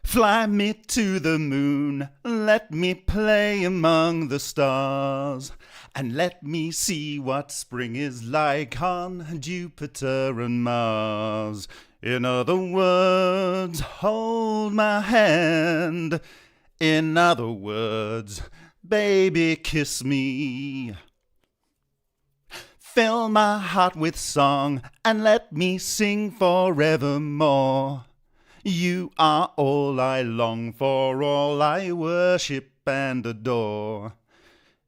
Fly me to the moon, let me play among the stars, and let me see what spring is like on Jupiter and Mars. In other words, hold my hand. In other words, baby, kiss me. Fill my heart with song and let me sing forevermore. You are all I long for, all I worship and adore.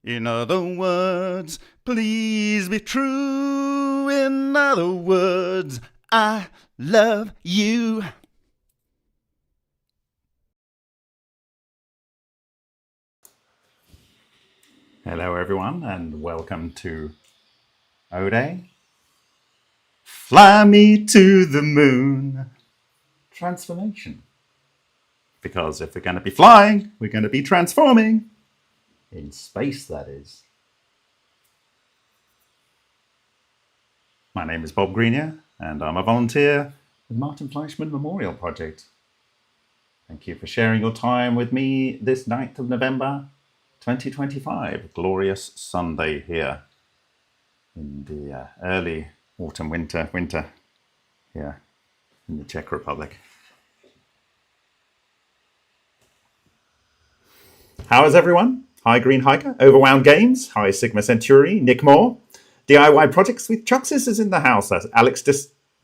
In other words, please be true. In other words, I love you. Hello everyone and welcome to Ode. Fly me to the moon. Transformation. Because if we're going to be flying, we're going to be transforming. In space, that is. My name is Bob Greenier, and I'm a volunteer with Martin Fleischmann Memorial Project. Thank you for sharing your time with me this 9th of November, 2025. Glorious Sunday here in the early winter here in the Czech Republic. How is everyone? Hi Green Hiker, Overwound Games, hi Sigma Centuri, Nick Moore, DIY Projects with Chucksis is in the house. That's Alex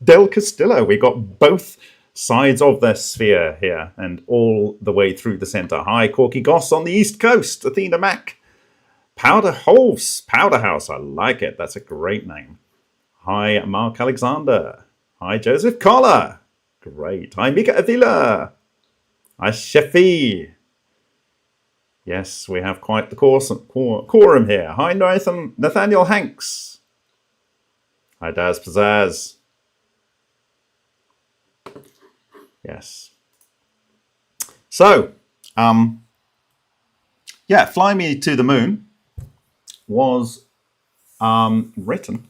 Del Castillo. We got both sides of the sphere here and all the way through the center. Hi Corky Goss on the East Coast, Athena Mac, Powderhouse, I like it. That's a great name. Hi Mark Alexander. Hi Joseph Collar. Great. Hi Mika Avila. Hi Sheffy. Yes, we have quite the quorum here. Hi, Nathaniel Hanks. Hi, Daz Pizzazz. Yes. So, Fly Me to the Moon was written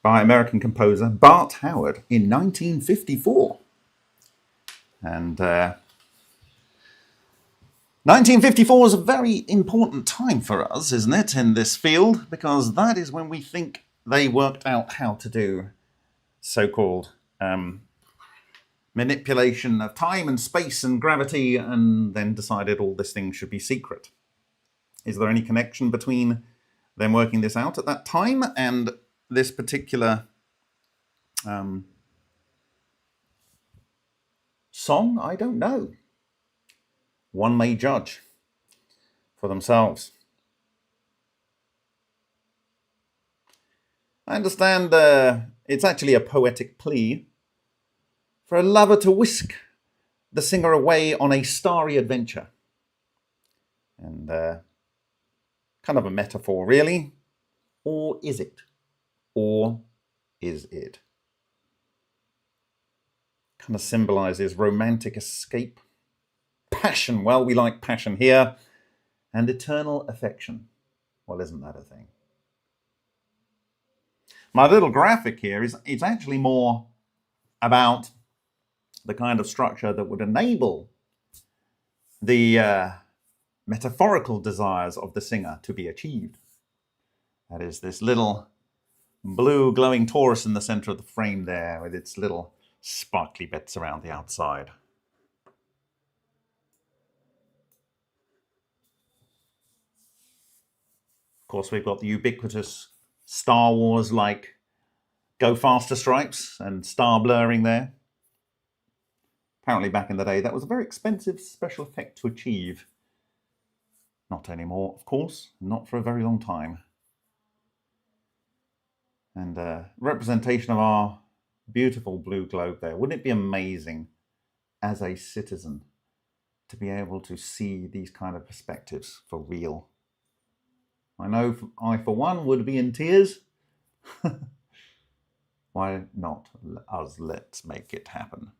by American composer Bart Howard in 1954. And 1954 is a very important time for us, isn't it, in this field? Because that is when we think they worked out how to do so-called manipulation of time and space and gravity, and then decided all this thing should be secret. Is there any connection between them working this out at that time and this particular song? I don't know. One may judge for themselves. I understand it's actually a poetic plea for a lover to whisk the singer away on a starry adventure. And kind of a metaphor, really. Or is it? Or is it? Kind of symbolizes romantic escape. Passion, well, we like passion here. And eternal affection. Well, isn't that a thing? My little graphic here is it's actually more about the kind of structure that would enable the metaphorical desires of the singer to be achieved. That is this little blue glowing torus in the center of the frame there with its little sparkly bits around the outside. Of course, we've got the ubiquitous Star Wars-like go faster stripes and star blurring there. Apparently back in the day, that was a very expensive special effect to achieve. Not anymore, of course, not for a very long time. And representation of our beautiful blue globe there. Wouldn't it be amazing as a citizen to be able to see these kind of perspectives for real? I know I, for one, would be in tears. Why not us? Let's make it happen.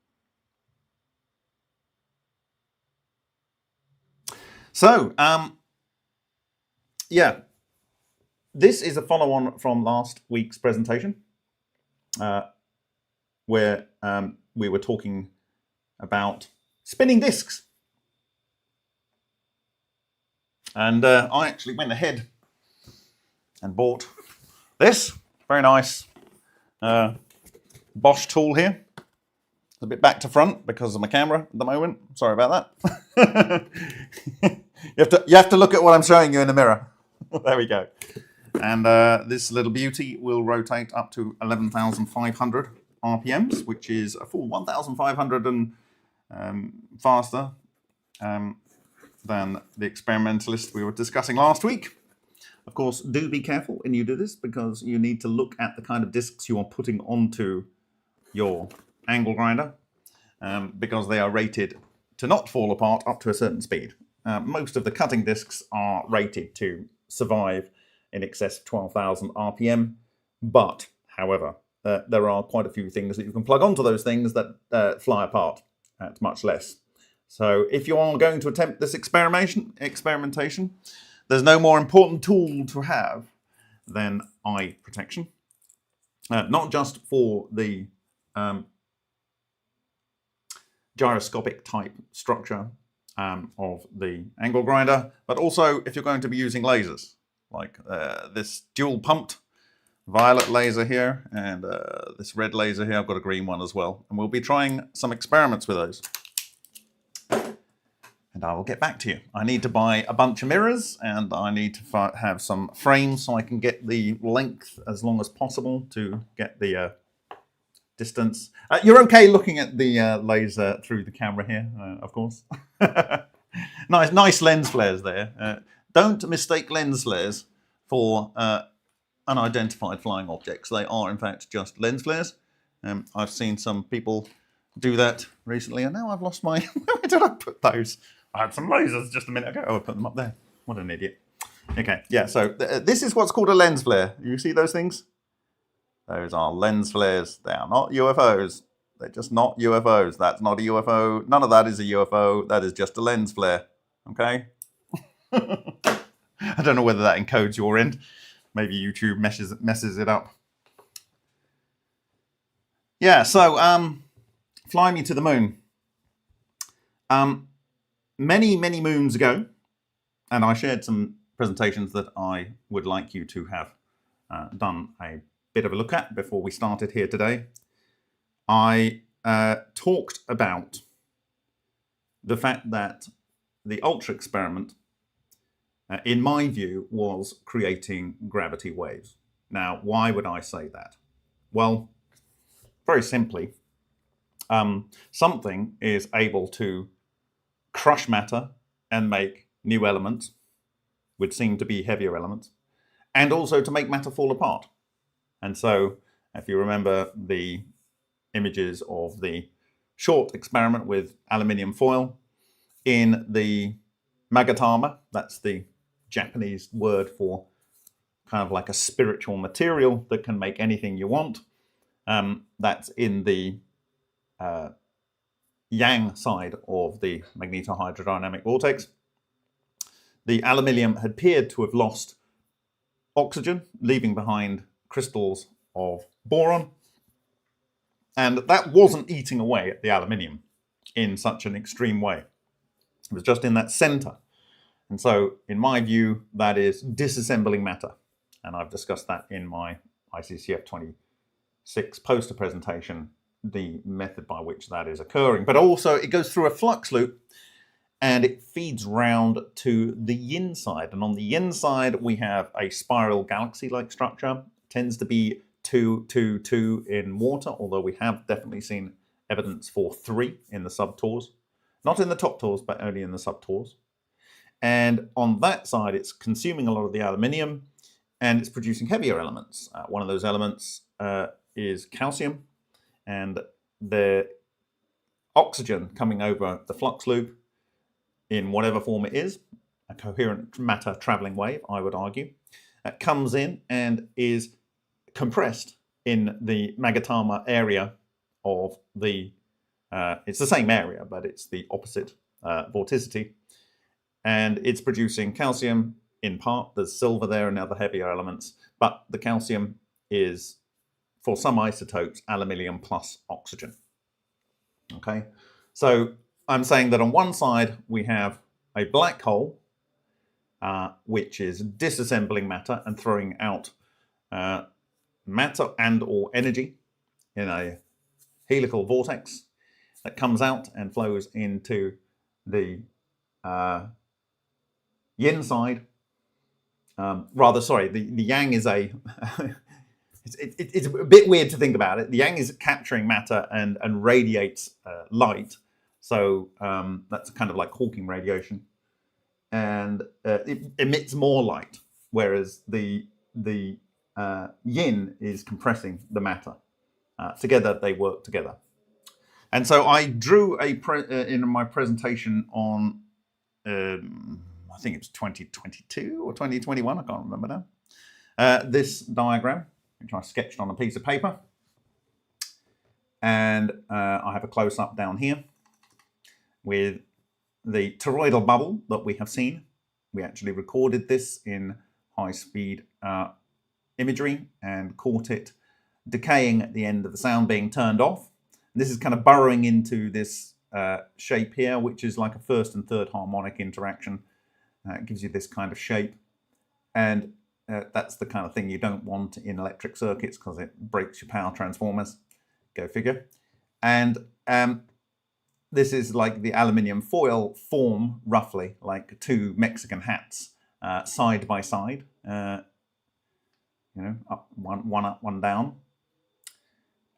So, this is a follow-on from last week's presentation, where we were talking about spinning discs. And I actually went ahead and bought this very nice Bosch tool here. It's a bit back to front because of my camera at the moment. Sorry about that. you have to look at what I'm showing you in the mirror. There we go. And this little beauty will rotate up to 11,500 RPMs, which is a full 1,500 and faster than the experimentalist we were discussing last week. Of course, do be careful when you do this, because you need to look at the kind of discs you are putting onto your angle grinder, because they are rated to not fall apart up to a certain speed. Most of the cutting discs are rated to survive in excess of 12,000 RPM, but, however, there are quite a few things that you can plug onto those things that fly apart at much less. So if you are going to attempt this experimentation, there's no more important tool to have than eye protection. Not just for the gyroscopic type structure of the angle grinder, but also if you're going to be using lasers, like this dual pumped violet laser here and this red laser here. I've got a green one as well, and we'll be trying some experiments with those. And I will get back to you. I need to buy a bunch of mirrors, and I need to have some frames so I can get the length as long as possible to get the distance. You're okay looking at the laser through the camera here, of course. Nice lens flares there. Don't mistake lens flares for unidentified flying objects. They are, in fact, just lens flares. I've seen some people do that recently, and now I've lost my... Where did I put those? I had some lasers just a minute ago. Oh, I put them up there. What an idiot. Okay, yeah, so this is what's called a lens flare. You see those things? Those are lens flares. They are not UFOs. They're just not UFOs. That's not a UFO. None of that is a UFO. That is just a lens flare. Okay? I don't know whether that encodes your end. Maybe YouTube messes it up. Yeah, so fly me to the moon. Many moons ago, and I shared some presentations that I would like you to have done a bit of a look at before we started here today. I talked about the fact that the Ultra experiment, in my view, was creating gravity waves. Now, why would I say that? Well, very simply, something is able to crush matter and make new elements, which seem to be heavier elements, and also to make matter fall apart. And so, if you remember the images of the short experiment with aluminium foil, in the magatama, that's the Japanese word for kind of like a spiritual material that can make anything you want. That's in the yang side of the magnetohydrodynamic vortex. The aluminium had appeared to have lost oxygen, leaving behind crystals of boron. And that wasn't eating away at the aluminium in such an extreme way. It was just in that center. And so, in my view, that is disassembling matter. And I've discussed that in my ICCF 26 poster presentation, the method by which that is occurring. But also, it goes through a flux loop and it feeds round to the yin side. And on the yin side, we have a spiral galaxy-like structure. It tends to be 2, 2, 2 in water, although we have definitely seen evidence for 3 in the subtors. Not in the top tors, but only in the subtors. And on that side, it's consuming a lot of the aluminium and it's producing heavier elements. One of those elements is calcium, and the oxygen coming over the flux loop in whatever form it is, a coherent matter traveling wave, I would argue, comes in and is compressed in the magatama area of the, it's the same area, but it's the opposite vorticity. And it's producing calcium in part. There's silver there and other heavier elements, but the calcium is, for some isotopes, aluminium plus oxygen. Okay, so I'm saying that on one side we have a black hole, which is disassembling matter and throwing out matter and or energy in a helical vortex that comes out and flows into the yin side. The yang is a it's a bit weird to think about it. The yang is capturing matter and radiates light, so that's kind of like Hawking radiation, and it emits more light, whereas the yin is compressing the matter. Together they work together, and so I drew in my presentation on I think it was 2022 or 2021, I can't remember now. This diagram, which I sketched on a piece of paper. And I have a close-up down here with the toroidal bubble that we have seen. We actually recorded this in high-speed imagery and caught it decaying at the end of the sound being turned off. And this is kind of burrowing into this shape here, which is like a first and third harmonic interaction. It gives you this kind of shape. And that's the kind of thing you don't want in electric circuits because it breaks your power transformers. Go figure. And this is like the aluminium foil form, roughly, like two Mexican hats side by side. Up, one up, one down.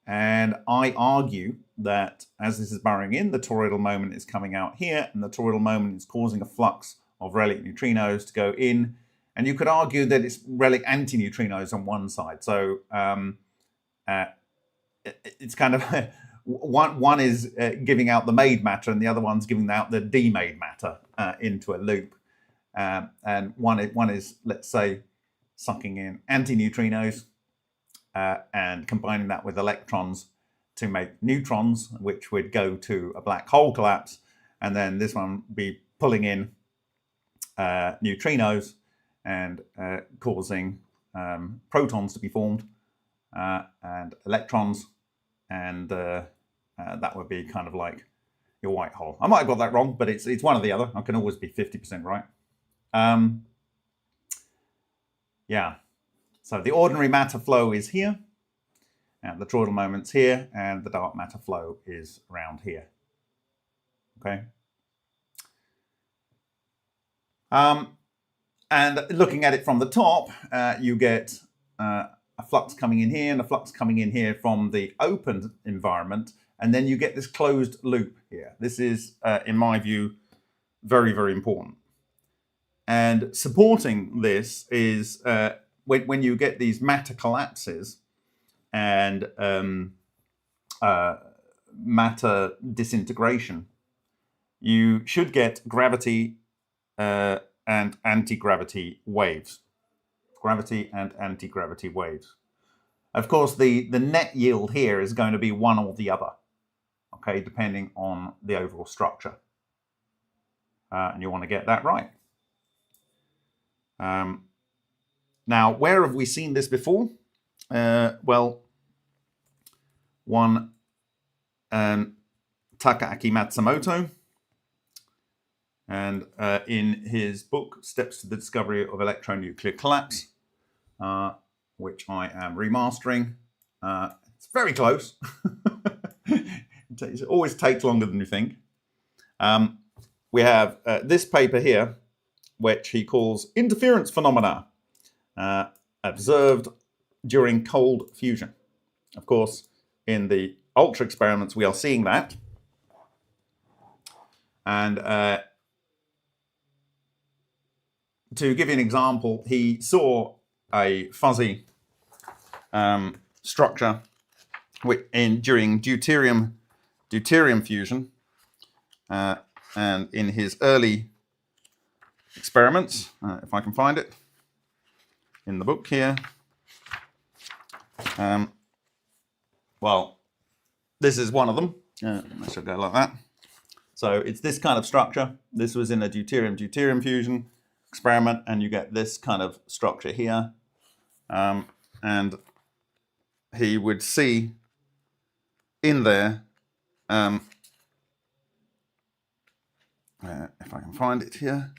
And I argue that as this is burrowing in, the toroidal moment is coming out here, and the toroidal moment is causing a flux of relic neutrinos to go in. And you could argue that it's relic antineutrinos on one side. So it's kind of one is giving out the made matter, and the other one's giving out the demade matter into a loop. And one is, let's say, sucking in antineutrinos and combining that with electrons to make neutrons, which would go to a black hole collapse. And then this one be pulling in neutrinos and causing protons to be formed and electrons, and that would be kind of like your white hole. I might have got that wrong, but it's one or the other. I can always be 50% right. Yeah. So the ordinary matter flow is here, and the toroidal moment's here, and the dark matter flow is around here. Okay. And looking at it from the top, you get a flux coming in here and a flux coming in here from the open environment, and then you get this closed loop here. This is, in my view, very, very important. And supporting this is when you get these matter collapses and matter disintegration, you should get gravity and anti-gravity waves. Gravity and anti-gravity waves. Of course, the net yield here is going to be one or the other, okay, depending on the overall structure. And you want to get that right. Now, where have we seen this before? Well, one Takaaki Matsumoto, and in his book, Steps to the Discovery of Electronuclear Collapse, which I am remastering. It's very close. It always takes longer than you think. We have this paper here, which he calls interference phenomena observed during cold fusion. Of course, in the ultra experiments, we are seeing that. And to give you an example, he saw a fuzzy structure during deuterium fusion, and in his early experiments, if I can find it in the book here. Well, this is one of them. I shall go like that. So it's this kind of structure. This was in a deuterium fusion experiment, and you get this kind of structure here. And he would see in there if I can find it here.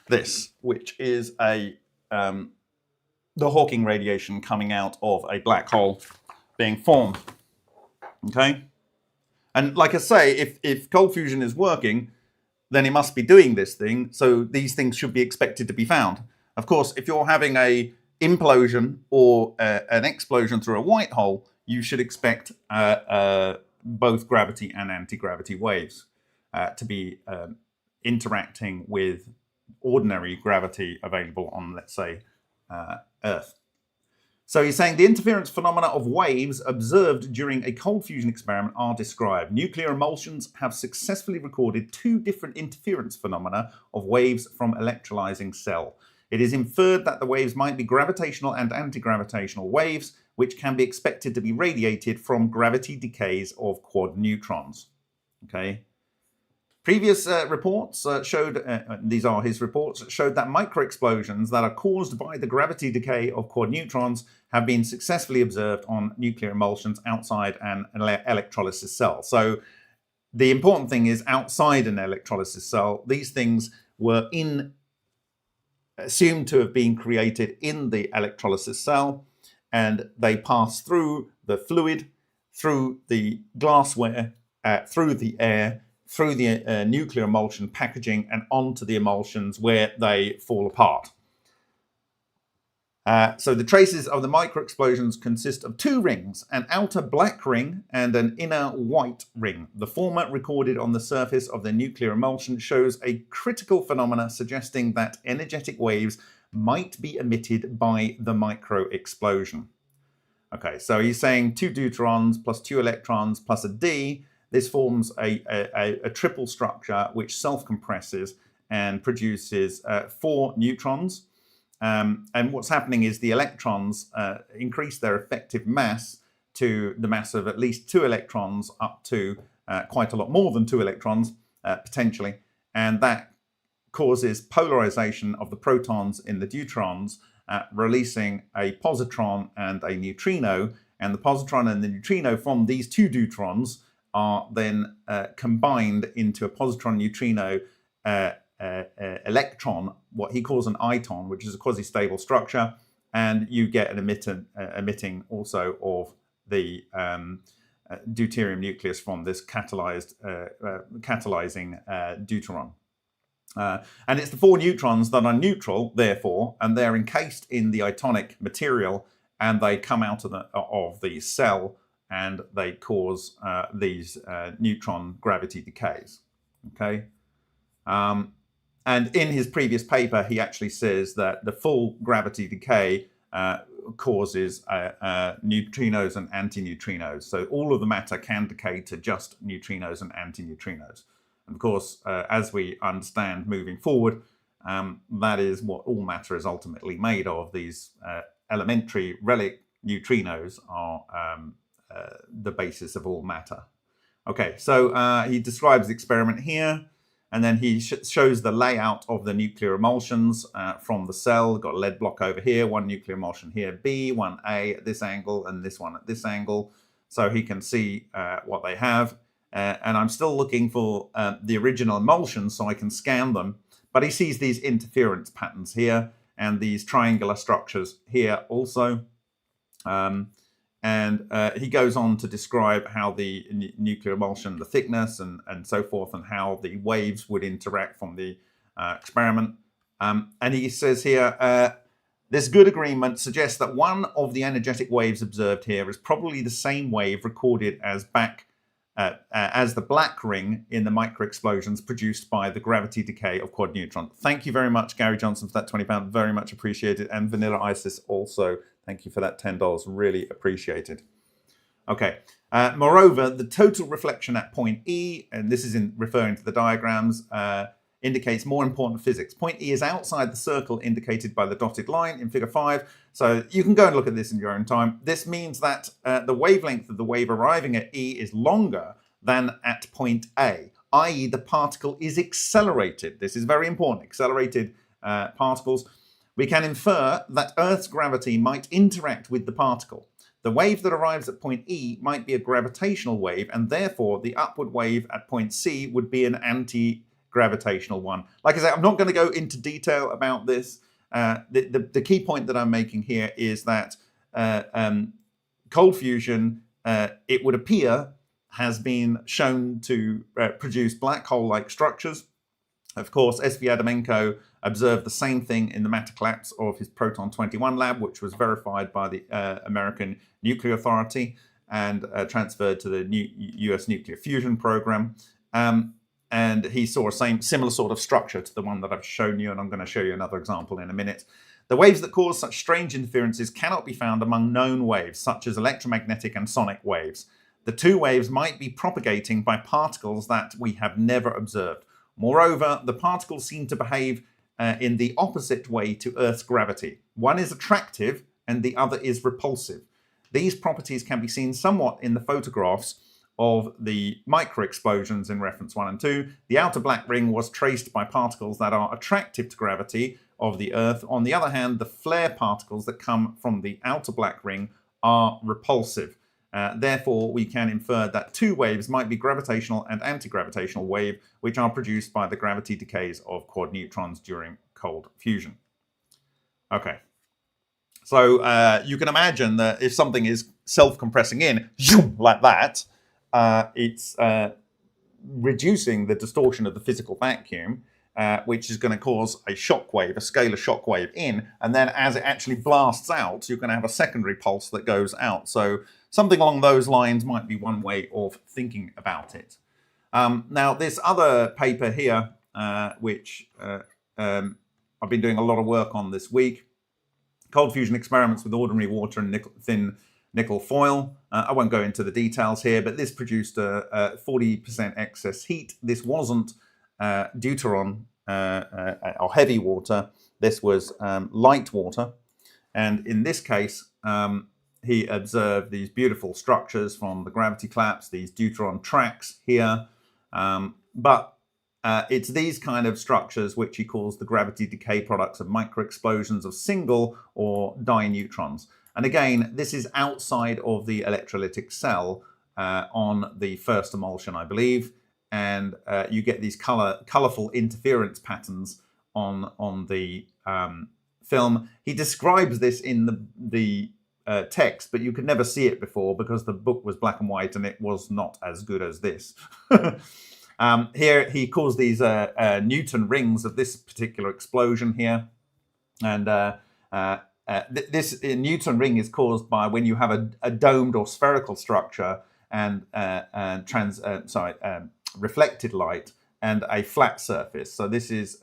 This, which is the Hawking radiation coming out of a black hole being formed. Okay? And like I say, if cold fusion is working, then it must be doing this thing, so these things should be expected to be found. Of course, if you're having a implosion or an explosion through a white hole, you should expect both gravity and anti-gravity waves to be interacting with ordinary gravity available on, let's say, Earth. So he's saying the interference phenomena of waves observed during a cold fusion experiment are described. Nuclear emulsions have successfully recorded 2 different interference phenomena of waves from electrolyzing cell. It is inferred that the waves might be gravitational and anti-gravitational waves, which can be expected to be radiated from gravity decays of quad neutrons. Okay. Previous reports showed, these are his reports, showed that microexplosions that are caused by the gravity decay of quad neutrons have been successfully observed on nuclear emulsions outside an electrolysis cell. So the important thing is outside an electrolysis cell, these things were assumed to have been created in the electrolysis cell, and they pass through the fluid, through the glassware, through the air, through the nuclear emulsion packaging and onto the emulsions where they fall apart. So the traces of the microexplosions consist of 2 rings, an outer black ring and an inner white ring. The former, recorded on the surface of the nuclear emulsion, shows a critical phenomena suggesting that energetic waves might be emitted by the microexplosion. Okay, so he's saying 2 deuterons plus 2 electrons plus a D. This forms a triple structure which self-compresses and produces 4 neutrons. And what's happening is the electrons increase their effective mass to the mass of at least 2 electrons up to quite a lot more than 2 electrons, potentially. And that causes polarization of the protons in the deuterons, releasing a positron and a neutrino. And the positron and the neutrino from these 2 deuterons are then combined into a positron-neutrino electron, what he calls an iton, which is a quasi-stable structure, and you get an emitting also of the deuterium nucleus from this catalyzing deuteron. And it's the 4 neutrons that are neutral, therefore, and they're encased in the itonic material, and they come out of the cell, and they cause these neutron gravity decays. Okay. And in his previous paper, he actually says that the full gravity decay causes neutrinos and antineutrinos. So all of the matter can decay to just neutrinos and antineutrinos. And of course, as we understand moving forward, that is what all matter is ultimately made of. These elementary relic neutrinos are the basis of all matter. Okay, so he describes the experiment here. And then he shows the layout of the nuclear emulsions from the cell. Got a lead block over here, 1 nuclear emulsion here, B, 1A at this angle, and this one at this angle. So he can see what they have. And I'm still looking for the original emulsions so I can scan them. But he sees these interference patterns here and these triangular structures here also. And he goes on to describe how the nuclear emulsion, the thickness and so forth, and how the waves would interact from the experiment. And he says here, this good agreement suggests that one of the energetic waves observed here is probably the same wave recorded as the black ring in the microexplosions produced by the gravity decay of quad neutron. Thank you very much, Gary Johnson, for that £20. Very much appreciated. And Vanilla Isis also. Thank you for that $10. Really appreciated. Okay. Moreover, the total reflection at point E, and this is referring to the diagrams, indicates more important physics. Point E is outside the circle indicated by the dotted line in figure 5. So you can go and look at this in your own time. This means that the wavelength of the wave arriving at E is longer than at point A, i.e. the particle is accelerated. This is very important, accelerated particles. We can infer that Earth's gravity might interact with the particle. The wave that arrives at point E might be a gravitational wave, and therefore the upward wave at point C would be an anti-gravitational one. Like I say, I'm not going to go into detail about this. The key point that I'm making here is that cold fusion, it would appear, has been shown to produce black hole-like structures. Of course, S.V. Adamenko observed the same thing in the matter collapse of his Proton 21 lab, which was verified by the American Nuclear Authority and transferred to the US nuclear fusion program. And he saw a similar sort of structure to the one that I've shown you, and I'm going to show you another example in a minute. The waves that cause such strange interferences cannot be found among known waves, such as electromagnetic and sonic waves. The two waves might be propagating by particles that we have never observed. Moreover, the particles seem to behave in the opposite way to Earth's gravity. One is attractive and the other is repulsive. These properties can be seen somewhat in the photographs of the micro-explosions in reference 1 and 2. The outer black ring was traced by particles that are attractive to gravity of the Earth. On the other hand, the flare particles that come from the outer black ring are repulsive. Therefore, we can infer that two waves might be gravitational and anti-gravitational wave, which are produced by the gravity decays of quad neutrons during cold fusion. Okay, so you can imagine that if something is self-compressing in, like that, it's reducing the distortion of the physical vacuum, which is going to cause a shock wave, a scalar shock wave in, and then as it actually blasts out, you're going to have a secondary pulse that goes out. So something along those lines might be one way of thinking about it. Now, this other paper here, which I've been doing a lot of work on this week, cold fusion experiments with ordinary water and thin nickel foil. I won't go into the details here, but this produced a 40% excess heat. This wasn't deuteron or heavy water. This was light water. And in this case, he observed these beautiful structures from the gravity collapse, these deuteron tracks here. But it's these kind of structures which he calls the gravity decay products of micro-explosions of single or dineutrons. And again, this is outside of the electrolytic cell on the first emulsion, I believe. And you get these colorful interference patterns on the film. He describes this in the text, but you could never see it before because the book was black and white and it was not as good as this. Here he calls these Newton rings of this particular explosion here. And this Newton ring is caused by when you have a domed or spherical structure and reflected light and a flat surface. So this is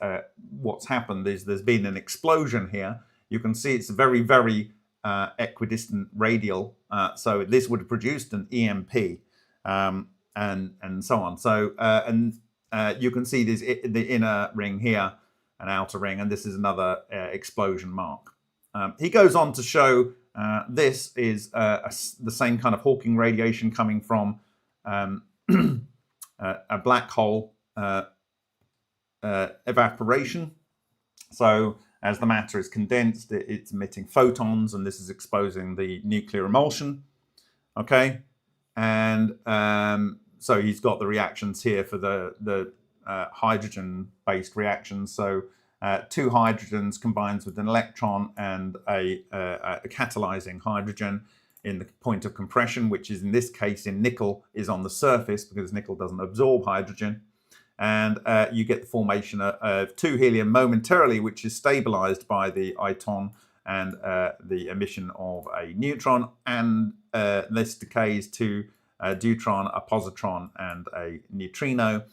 what's happened. There's been an explosion here. You can see it's very, very equidistant radial. So this would have produced an EMP and so on. So you can see this, the inner ring here, an outer ring, and this is another explosion mark. He goes on to show this is the same kind of Hawking radiation coming from a black hole evaporation. So as the matter is condensed, it's emitting photons, and this is exposing the nuclear emulsion. Okay, and so he's got the reactions here for the hydrogen-based reactions. So two hydrogens combines with an electron and a catalyzing hydrogen in the point of compression, which is in this case in nickel, is on the surface because nickel doesn't absorb hydrogen. And you get the formation of two helium momentarily, which is stabilized by the iton and the emission of a neutron. And this decays to a deuteron, a positron, and a neutrino.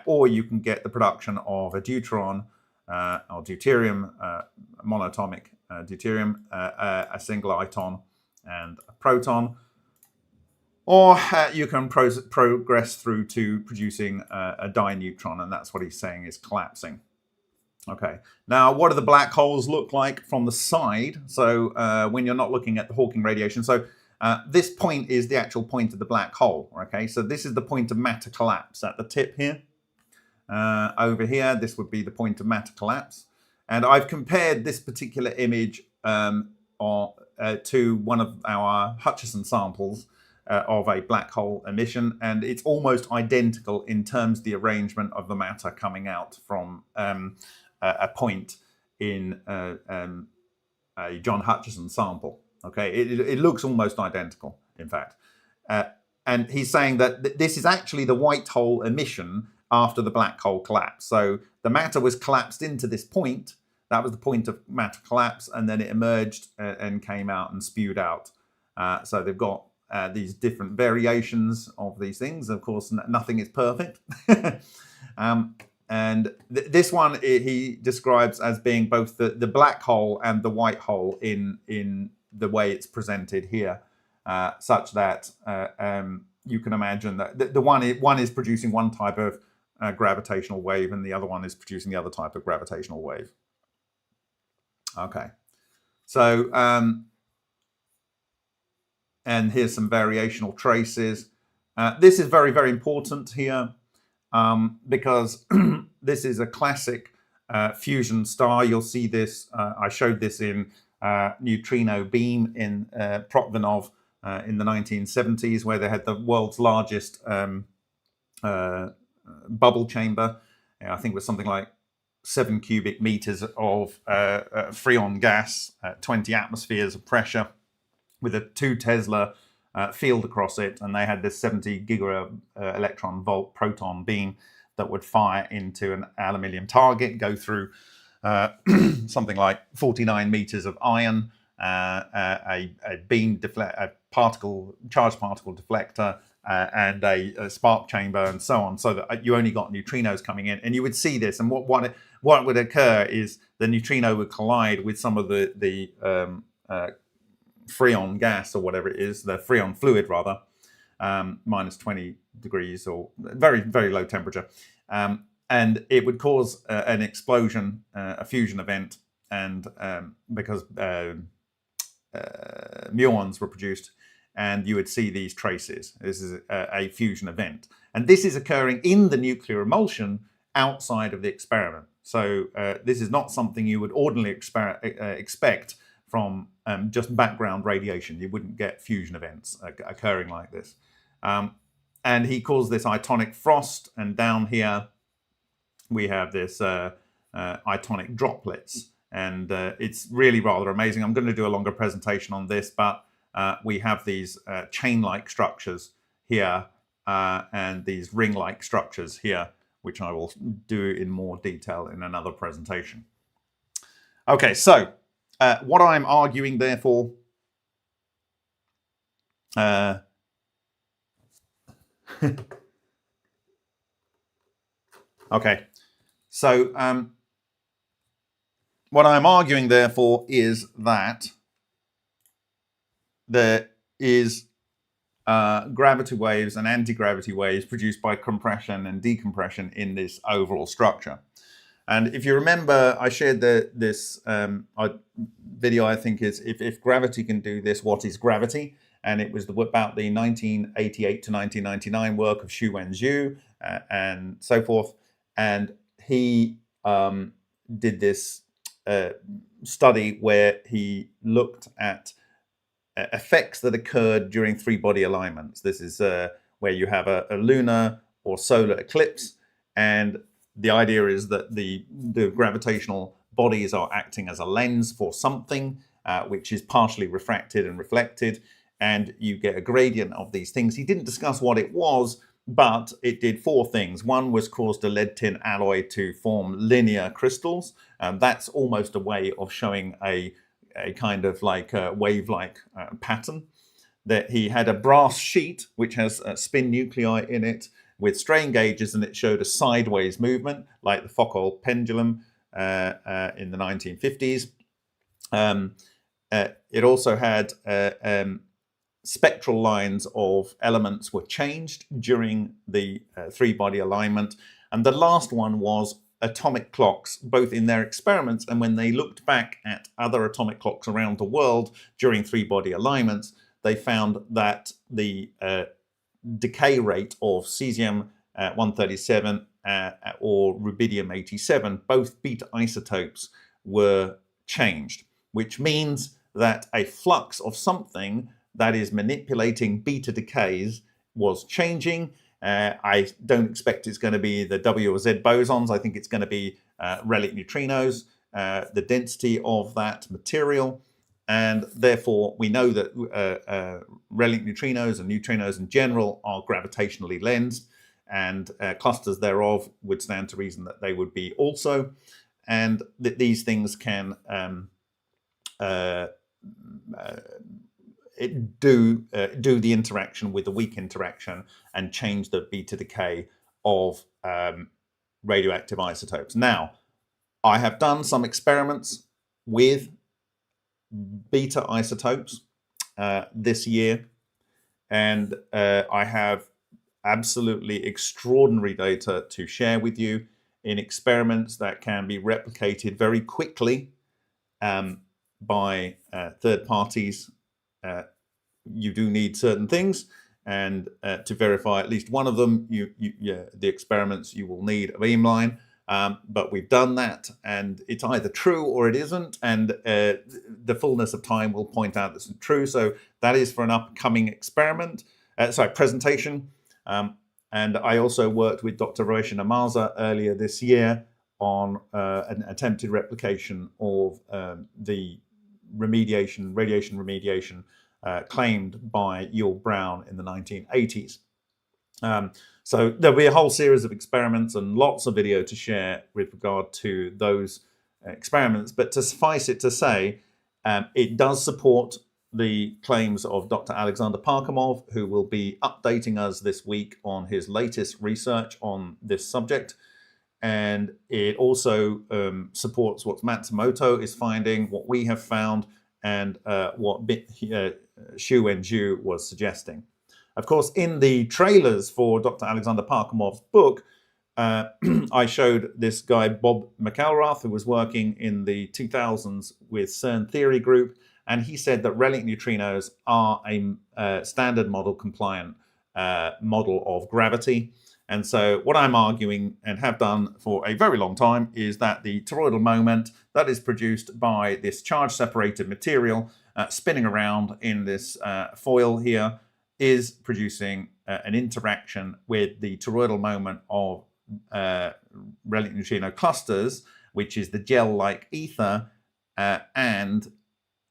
Or you can get the production of a deuteron or deuterium, monatomic deuterium, a single iton, and a proton. Or you can progress through to producing a dineutron, and that's what he's saying is collapsing. Okay, now what do the black holes look like from the side? So when you're not looking at the Hawking radiation, so this point is the actual point of the black hole. Okay, so this is the point of matter collapse at the tip here. Over here, this would be the point of matter collapse. And I've compared this particular image to one of our Hutchison samples of a black hole emission, and it's almost identical in terms of the arrangement of the matter coming out from a point in a John Hutchison sample. Okay, it looks almost identical, in fact. And he's saying that this is actually the white hole emission after the black hole collapse. So the matter was collapsed into this point. That was the point of matter collapse, and then it emerged and came out and spewed out. So they've got these different variations of these things. Of course, nothing is perfect. And this one he describes as being both the black hole and the white hole in the way it's presented here, such that you can imagine that the one is producing one type of gravitational wave and the other one is producing the other type of gravitational wave. Okay, so and here's some variational traces. This is very, very important here because this is a classic fusion star. You'll see this, I showed this in neutrino beam in Protvinov in the 1970s, where they had the world's largest bubble chamber. I think it was something like 7 cubic meters of freon gas at 20 atmospheres of pressure with a 2 Tesla field across it. And they had this 70 giga electron volt proton beam that would fire into an aluminium target, go through something like 49 meters of iron, a beam a charged particle deflector, and a spark chamber, and so on, so that you only got neutrinos coming in. And you would see this, and what would occur is the neutrino would collide with some of the freon gas, or whatever it is, the freon fluid rather, minus 20 degrees, or very, very low temperature. And it would cause an explosion, a fusion event, and because muons were produced, and you would see these traces. This is a fusion event. And this is occurring in the nuclear emulsion outside of the experiment. So this is not something you would ordinarily expect from just background radiation. You wouldn't get fusion events occurring like this. And he calls this itonic frost, and down here we have this itonic droplets. And it's really rather amazing. I'm going to do a longer presentation on this, but we have these chain-like structures here and these ring-like structures here, which I will do in more detail in another presentation. Okay, so what I'm arguing, therefore, okay, so what I'm arguing, therefore, is that there is gravity waves and anti-gravity waves produced by compression and decompression in this overall structure. And if you remember, I shared this video, I think, is if gravity can do this, what is gravity? And it was about the 1988 to 1999 work of Xu Wenzhou and so forth. And he did this study where he looked at effects that occurred during 3-body alignments. This is where you have a lunar or solar eclipse, and the idea is that the gravitational bodies are acting as a lens for something which is partially refracted and reflected, and you get a gradient of these things. He didn't discuss what it was, but it did 4 things. One was caused a lead-tin alloy to form linear crystals. That's almost a way of showing a kind of like a wave-like pattern. That he had a brass sheet which has spin nuclei in it with strain gauges, and it showed a sideways movement like the Foucault pendulum in the 1950s. It also had spectral lines of elements were changed during the 3-body alignment. And the last one was atomic clocks, both in their experiments and when they looked back at other atomic clocks around the world during 3-body alignments, they found that the decay rate of cesium-137 or rubidium-87, both beta isotopes, were changed, which means that a flux of something that is manipulating beta decays was changing. I don't expect it's going to be the W or Z bosons. I think it's going to be relic neutrinos, the density of that material. And therefore, we know that relic neutrinos and neutrinos in general are gravitationally lensed, and clusters thereof would stand to reason that they would be also. And that these things can do the interaction with the weak interaction and change the beta decay of radioactive isotopes. Now, I have done some experiments with beta isotopes this year, and I have absolutely extraordinary data to share with you in experiments that can be replicated very quickly by third parties. You do need certain things, and to verify at least one of them, the experiments, you will need a beamline. But we've done that, and it's either true or it isn't, and the fullness of time will point out it's true. So that is for an upcoming presentation. And I also worked with Dr. Roshan Amaza earlier this year on an attempted replication of the radiation remediation claimed by Yul Brown in the 1980s. So there'll be a whole series of experiments and lots of video to share with regard to those experiments. But to suffice it to say, it does support the claims of Dr. Alexander Parkhomov, who will be updating us this week on his latest research on this subject. And it also supports what Matsumoto is finding, what we have found, and what Xu and Zhu was suggesting. Of course, in the trailers for Dr. Alexander Parkhomov's book, I showed this guy, Bob McElrath, who was working in the 2000s with CERN Theory Group, and he said that relic neutrinos are a standard model compliant model of gravity. And so what I'm arguing, and have done for a very long time, is that the toroidal moment that is produced by this charge-separated material spinning around in this foil here is producing an interaction with the toroidal moment of relic neutrino clusters, which is the gel-like ether, and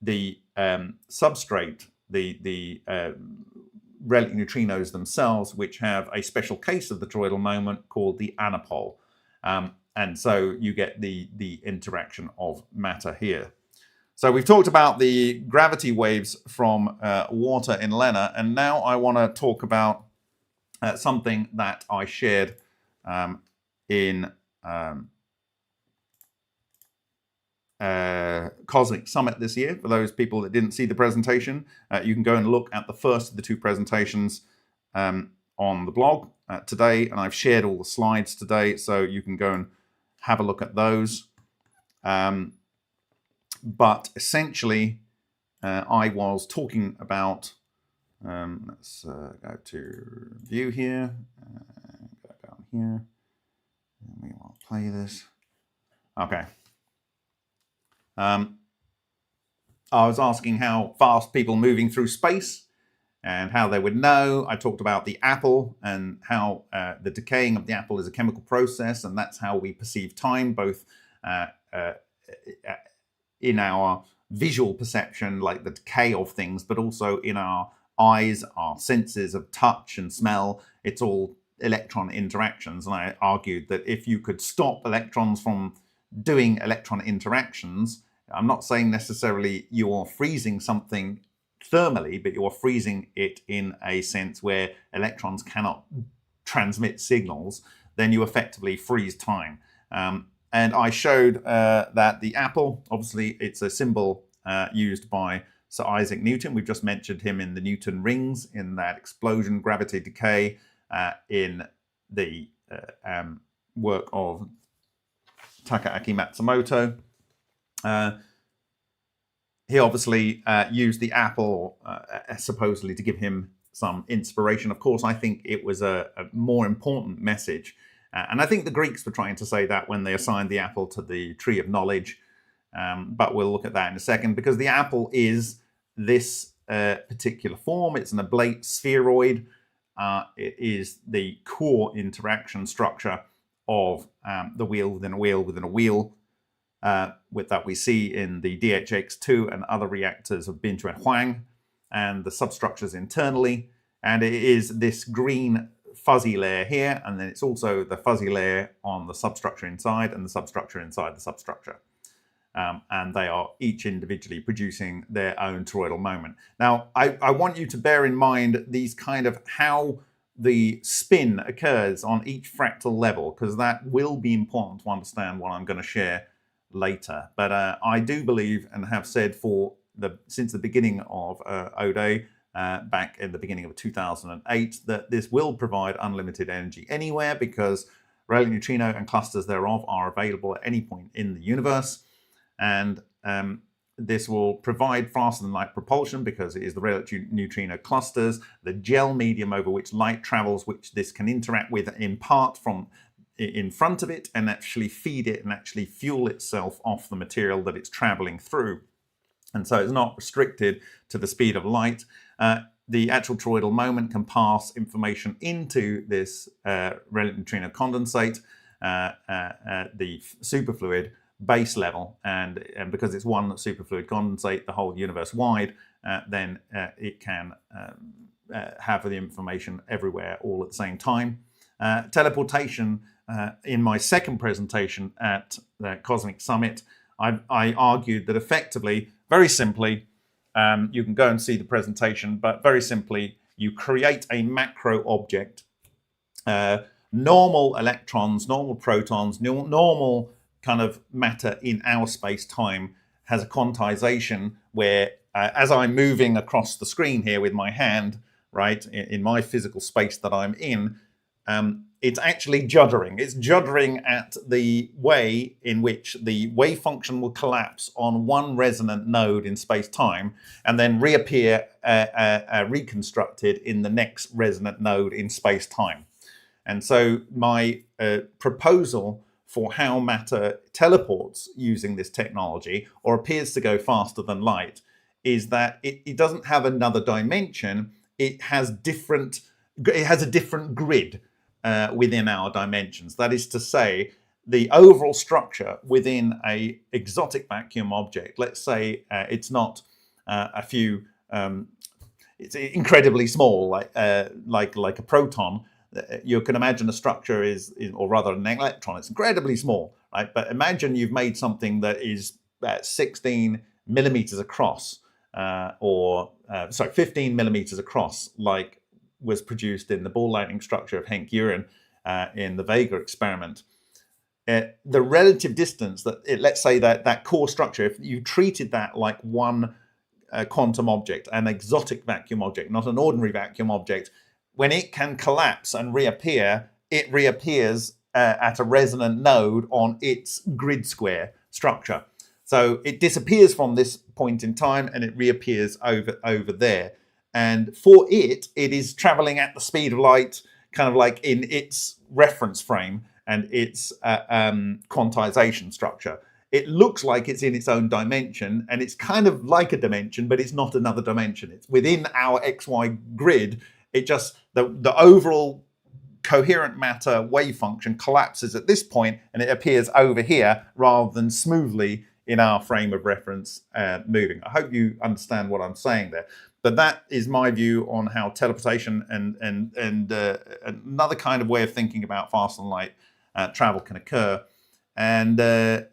the substrate, the relic neutrinos themselves, which have a special case of the toroidal moment called the anapole. And so you get the interaction of matter here. So we've talked about the gravity waves from water in Lena, and now I want to talk about something that I shared in Cosmic Summit this year. For those people that didn't see the presentation, you can go and look at the first of the two presentations on the blog today, and I've shared all the slides today, so you can go and have a look at those. But essentially, I was talking about, let's go to view here, go down here, and we will play this. Okay. I was asking how fast people moving through space and how they would know. I talked about the apple and how the decaying of the apple is a chemical process, and that's how we perceive time, both in our visual perception, like the decay of things, but also in our eyes, our senses of touch and smell. It's all electron interactions. And I argued that if you could stop electrons from doing electron interactions, I'm not saying necessarily you're freezing something thermally, but you're freezing it in a sense where electrons cannot transmit signals, then you effectively freeze time. And I showed that the apple, obviously it's a symbol used by Sir Isaac Newton. We've just mentioned him in the Newton rings, in that explosion, gravity, decay, in the work of Takaaki Matsumoto. He obviously used the apple supposedly to give him some inspiration. Of course, I think it was a more important message. And I think the Greeks were trying to say that when they assigned the apple to the tree of knowledge. But we'll look at that in a second, because the apple is this particular form. It's an oblate spheroid. It is the core interaction structure of the wheel within a wheel within a wheel, with that we see in the DHX2 and other reactors of Bintu and Huang, and the substructures internally. And it is this green fuzzy layer here, and then it's also the fuzzy layer on the substructure inside and the substructure inside the substructure. And they are each individually producing their own toroidal moment. Now, I want you to bear in mind these kind of how the spin occurs on each fractal level, because that will be important to understand what I'm going to share later. But I do believe, and have said since the beginning of ODE, back in the beginning of 2008, that this will provide unlimited energy anywhere, because relic neutrino and clusters thereof are available at any point in the universe. And this will provide faster than light propulsion, because it is the relic neutrino clusters, the gel medium over which light travels, which this can interact with in part from in front of it, and actually feed it and actually fuel itself off the material that it's traveling through. And so it's not restricted to the speed of light. The actual toroidal moment can pass information into this relic neutrino condensate, the superfluid base level, and because it's one superfluid condensate the whole universe wide, then it can have the information everywhere all at the same time. Teleportation, in my second presentation at the Cosmic Summit, I argued that effectively, very simply, you can go and see the presentation, but very simply, you create a macro object, normal electrons, normal protons, normal kind of matter in our space-time has a quantization where, as I'm moving across the screen here with my hand, right, in my physical space that I'm in, it's actually juddering. It's juddering at the way in which the wave function will collapse on one resonant node in space-time and then reappear reconstructed in the next resonant node in space-time. And so my proposal for how matter teleports using this technology, or appears to go faster than light, is that it doesn't have another dimension. It has a different grid within our dimensions. That is to say, the overall structure within a exotic vacuum object, let's say it's not a few, it's incredibly small, like a proton. You can imagine a structure or rather an electron, it's incredibly small, right? But imagine you've made something that is 16 millimeters across, 15 millimeters across, like was produced in the ball lightning structure of Henk Uren in the Vega experiment. The relative distance let's say that core structure, if you treated that like one quantum object, an exotic vacuum object, not an ordinary vacuum object, when it can collapse and reappear, it reappears at a resonant node on its grid square structure. So it disappears from this point in time and it reappears over there. And for it is traveling at the speed of light, kind of like in its reference frame and its quantization structure. It looks like it's in its own dimension, and it's kind of like a dimension, but it's not another dimension. It's within our XY grid. It just, the overall coherent matter wave function collapses at this point, and it appears over here rather than smoothly in our frame of reference moving. I hope you understand what I'm saying there. But that is my view on how teleportation and another kind of way of thinking about faster than light travel can occur. And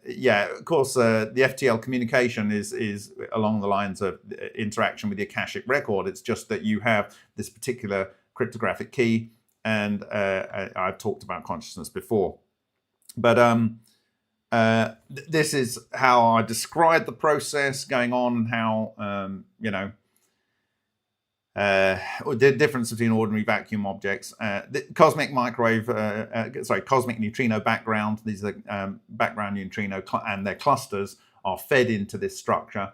yeah, of course, the FTL communication is along the lines of interaction with the Akashic record. It's just that you have this particular cryptographic key, and I've talked about consciousness before. But this is how I describe the process going on, and how the difference between ordinary vacuum objects, the cosmic microwave, cosmic neutrino background. These are background neutrino and their clusters are fed into this structure,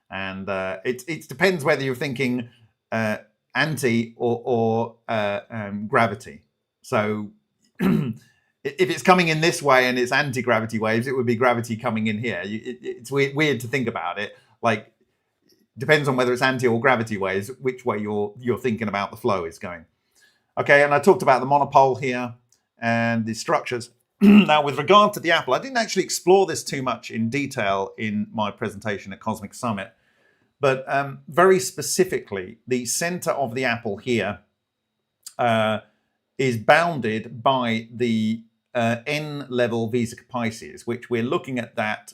and it depends whether you're thinking anti or gravity. So if it's coming in this way and it's anti-gravity waves, it would be gravity coming in here. It's weird to think about it. Like, depends on whether it's anti or gravity waves, which way you're thinking about the flow is going. Okay, and I talked about the monopole here and the structures. Now, with regard to the apple, I didn't actually explore this too much in detail in my presentation at Cosmic Summit, but very specifically, the center of the apple here is bounded by the N-level Visa Capices, which we're looking at that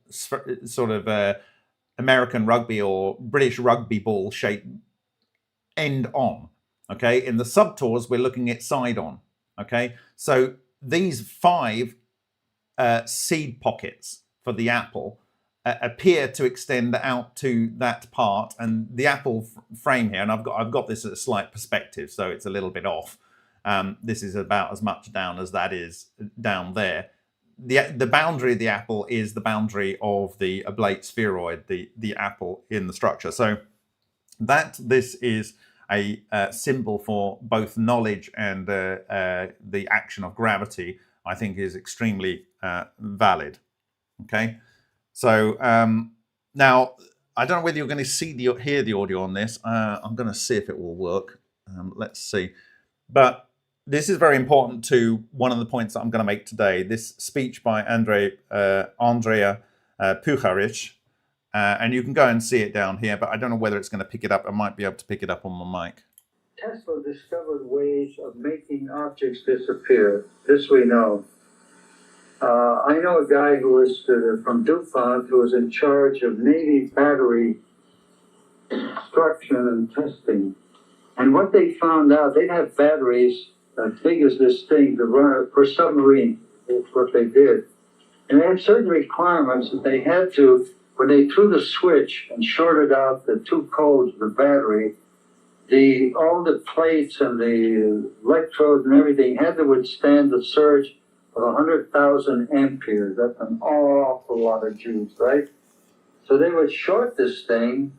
sort of American rugby or British rugby ball shape end on. Okay, in the subtours, we're looking at side on. Okay, so these 5 seed pockets for the apple appear to extend out to that part, and the apple frame here, and I've got this at a slight perspective, so it's a little bit off. This is about as much down as that is down there. The boundary of the apple is the boundary of the oblate spheroid, the apple in the structure. So this is a symbol for both knowledge and the action of gravity, I think is extremely valid. Okay, so now I don't know whether you're going to hear the audio on this. I'm going to see if it will work. Let's see. But this is very important to one of the points that I'm going to make today. This speech by Andrea Pucharich. And you can go and see it down here, but I don't know whether it's going to pick it up. I might be able to pick it up on my mic. Tesla discovered ways of making objects disappear. This we know. I know a guy who was from DuPont who was in charge of Navy battery construction and testing. And what they found out, they'd have batteries as big as this thing to run for submarine. That's what they did. And they had certain requirements that they had to, when they threw the switch and shorted out the 2 poles of the battery, all the plates and the electrodes and everything had to withstand the surge of 100,000 amperes. That's an awful lot of juice, right? So they would short this thing,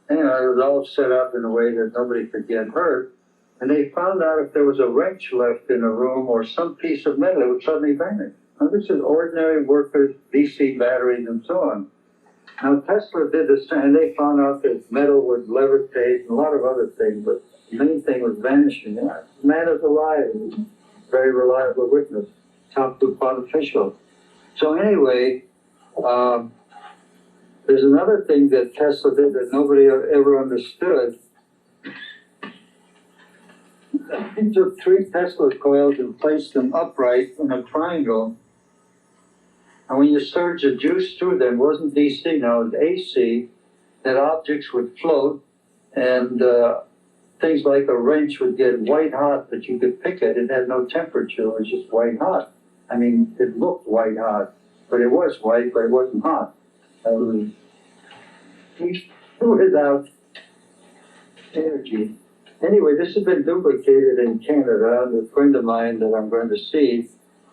and it was all set up in a way that nobody could get hurt. And they found out if there was a wrench left in a room or some piece of metal, it would suddenly vanish. Now, this is ordinary workers, DC batteries, and so on. Now, Tesla did the same, and they found out that metal would levitate and a lot of other things, but the main thing was vanishing. Yeah, man is alive, very reliable witness, top DuPont official. So anyway, there's another thing that Tesla did that nobody ever understood. He took 3 Tesla coils and placed them upright in a triangle. And when you surge the juice through them, it wasn't DC, now it was AC, that objects would float, and things like a wrench would get white hot, but you could pick it. It had no temperature, it was just white hot. I mean, it looked white hot, but it was white, but it wasn't hot. Without energy. Anyway, this has been duplicated in Canada. And a friend of mine that I'm going to see,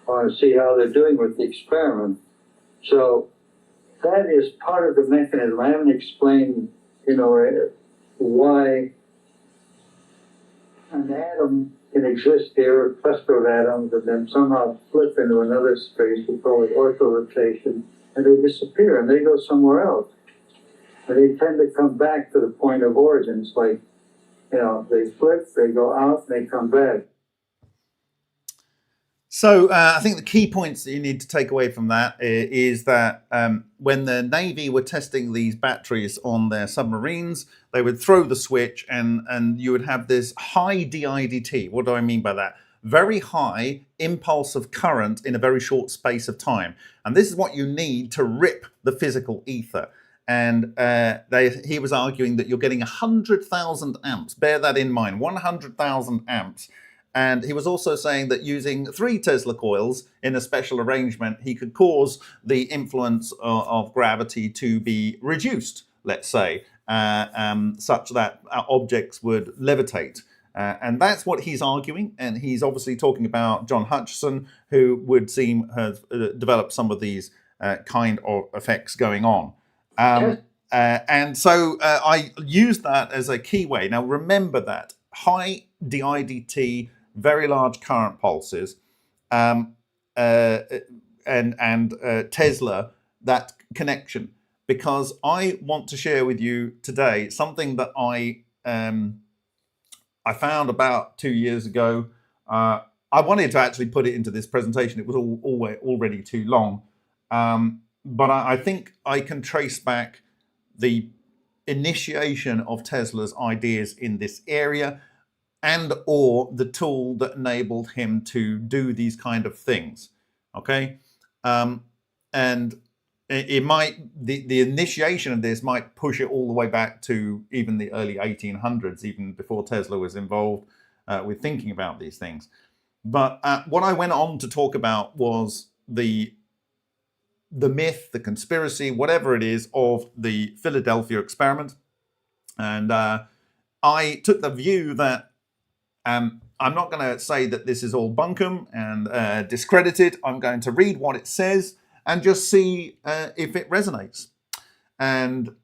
I want to see how they're doing with the experiment. So that is part of the mechanism. I haven't explained, why an atom can exist here, a cluster of atoms, and then somehow flip into another space. We call it orthorotation, and they disappear, and they go somewhere else. And they tend to come back to the point of origin. It's like, they flip, they go out, they come back. So I think the key points that you need to take away from that is that when the Navy were testing these batteries on their submarines, they would throw the switch and you would have this high DIDT. What do I mean by that? Very high impulse of current in a very short space of time. And this is what you need to rip the physical ether. And he was arguing that you're getting 100,000 amps. Bear that in mind, 100,000 amps. And he was also saying that using 3 Tesla coils in a special arrangement, he could cause the influence of gravity to be reduced, let's say, such that objects would levitate. And that's what he's arguing. And he's obviously talking about John Hutchison, who would seem have developed some of these kind of effects going on. And so I use that as a key way. Now, remember that high DIDT very large current pulses, and Tesla, that connection, because I want to share with you today something that I found about 2 years ago. I wanted to actually put it into this presentation. It was already too long, but I think I can trace back the initiation of Tesla's ideas in this area, and or the tool that enabled him to do these kind of things. Okay, and it might, the initiation of this might push it all the way back to even the early 1800s, even before Tesla was involved with thinking about these things. But what I went on to talk about was the myth, the conspiracy, whatever it is, of the Philadelphia experiment. And I took the view that I'm not going to say that this is all bunkum and discredit it. I'm going to read what it says and just see if it resonates. And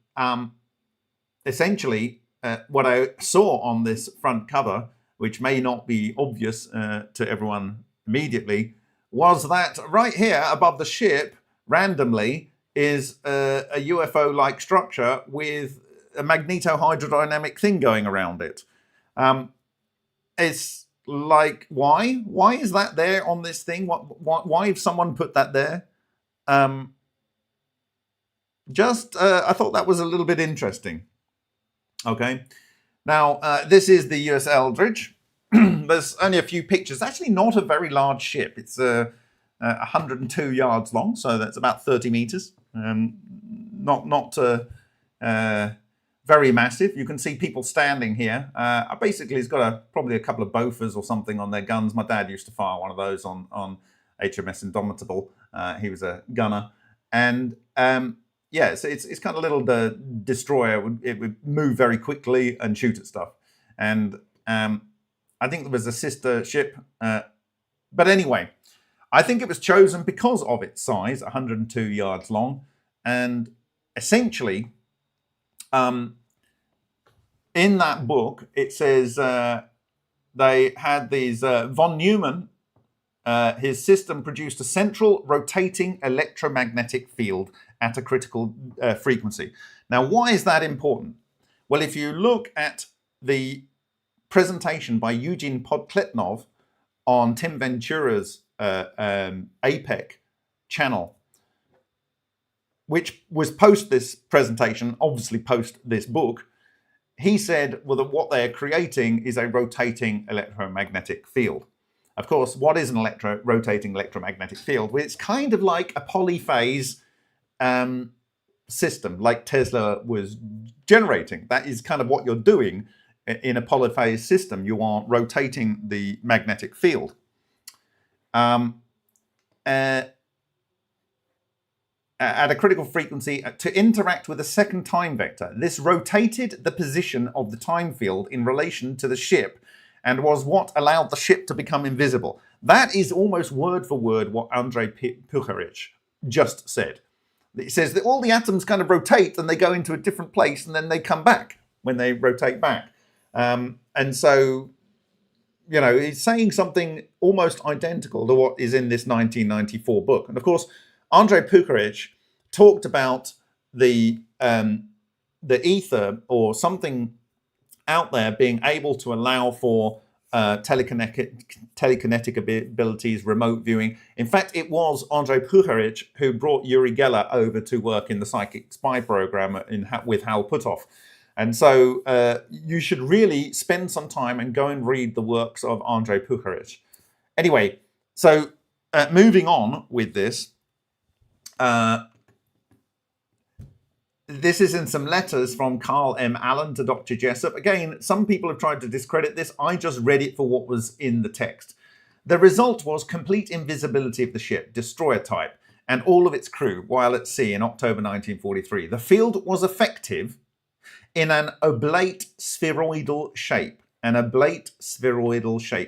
essentially, what I saw on this front cover, which may not be obvious to everyone immediately, was that right here above the ship, randomly, is a UFO-like structure with a magnetohydrodynamic thing going around it. It's like, why? Why is that there on this thing? Why have someone put that there? I thought that was a little bit interesting. Okay. Now, this is the US Eldridge. There's only a few pictures. Actually, not a very large ship. It's 102 yards long, so that's about 30 meters. Not very massive. You can see people standing here. Basically, it's got probably a couple of Bofors or something on their guns. My dad used to fire one of those on HMS Indomitable. He was a gunner. And yeah, so it's kind of a little destroyer. It would move very quickly and shoot at stuff. And I think there was a sister ship. But anyway, I think it was chosen because of its size, 102 yards long. And essentially, in that book, it says they had these, von Neumann, his system produced a central rotating electromagnetic field at a critical frequency. Now, why is that important? Well, if you look at the presentation by Eugene Podkletnov on Tim Ventura's APEC channel, which was post this presentation, obviously post this book, he said, well, that what they're creating is a rotating electromagnetic field. Of course, what is an rotating electromagnetic field? Well, it's kind of like a polyphase system, like Tesla was generating. That is kind of what you're doing in a polyphase system. You are rotating the magnetic field. At a critical frequency to interact with a second time vector. This rotated the position of the time field in relation to the ship and was what allowed the ship to become invisible. That is almost word for word what Andrei Pucharich just said. It says that all the atoms kind of rotate and they go into a different place and then they come back when they rotate back. And so, you know, it's saying something almost identical to what is in this 1994 book. And of course, Andrei Pucharich talked about the ether or something out there being able to allow for telekinetic abilities, remote viewing. In fact, it was Andrei Pucharich who brought Uri Geller over to work in the Psychic Spy program with Hal Puthoff. And so you should really spend some time and go and read the works of Andrei Pucharich. Anyway, so moving on with this, this is in some letters from Carl M. Allen to Dr. Jessup. Again, some people have tried to discredit this. I just read it for what was in the text. The result was complete invisibility of the ship, destroyer type, and all of its crew while at sea in October 1943. The field was effective in an oblate spheroidal shape,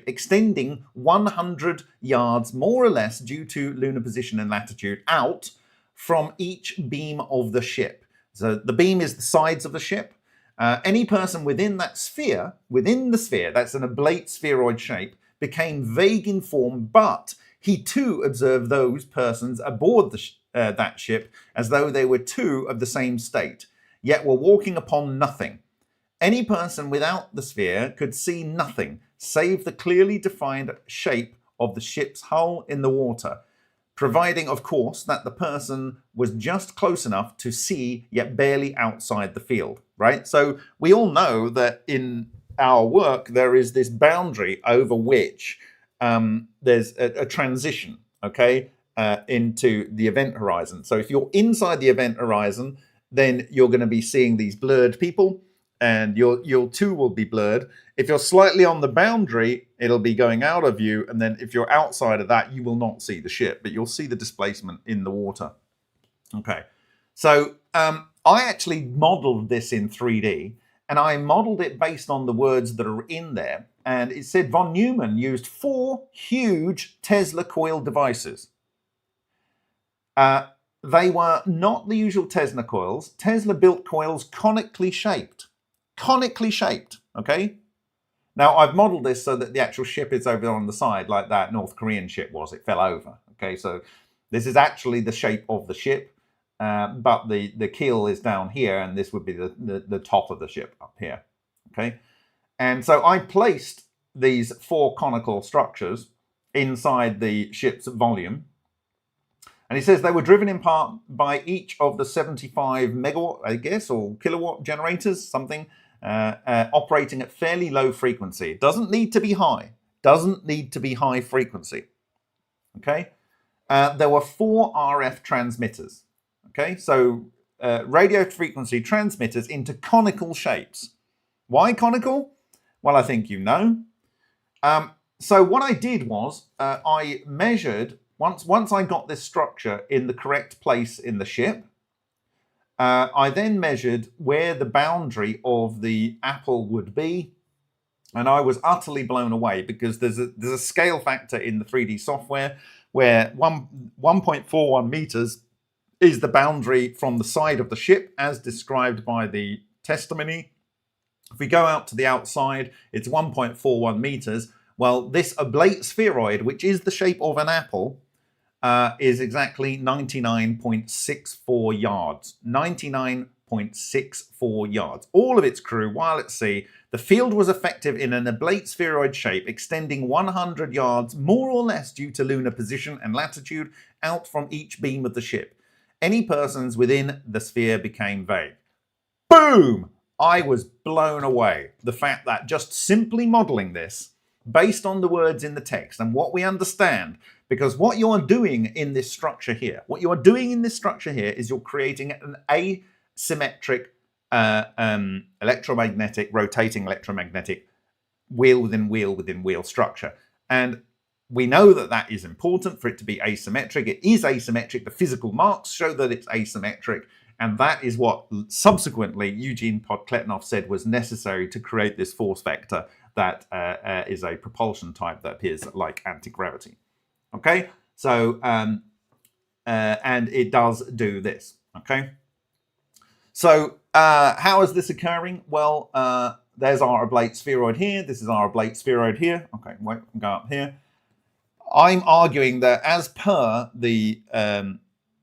extending 100 yards more or less due to lunar position and latitude out from each beam of the ship. So the beam is the sides of the ship. Any person within that sphere, within the sphere, that's an oblate spheroid shape, became vague in form, but he too observed those persons aboard that ship as though they were two of the same state, yet were walking upon nothing. Any person without the sphere could see nothing save the clearly defined shape of the ship's hull in the water, providing, of course, that the person was just close enough to see, yet barely outside the field, right? So we all know that in our work, there is this boundary over which there's a transition, okay, into the event horizon. So if you're inside the event horizon, then you're going to be seeing these blurred people, and your two will be blurred. If you're slightly on the boundary, it'll be going out of view. And then if you're outside of that, you will not see the ship, but you'll see the displacement in the water. Okay, so I actually modeled this in 3D, and I modeled it based on the words that are in there. And it said von Neumann used 4 huge Tesla coil devices. They were not the usual Tesla coils. Tesla built coils conically shaped. Conically shaped, okay? Now, I've modeled this so that the actual ship is over on the side, like that North Korean ship was. It fell over, okay? So this is actually the shape of the ship, but the keel is down here, and this would be the top of the ship up here, okay? And so I placed these 4 conical structures inside the ship's volume. And he says they were driven in part by each of the 75 megawatt, I guess, or kilowatt generators, something, operating at fairly low frequency. It doesn't need to be high. Doesn't need to be high frequency. Okay? There were 4 RF transmitters. Okay? So radio frequency transmitters into conical shapes. Why conical? Well, I think you know. So what I did was I measured, once I got this structure in the correct place in the ship, I then measured where the boundary of the apple would be, and I was utterly blown away because there's a scale factor in the 3D software where 1.41 meters is the boundary from the side of the ship as described by the testimony. If we go out to the outside, it's 1.41 meters. Well, this oblate spheroid, which is the shape of an apple, is exactly 99.64 yards. 99.64 yards. All of its crew while at sea. The field was effective in an oblate spheroid shape, extending 100 yards, more or less due to lunar position and latitude, out from each beam of the ship. Any persons within the sphere became vague. Boom! I was blown away. The fact that just simply modeling this, based on the words in the text and what we understand, because what you are doing in this structure here, is you're creating an asymmetric electromagnetic, rotating electromagnetic wheel within wheel within wheel structure. And we know that that is important for it to be asymmetric. It is asymmetric. The physical marks show that it's asymmetric. And that is what subsequently Eugene Podkletnov said was necessary to create this force vector that is a propulsion type that appears like anti-gravity. Okay, so, and it does do this, okay? So, how is this occurring? Well, there's our oblate spheroid here. This is our oblate spheroid here. Okay, wait, go up here. I'm arguing that as per the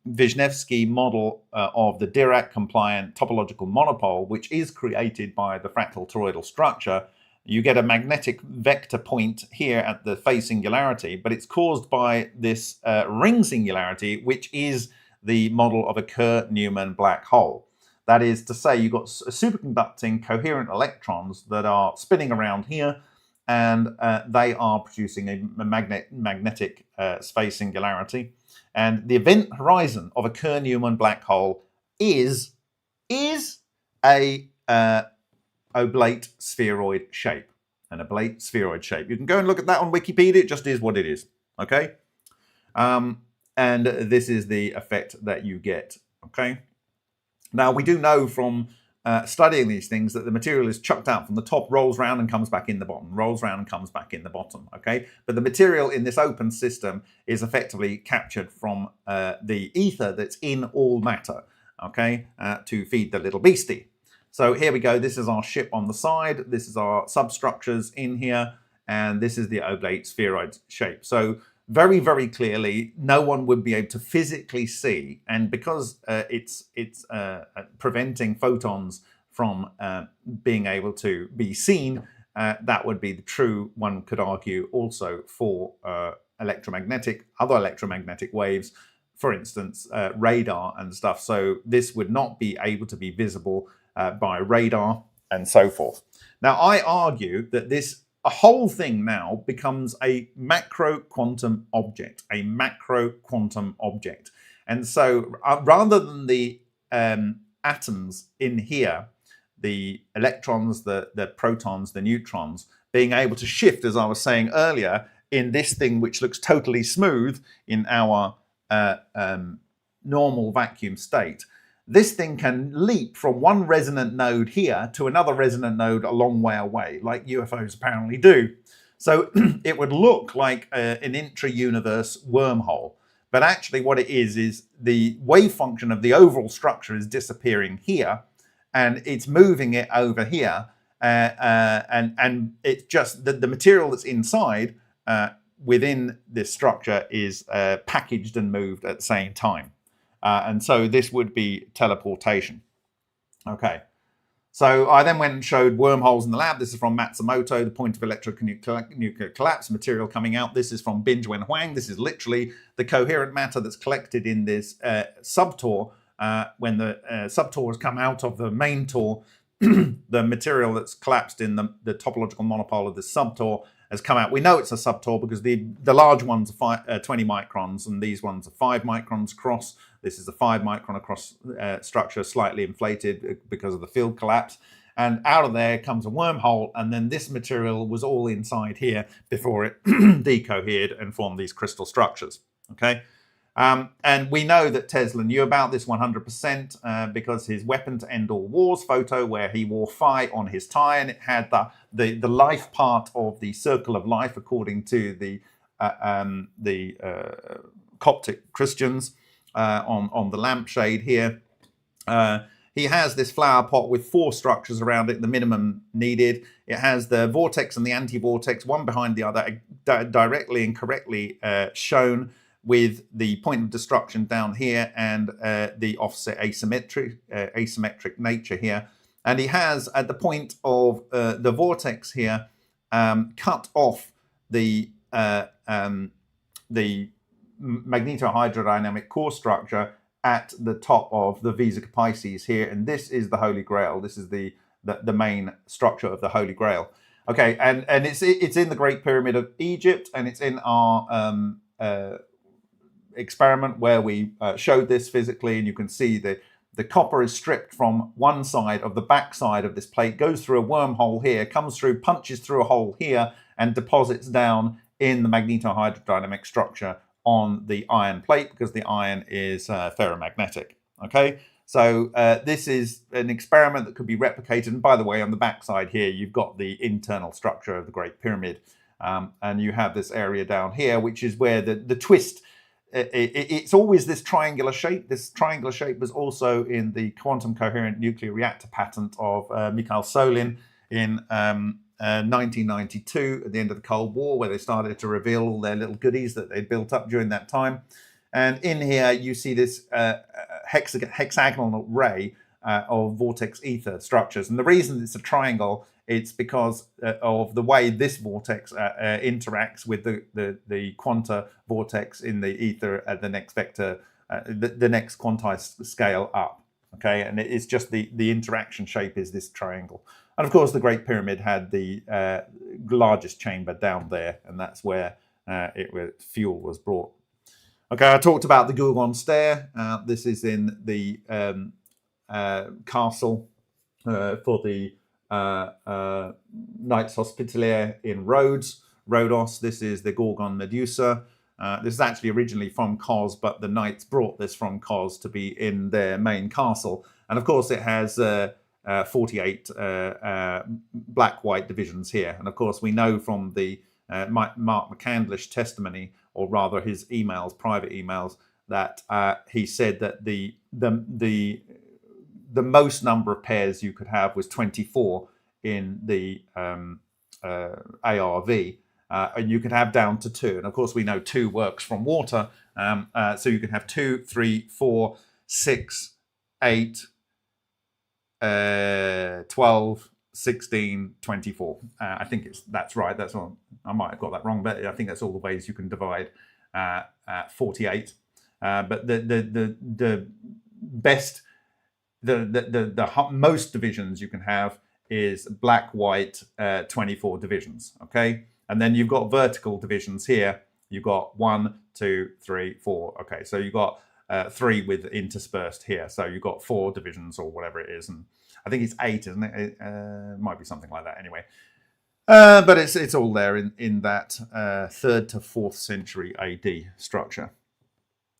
Wisniewski model of the Dirac-compliant topological monopole, which is created by the fractal toroidal structure, you get a magnetic vector point here at the phase singularity, but it's caused by this ring singularity, which is the model of a Kerr-Newman black hole. That is to say, you've got superconducting coherent electrons that are spinning around here, and they are producing a magnetic space singularity. And the event horizon of a Kerr-Newman black hole is a oblate spheroid shape. An oblate spheroid shape. You can go and look at that on Wikipedia. It just is what it is. Okay? And this is the effect that you get. Okay? Now, we do know from studying these things that the material is chucked out from the top, rolls round and comes back in the bottom, rolls round and comes back in the bottom, okay? But the material in this open system is effectively captured from the ether that's in all matter, okay, to feed the little beastie. So here we go. This is our ship on the side. This is our substructures in here. and this is the oblate spheroid shape. So very, very clearly, no one would be able to physically see, and because it's preventing photons from being able to be seen, that would be the true, one could argue, also for other electromagnetic waves, for instance, radar and stuff. So this would not be able to be visible by radar and so forth. Now, I argue that this whole thing now becomes a macro quantum object, And so rather than the atoms in here, the electrons, the protons, the neutrons, being able to shift, as I was saying earlier, in this thing which looks totally smooth in our normal vacuum state, this thing can leap from one resonant node here to another resonant node a long way away, like UFOs apparently do. So it would look like an intra-universe wormhole. But actually what it is the wave function of the overall structure is disappearing here, and it's moving it over here. And it's just the material that's inside within this structure is packaged and moved at the same time. And so this would be teleportation. Okay. So I then went and showed wormholes in the lab. This is from Matsumoto, the point of electronuclear collapse, material coming out. This is from Binwen Huang. This is literally the coherent matter that's collected in this subtor. When the subtor has come out of the main tor, the material that's collapsed in the topological monopole of the subtor has come out. We know it's a subtor because the large ones are 20 microns and these ones are 5 microns across. This is a 5 micron across structure, slightly inflated because of the field collapse. And out of there comes a wormhole, and then this material was all inside here before it decohered and formed these crystal structures. Okay. And we know that Tesla knew about this 100% because his weapon to end all wars photo, where he wore phi on his tie, and it had the life part of the circle of life according to the Coptic Christians on the lampshade here. He has this flower pot with 4 structures around it, the minimum needed. It has the vortex and the anti-vortex, one behind the other, directly and correctly shown, with the point of destruction down here and the offset asymmetric nature here. And he has, at the point of the vortex here, cut off the magnetohydrodynamic core structure at the top of the Vesica Pisces here. And this is the Holy Grail. This is the main structure of the Holy Grail. Okay, and it's in the Great Pyramid of Egypt, and it's in our experiment where we showed this physically, and you can see that the copper is stripped from one side of the back side of this plate, goes through a wormhole here, comes through, punches through a hole here, and deposits down in the magnetohydrodynamic structure on the iron plate, because the iron is ferromagnetic. Okay, so this is an experiment that could be replicated. And by the way, on the back side here, you've got the internal structure of the Great Pyramid, and you have this area down here, which is where the twist. It's always this triangular shape. This triangular shape was also in the quantum coherent nuclear reactor patent of Mikhail Solin in 1992 at the end of the Cold War, where they started to reveal all their little goodies that they built up during that time. And in here you see this hexagonal array of vortex ether structures. And the reason it's a triangle, it's because of the way this vortex interacts with the quanta vortex in the ether at the next vector, the next quantized scale up. Okay, and it's just the interaction shape is this triangle. And of course, the Great Pyramid had the largest chamber down there, and that's where fuel was brought. Okay, I talked about the Gorgon stair. This is in the castle for the Knights Hospitalier in Rhodos. This is the Gorgon Medusa. This is actually originally from Kos, but the Knights brought this from Kos to be in their main castle. And of course, it has 48 black-white divisions here. And of course, we know from the Mark McCandlish testimony, or rather his emails, private emails, that he said that the most number of pairs you could have was 24 in the ARV, and you can have down to 2. And of course, we know 2 works from water, so you can have 2, 3, 4, 6, 8, 12, 16, 24. I think that's right. That's all. I might have got that wrong, but I think that's all the ways you can divide 48. But the best, the most divisions you can have is black, white, 24 divisions. Okay, and then you've got vertical divisions here. You've got 1, 2, 3, 4. Okay, so you've got 3 with interspersed here. So you've got 4 divisions or whatever it is, and I think it's 8, isn't it? It might be something like that. Anyway, but it's all there in that 3rd to 4th century AD structure.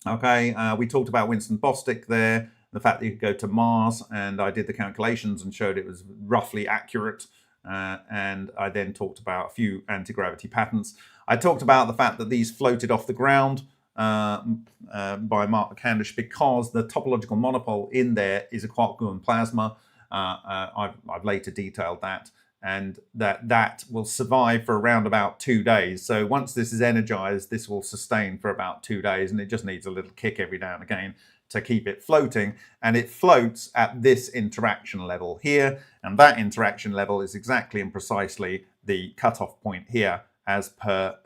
Okay, we talked about Winston Bostick there, the fact that you could go to Mars, and I did the calculations and showed it was roughly accurate. And I then talked about a few anti-gravity patterns. I talked about the fact that these floated off the ground by Mark McCandish because the topological monopole in there is a quark-gluon plasma. I've later detailed that, and that will survive for around about 2 days. So once this is energized, this will sustain for about 2 days, and it just needs a little kick every now and again to keep it floating. And it floats at this interaction level here, and that interaction level is exactly and precisely the cutoff point here, as per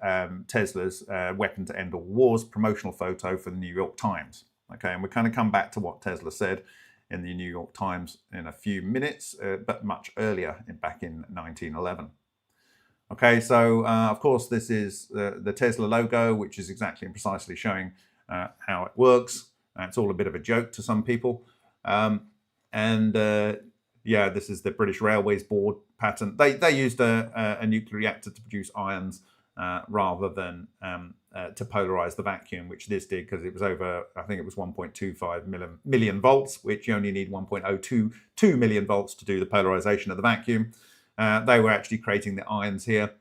Tesla's Weapon to End All Wars promotional photo for the New York Times. Okay, and we're going to come back to what Tesla said in the New York Times in a few minutes, but much earlier, back in 1911. Okay, so of course this is the Tesla logo, which is exactly and precisely showing how it works. It's all a bit of a joke to some people. Yeah, this is the British Railways Board patent. They used a nuclear reactor to produce ions rather than to polarize the vacuum, which this did because it was over, I think it was 1.25 million volts, which you only need 1.022 million volts to do the polarization of the vacuum. They were actually creating the ions here.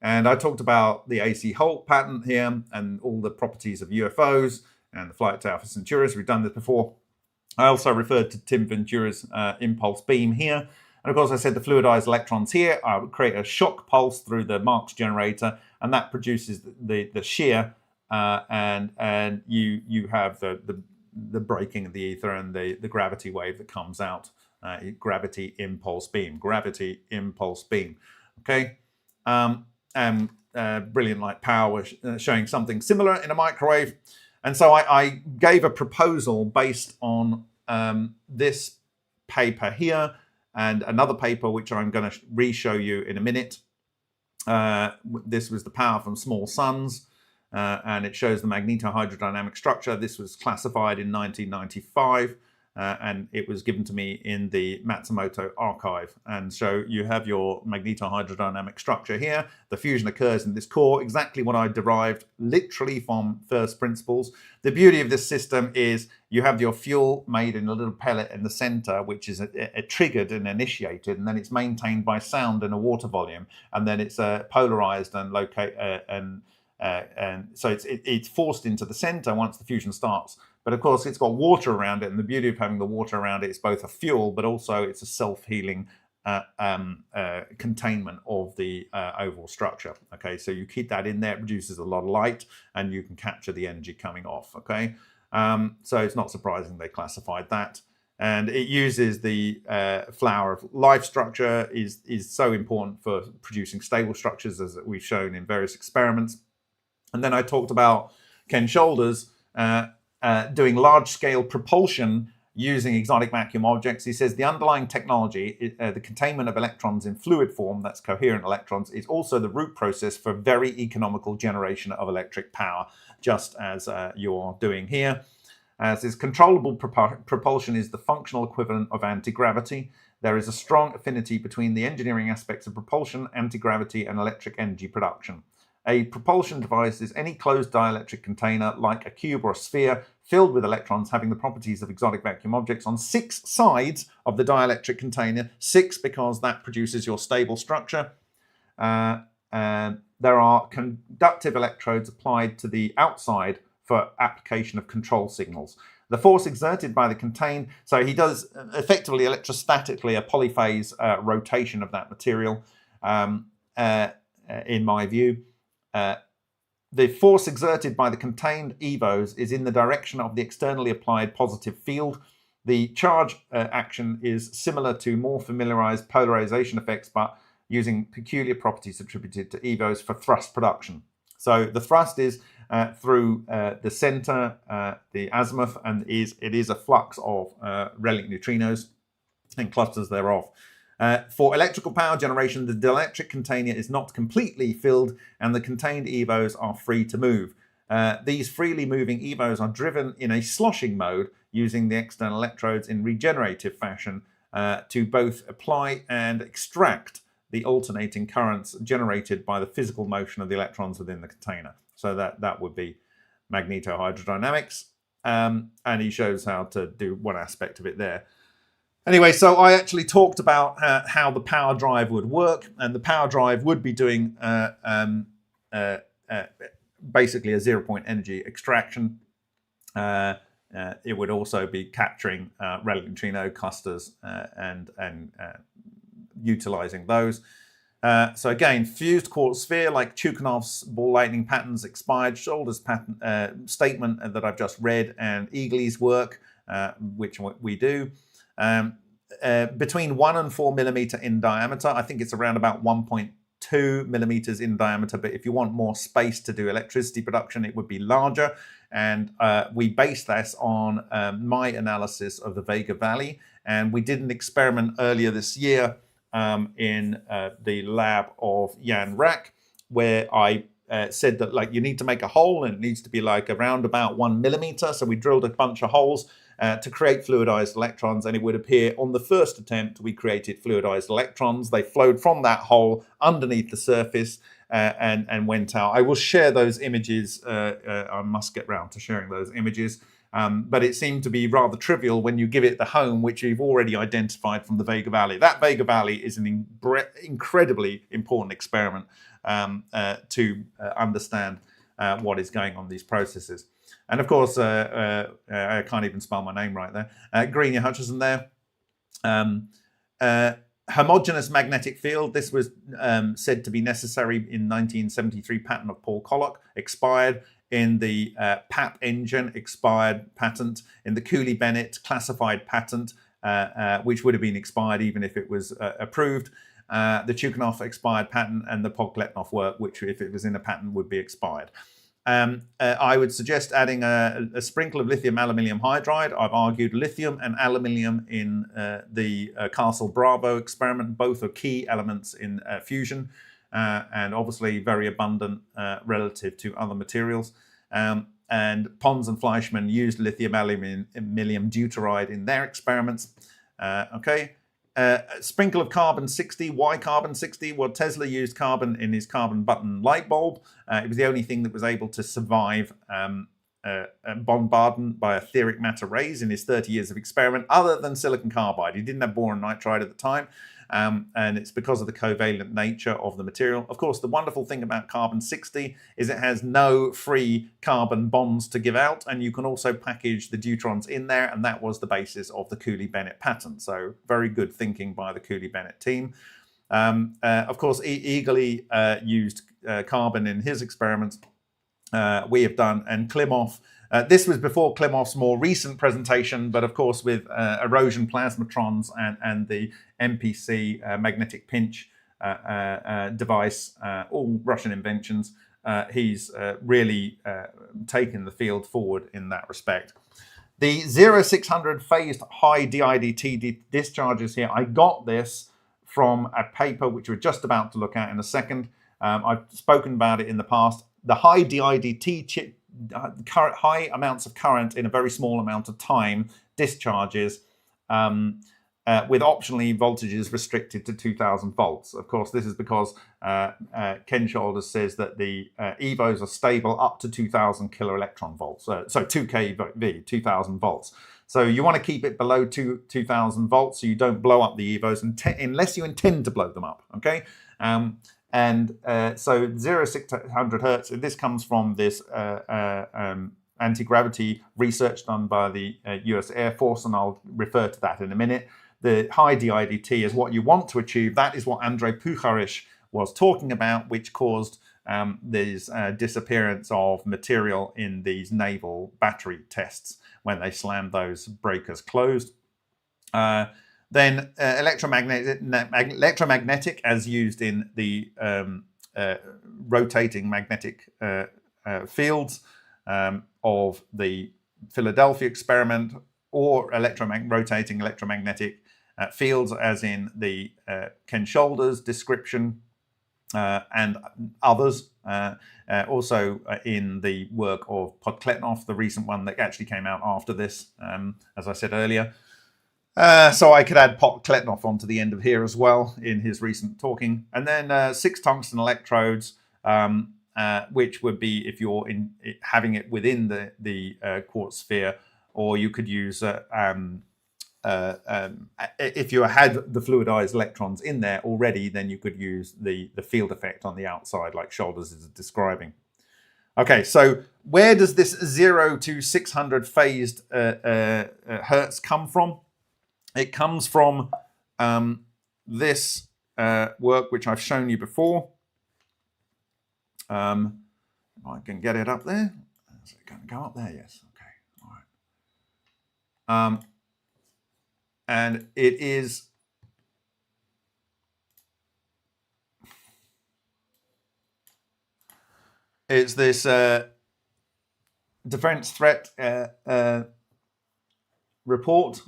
And I talked about the AC Holt patent here and all the properties of UFOs and the flight to Alpha Centaurus. We've done this before. I also referred to Tim Ventura's impulse beam here. And of course, I said the fluidized electrons here would create a shock pulse through the Marx generator, and that produces the shear, and you have the breaking of the ether and the gravity wave that comes out. Gravity impulse beam. Gravity impulse beam. Okay, and brilliant light power showing something similar in a microwave. And so I gave a proposal based on this paper here and another paper which I'm going to re-show you in a minute. This was the power from small suns, and it shows the magnetohydrodynamic structure. This was classified in 1995, and it was given to me in the Matsumoto archive. And so you have your magnetohydrodynamic structure here. The fusion occurs in this core, exactly what I derived literally from first principles. The beauty of this system is you have your fuel made in a little pellet in the center, which is triggered and initiated, and then it's maintained by sound and a water volume, and then it's polarized and and so it's forced into the center once the fusion starts. But of course, it's got water around it, and the beauty of having the water around it is both a fuel, but also it's a self-healing containment of the overall structure. Okay, so you keep that in there, it produces a lot of light, and you can capture the energy coming off. Okay, so it's not surprising they classified that. And it uses the flower of life structure is so important for producing stable structures, as we've shown in various experiments. And then I talked about Ken Shoulders doing large-scale propulsion using exotic vacuum objects. He says the underlying technology, the containment of electrons in fluid form, that's coherent electrons, is also the root process for very economical generation of electric power, just as you're doing here. As is controllable propulsion is the functional equivalent of anti-gravity. There is a strong affinity between the engineering aspects of propulsion, anti-gravity, and electric energy production. A propulsion device is any closed dielectric container, like a cube or a sphere, filled with electrons having the properties of exotic vacuum objects on 6 sides of the dielectric container. 6 because that produces your stable structure. And there are conductive electrodes applied to the outside for application of control signals. The force exerted by the contained, so he does effectively electrostatically a polyphase rotation of that material. in my view. The force exerted by the contained EVOs is in the direction of the externally applied positive field. The charge action is similar to more familiarized polarization effects, but using peculiar properties attributed to EVOs for thrust production. So the thrust is through the center, the azimuth, and it is a flux of relic neutrinos and clusters thereof. For electrical power generation, the dielectric container is not completely filled and the contained EVOs are free to move. These freely moving EVOs are driven in a sloshing mode using the external electrodes in regenerative fashion to both apply and extract the alternating currents generated by the physical motion of the electrons within the container. So that would be magnetohydrodynamics. And he shows how to do one aspect of it there. Anyway, so I actually talked about how the power drive would work, and the power drive would be doing basically a 0-point energy extraction. It would also be capturing relic neutrino clusters and utilizing those. So again, fused quartz sphere like Chukhanov's ball lightning patterns, expired Shoulders pattern statement that I've just read, and Eagley's work, which we do. Between 1 and 4 millimeter in diameter. I think it's around about 1.2 millimeters in diameter, but if you want more space to do electricity production, it would be larger. And we based this on my analysis of the Vega Valley. And we did an experiment earlier this year in the lab of Jan Rack, where I said that like you need to make a hole and it needs to be like around about 1 millimeter. So we drilled a bunch of holes to create fluidized electrons, and it would appear on the first attempt we created fluidized electrons. They flowed from that hole underneath the surface and went out. I will share those images. I must get round to sharing those images. But it seemed to be rather trivial when you give it the home, which you've already identified from the Vega Valley. That Vega Valley is an incredibly important experiment to understand what is going on in these processes. And of course, I can't even spell my name right there. Greenia Hutchison there. Homogeneous magnetic field. This was said to be necessary in 1973 patent of Paul Collock, expired in the PAP engine, expired patent, in the Cooley-Bennett classified patent, which would have been expired even if it was approved. The Chukhanov expired patent, and the Pogletnov work, which if it was in a patent would be expired. I would suggest adding a sprinkle of lithium aluminium hydride. I've argued lithium and aluminium in the Castle Bravo experiment. Both are key elements in fusion and obviously very abundant relative to other materials. And Pons and Fleischmann used lithium aluminium deuteride in their experiments. Sprinkle of carbon-60. Why carbon-60? Well, Tesla used carbon in his carbon button light bulb. It was the only thing that was able to survive bombardment by etheric matter rays in his 30 years of experiment, other than silicon carbide. He didn't have boron nitride at the time, and it's because of the covalent nature of the material. Of course, the wonderful thing about carbon-60 is it has no free carbon bonds to give out, and you can also package the deuterons in there, and that was the basis of the Cooley-Bennett patent. So very good thinking by the Cooley-Bennett team. Of course, Eagley used carbon in his experiments. We have done, and Klimov. This was before Klimov's more recent presentation, but of course with erosion plasmatrons and the MPC magnetic pinch device, all Russian inventions, he's really taken the field forward in that respect. The 0600 phased high DIDT discharges here, I got this from a paper which we're just about to look at in a second. I've spoken about it in the past. The high DIDT high amounts of current in a very small amount of time discharges with optionally voltages restricted to 2000 volts. Of course, this is because Ken Shoulders says that the EVOs are stable up to 2000 kiloelectron volts. So 2 kV, 2000 volts. So you want to keep it below 2000 volts so you don't blow up the EVOs unless you intend to blow them up. Okay. So 0600 hertz, this comes from this anti-gravity research done by the US Air Force, and I'll refer to that in a minute. The high DIDT is what you want to achieve. That is what Andrei Pucharish was talking about, which caused this disappearance of material in these naval battery tests when they slammed those breakers closed. Then electromagnetic, as used in the rotating magnetic fields of the Philadelphia experiment, or rotating electromagnetic fields, as in the Ken Shoulders description and others. Also in the work of Podkletnov, the recent one that actually came out after this, as I said earlier. So I could add Podkletnov onto the end of here as well in his recent talking. And then 6 tungsten electrodes, which would be if you're having it within the quartz sphere, or you could use if you had the fluidized electrons in there already, then you could use the field effect on the outside, like Shoulders is describing. Okay, so where does this 0 to 600 phased hertz come from? It comes from this work, which I've shown you before. I can get it up there. Is it going to go up there? Yes. Okay. All right. And it is this defense threat report,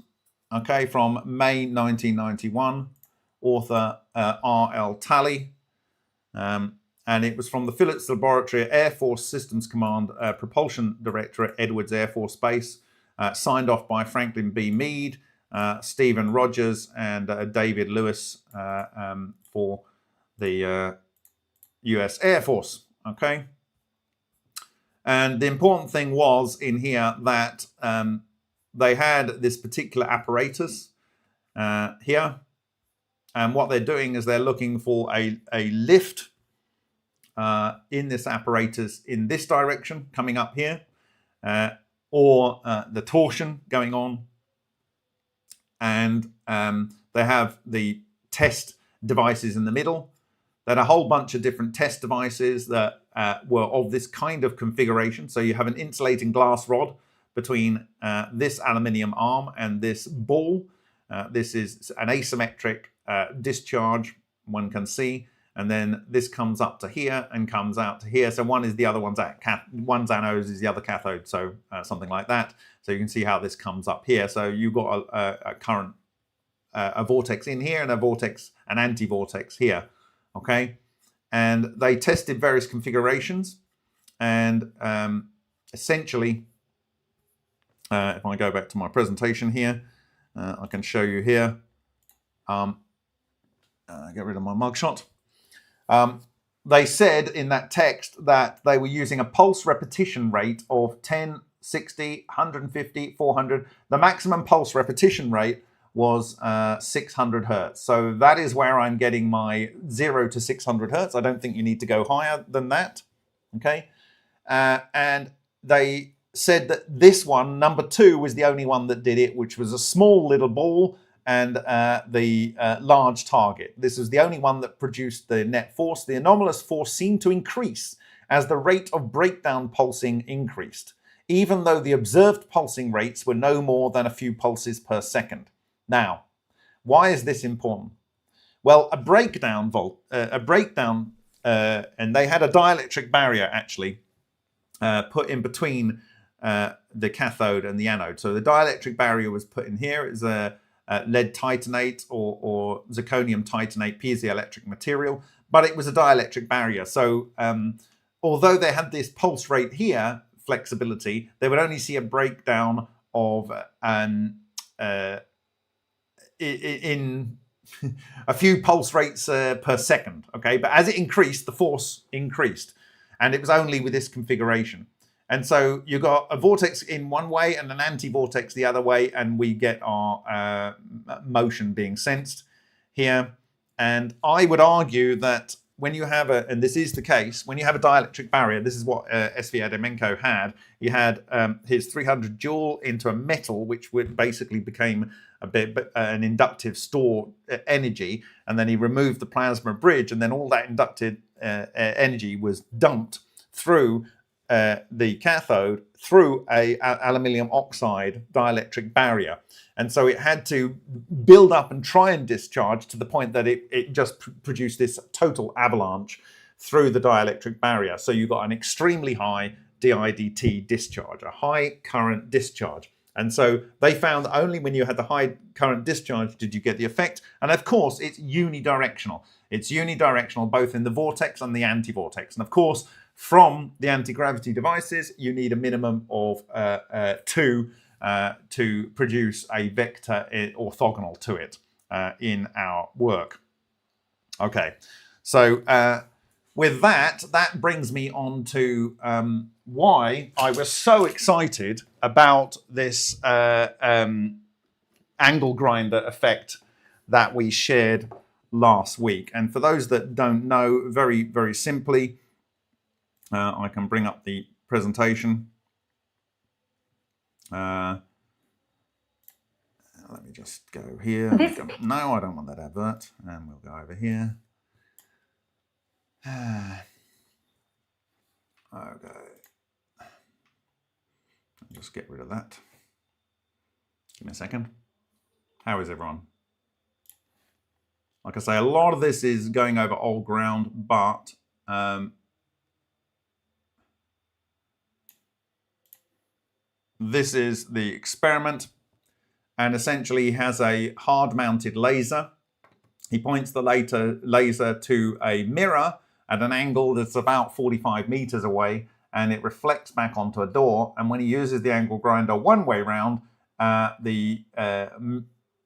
okay, from May 1991, author R.L. Talley. And it was from the Phillips Laboratory, Air Force Systems Command, Propulsion Director at Edwards Air Force Base, signed off by Franklin B. Meade, Stephen Rogers, and David Lewis for the US Air Force. Okay. And the important thing was in here that they had this particular apparatus here. And what they're doing is they're looking for a lift in this apparatus in this direction, coming up here, or the torsion going on. And they have the test devices in the middle. Then a whole bunch of different test devices that were of this kind of configuration. So you have an insulating glass rod between this aluminium arm and this ball. This is an asymmetric discharge, one can see. And then this comes up to here and comes out to here. So one is the other one's one's anodes is the other cathode. So something like that. So you can see how this comes up here. So you've got a current, a vortex in here and a vortex, an anti-vortex here. Okay. And they tested various configurations. And essentially, if I go back to my presentation here, I can show you here. Get rid of my mugshot. They said in that text that they were using a pulse repetition rate of 10, 60, 150, 400. The maximum pulse repetition rate was 600 hertz. So that is where I'm getting my 0 to 600 hertz. I don't think you need to go higher than that. Okay. And they said that this one, number 2, was the only one that did it, which was a small little ball and the large target. This was the only one that produced the net force. The anomalous force seemed to increase as the rate of breakdown pulsing increased, even though the observed pulsing rates were no more than a few pulses per second. Now, why is this important? Well, a breakdown, and they had a dielectric barrier actually put in between the cathode and the anode. So the dielectric barrier was put in here. It's a lead titanate or zirconium titanate piezoelectric material, but it was a dielectric barrier. So although they had this pulse rate here, flexibility, they would only see a breakdown of in a few pulse rates per second. Okay, but as it increased, the force increased, and it was only with this configuration. And so you got a vortex in one way and an anti-vortex the other way, and we get our motion being sensed here. And I would argue that when you have and this is the case, when you have a dielectric barrier, this is what SV Ademenko had. He had his 300 joule into a metal, which would basically became a bit an inductive store energy, and then he removed the plasma bridge, and then all that inducted energy was dumped through the cathode through a aluminium oxide dielectric barrier. And so it had to build up and try and discharge to the point that it just produced this total avalanche through the dielectric barrier. So you got an extremely high DIDT discharge, a high current discharge. And so they found that only when you had the high current discharge did you get the effect. And of course, it's unidirectional. It's unidirectional both in the vortex and the anti-vortex. And of course, from the anti-gravity devices, you need a minimum of 2 to produce a vector orthogonal to it in our work. Okay, so with that brings me on to why I was so excited about this angle grinder effect that we shared last week. And for those that don't know, very, very simply, I can bring up the presentation. Let me just go here. No, I don't want that advert. And we'll go over here. Okay. I'll just get rid of that. Give me a second. How is everyone? Like I say, a lot of this is going over old ground, but this is the experiment, and essentially he has a hard-mounted laser. He points the laser to a mirror at an angle that's about 45 meters away, and it reflects back onto a door. And when he uses the angle grinder one way round, the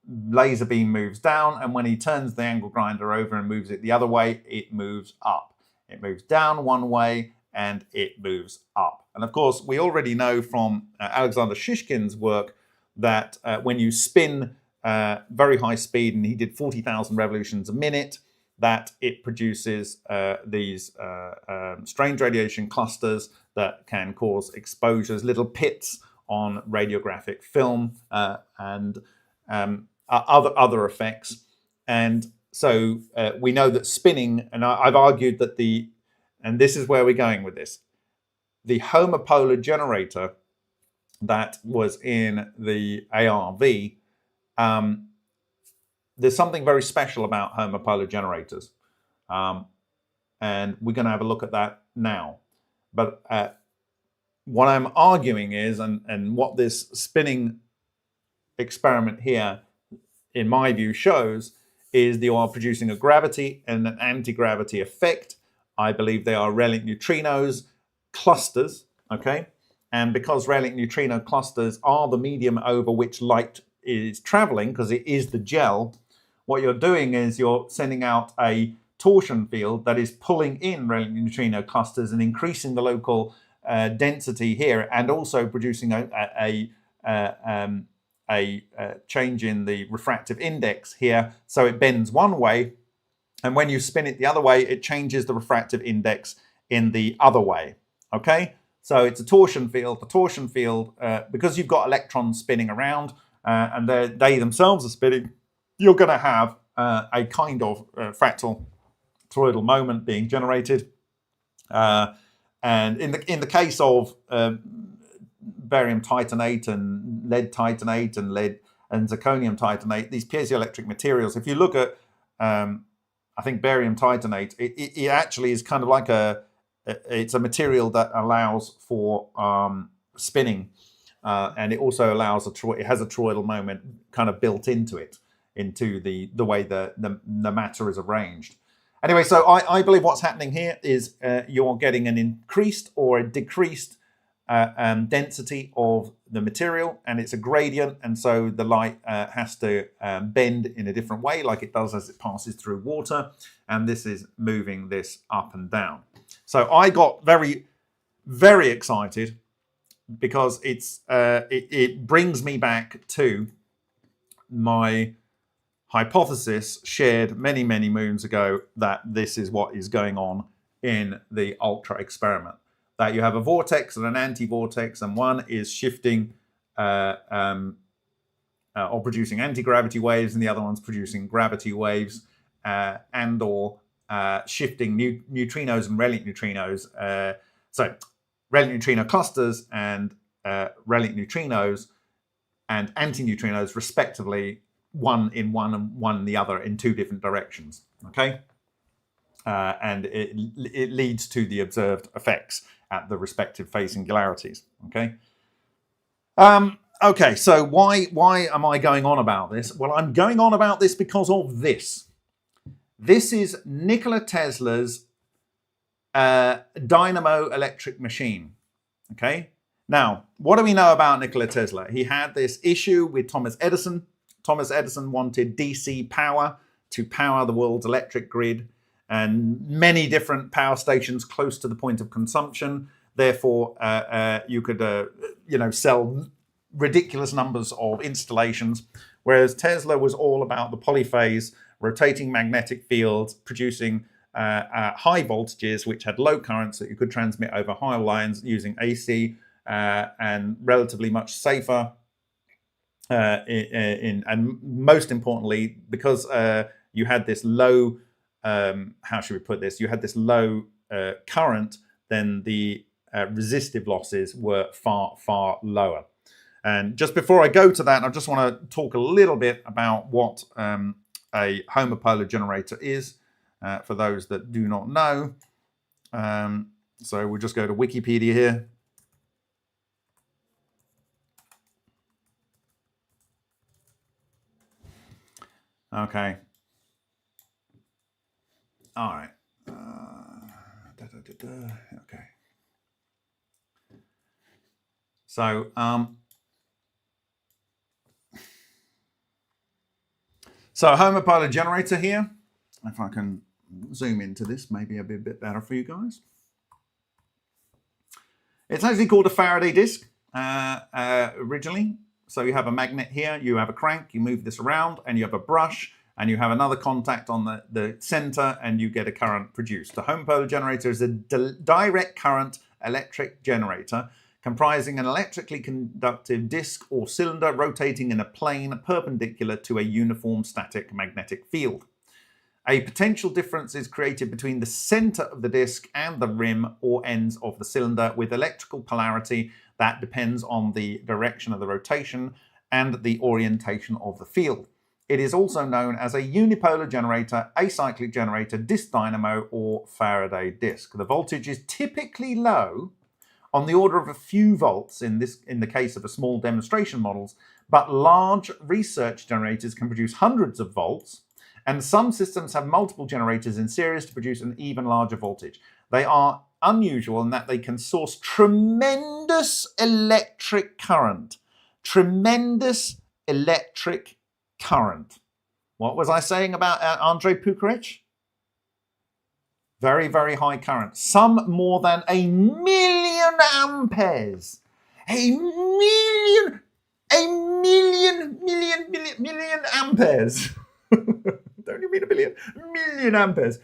laser beam moves down, and when he turns the angle grinder over and moves it the other way, it moves up. It moves down one way, and it moves up. And of course, we already know from Alexander Shishkin's work that when you spin very high speed, and he did 40,000 revolutions a minute, that it produces these strange radiation clusters that can cause exposures, little pits on radiographic film and other effects. And so we know that spinning, and I've argued that and this is where we're going with this, the homopolar generator that was in the ARV, there's something very special about homopolar generators. And we're going to have a look at that now. But what I'm arguing is, and what this spinning experiment here, in my view, shows, is you are producing a gravity and an anti-gravity effect. I believe they are Relic neutrinos clusters, okay? And because Relic neutrino clusters are the medium over which light is traveling, because it is the gel, what you're doing is you're sending out a torsion field that is pulling in Relic neutrino clusters and increasing the local density here, and also producing a change in the refractive index here, so it bends one way, and when you spin it the other way, it changes the refractive index in the other way. Okay, so it's a torsion field. The torsion field, because you've got electrons spinning around and they themselves are spinning, you're going to have a kind of fractal toroidal moment being generated. And in the case of barium titanate and lead titanate and lead and zirconium titanate, these piezoelectric materials, if you look at, I think barium titanate, it actually is kind of like it's a material that allows for spinning, and it also allows it has a toroidal moment kind of built into it, into the way the matter is arranged. Anyway, so I believe what's happening here is you're getting an increased or a decreased density of the material, and it's a gradient, and so the light has to bend in a different way, like it does as it passes through water, and this is moving this up and down. So I got very, very excited because it brings me back to my hypothesis shared many, many moons ago that this is what is going on in the ultra experiment. That you have a vortex and an anti-vortex, and one is shifting or producing anti-gravity waves, and the other one's producing gravity waves, and or shifting neutrinos and relic neutrinos. Relic neutrino clusters and relic neutrinos and antineutrinos, respectively, one in one and one in the other in two different directions. Okay, and it leads to the observed effects at the respective phase singularities. Okay. Okay, so why am I going on about this? Well, I'm going on about this because of this. This is Nikola Tesla's dynamo electric machine. Okay. Now, what do we know about Nikola Tesla? He had this issue with Thomas Edison. Thomas Edison wanted DC power to power the world's electric grid, and many different power stations close to the point of consumption. Therefore, you could, sell ridiculous numbers of installations, whereas Tesla was all about the polyphase, rotating magnetic fields, producing high voltages, which had low currents that you could transmit over high lines using AC, and relatively much safer. And most importantly, because you had this low, how should we put this? You had this low current, then the resistive losses were far, far lower. And just before I go to that, I just want to talk a little bit about what a homopolar generator is, for those that do not know. So we'll just go to Wikipedia here. Okay. All right. Okay. So, so a homopolar generator here. If I can zoom into this, maybe it'll be a bit better for you guys. It's actually called a Faraday disc originally. So you have a magnet here, you have a crank, you move this around, and you have a brush, and you have another contact on the center, and you get a current produced. A homopolar generator is a direct current electric generator comprising an electrically conductive disc or cylinder rotating in a plane perpendicular to a uniform static magnetic field. A potential difference is created between the center of the disc and the rim or ends of the cylinder with electrical polarity that depends on the direction of the rotation and the orientation of the field. It is also known as a unipolar generator, acyclic generator, disc dynamo, or Faraday disc. The voltage is typically low, on the order of a few volts in the case of a small demonstration models, but large research generators can produce hundreds of volts, and some systems have multiple generators in series to produce an even larger voltage. They are unusual in that they can source tremendous electric current. Tremendous electric current. What was I saying about Andrei Pukarich? Very, very high current. Some more than 1,000,000 amperes. Million amperes. Don't you mean a billion? Million amperes.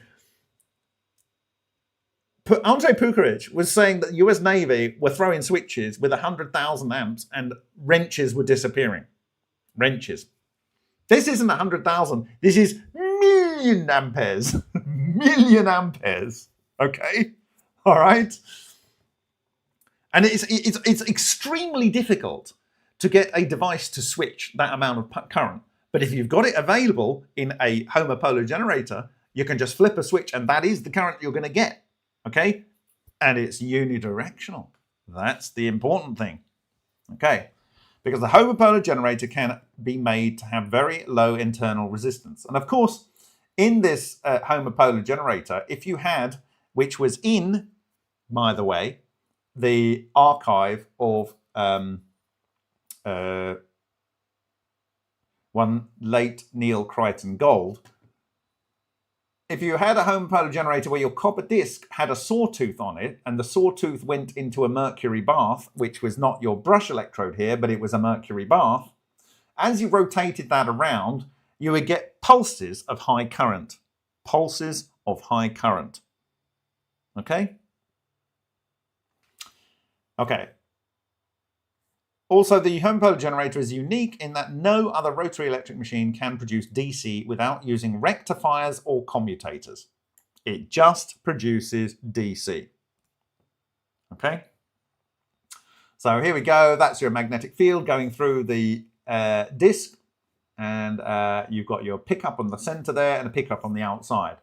Andrei Pukarich was saying that the US Navy were throwing switches with 100,000 amps and wrenches were disappearing. Wrenches. This isn't 100,000. This is million amperes. Million amperes. Okay? All right? And it's extremely difficult to get a device to switch that amount of current. But if you've got it available in a homopolar generator, you can just flip a switch and that is the current you're going to get. Okay? And it's unidirectional. That's the important thing. Okay? Because the homopolar generator can be made to have very low internal resistance. And of course, in this homopolar generator, if you had, which was in, by the way, the archive of one late Neil Crichton Gold, if you had a homopolar generator where your copper disc had a sawtooth on it, and the sawtooth went into a mercury bath, which was not your brush electrode here, but it was a mercury bath, as you rotated that around, you would get pulses of high current. Pulses of high current. Okay? Okay. Also, the homopolar generator is unique in that no other rotary electric machine can produce DC without using rectifiers or commutators. It just produces DC. Okay? So here we go. That's your magnetic field going through the disc. And you've got your pickup on the center there and a pickup on the outside.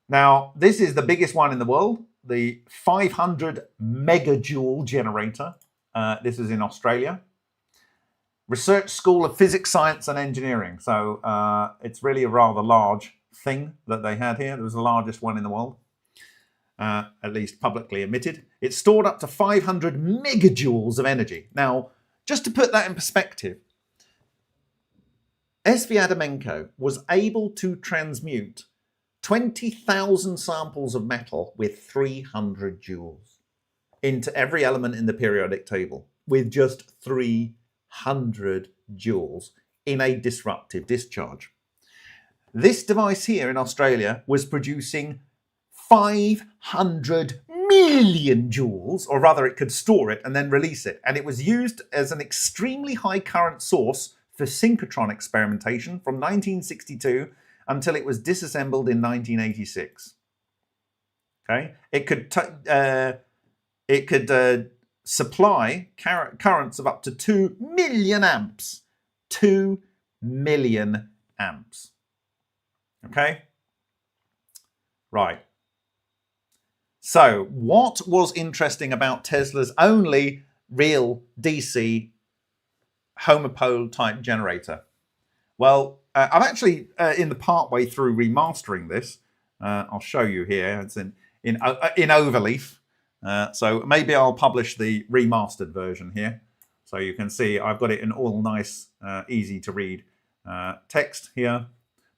Now, this is the biggest one in the world, the 500 megajoule generator. This is in Australia. Research School of Physics, Science and Engineering. So it's really a rather large thing that they had here. It was the largest one in the world, at least publicly emitted. It stored up to 500 megajoules of energy. Now, just to put that in perspective, Svyatomenko was able to transmute 20,000 samples of metal with 300 joules into every element in the periodic table with just 300 joules in a disruptive discharge. This device here in Australia was producing 500 million joules, or rather it could store it and then release it. And it was used as an extremely high current source for synchrotron experimentation from 1962 until it was disassembled in 1986. Okay, it could supply currents of up to 2 million amps. 2 million amps. Okay, right. So what was interesting about Tesla's only real DC homopole type generator? Well, I'm actually in the part way through remastering this. I'll show you here. It's in Overleaf. So maybe I'll publish the remastered version here. So you can see I've got it in all nice, easy to read text here.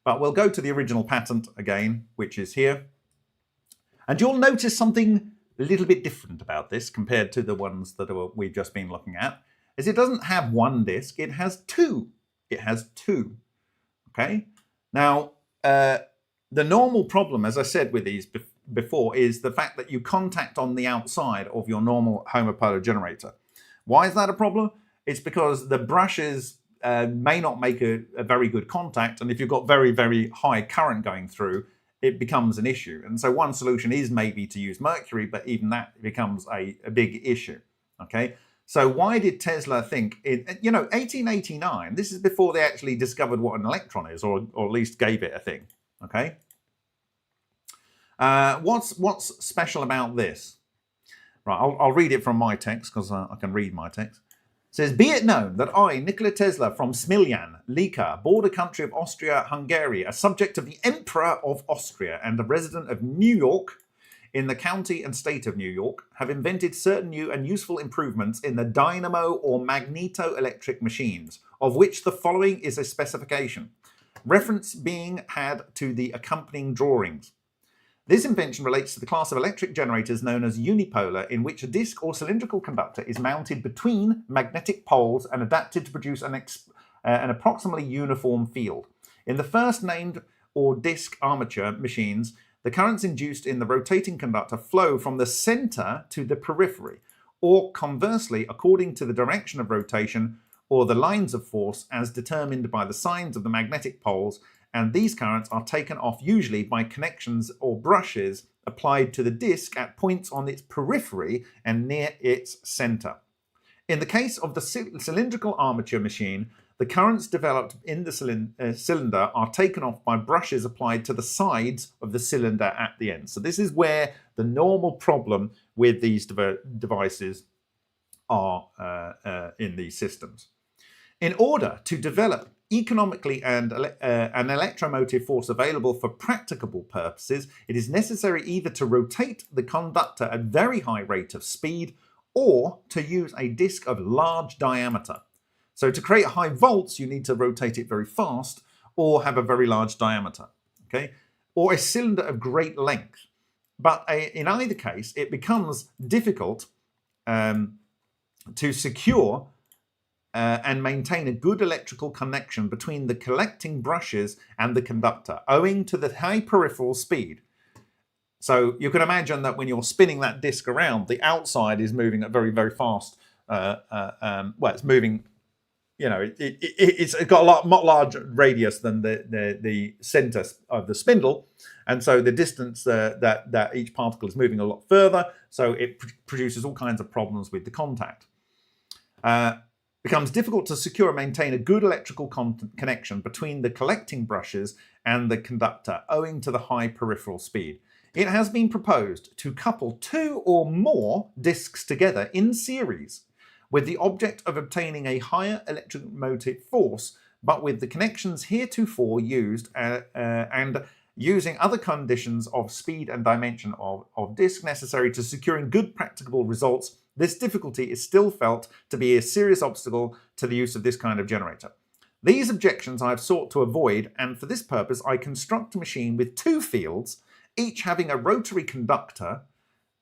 But we'll go to the original patent again, which is here. And you'll notice something a little bit different about this compared to the ones that we've just been looking at, is it doesn't have one disk, it has two. It has two. Okay? Now, the normal problem, as I said with these before, is the fact that you contact on the outside of your normal homopolar generator. Why is that a problem? It's because the brushes may not make a very good contact, and if you've got very, very high current going through, it becomes an issue. And so one solution is maybe to use mercury, but even that becomes a big issue. Okay? So why did Tesla think, 1889, this is before they actually discovered what an electron is, or at least gave it a thing, okay? What's special about this? Right, I'll read it from my text, because I can read my text. It says, be it known that I, Nikola Tesla from Smiljan, Lika, border country of Austria-Hungary, a subject of the Emperor of Austria and a resident of New York, in the county and state of New York, have invented certain new and useful improvements in the dynamo or magneto-electric machines, of which the following is a specification, reference being had to the accompanying drawings. This invention relates to the class of electric generators known as unipolar, in which a disc or cylindrical conductor is mounted between magnetic poles and adapted to produce an approximately uniform field. In the first named or disc armature machines, the currents induced in the rotating conductor flow from the center to the periphery, or conversely, according to the direction of rotation or the lines of force as determined by the signs of the magnetic poles, and these currents are taken off usually by connections or brushes applied to the disc at points on its periphery and near its center. In the case of the cylindrical armature machine, the currents developed in the cylinder are taken off by brushes applied to the sides of the cylinder at the end. So this is where the normal problem with these devices are in these systems. In order to develop economically and an electromotive force available for practicable purposes, it is necessary either to rotate the conductor at very high rate of speed or to use a disc of large diameter. So to create high volts, you need to rotate it very fast or have a very large diameter, okay? Or a cylinder of great length. But in either case, it becomes difficult to secure and maintain a good electrical connection between the collecting brushes and the conductor, owing to the high peripheral speed. So you can imagine that when you're spinning that disc around, the outside is moving at very, very fast. Well, it's moving. It's got a lot larger radius than the center of the spindle, and so the distance that each particle is moving a lot further. So it produces all kinds of problems with the contact. Becomes difficult to secure and maintain a good electrical connection between the collecting brushes and the conductor, owing to the high peripheral speed. It has been proposed to couple 2 or more discs together in series, with the object of obtaining a higher electromotive force, but with the connections heretofore used and using other conditions of speed and dimension of disc necessary to securing good practicable results. This difficulty is still felt to be a serious obstacle to the use of this kind of generator. These objections I have sought to avoid, and for this purpose I construct a machine with 2 fields, each having a rotary conductor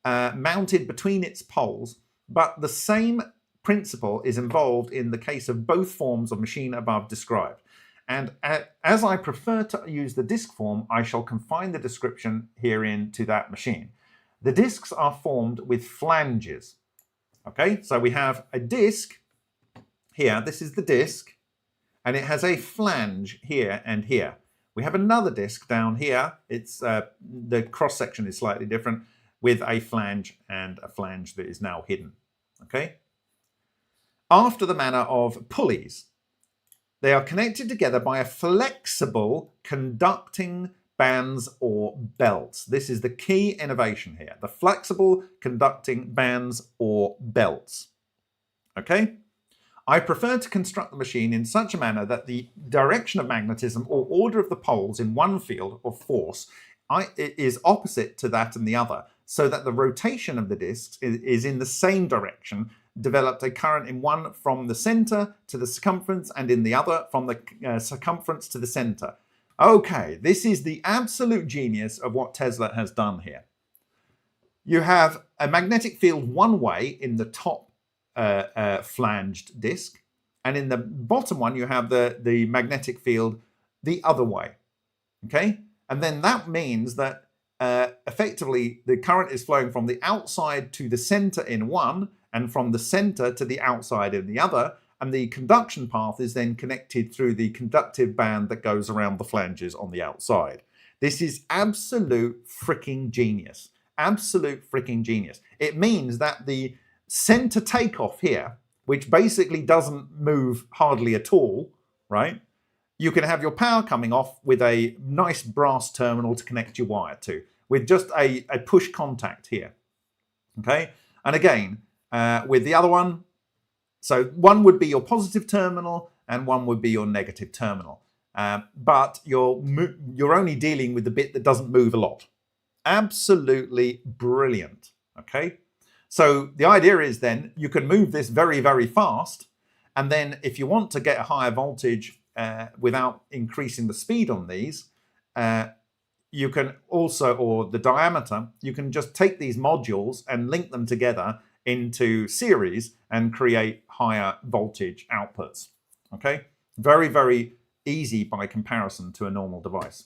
mounted between its poles, but the same principle is involved in the case of both forms of machine above described. And as I prefer to use the disc form, I shall confine the description herein to that machine. The discs are formed with flanges. Okay, so we have a disc here. This is the disc, and it has a flange here and here. We have another disc down here. It's the cross section is slightly different, with a flange and a flange that is now hidden. Okay. After the manner of pulleys, they are connected together by a flexible conducting bands or belts. This is the key innovation here, the flexible conducting bands or belts. Okay? I prefer to construct the machine in such a manner that the direction of magnetism or order of the poles in one field of force is opposite to that in the other, so that the rotation of the discs is in the same direction, developed a current in one from the center to the circumference and in the other from the circumference to the center. Okay, this is the absolute genius of what Tesla has done here. You have a magnetic field one way in the top flanged disc, and in the bottom one you have the magnetic field the other way. Okay, and then that means that effectively the current is flowing from the outside to the center in one, and from the center to the outside in the other, and the conduction path is then connected through the conductive band that goes around the flanges on the outside. This is absolute freaking genius. Absolute freaking genius. It means that the center takeoff here, which basically doesn't move hardly at all, right? You can have your power coming off with a nice brass terminal to connect your wire to, with just a push contact here. Okay, and again, with the other one, so one would be your positive terminal and one would be your negative terminal. But you're only dealing with the bit that doesn't move a lot. Absolutely brilliant. Okay, so the idea is then you can move this very, very fast, and then if you want to get a higher voltage without increasing the speed on these, you can also, or the diameter, you can just take these modules and link them together into series and create higher voltage outputs. Okay, very, very easy by comparison to a normal device.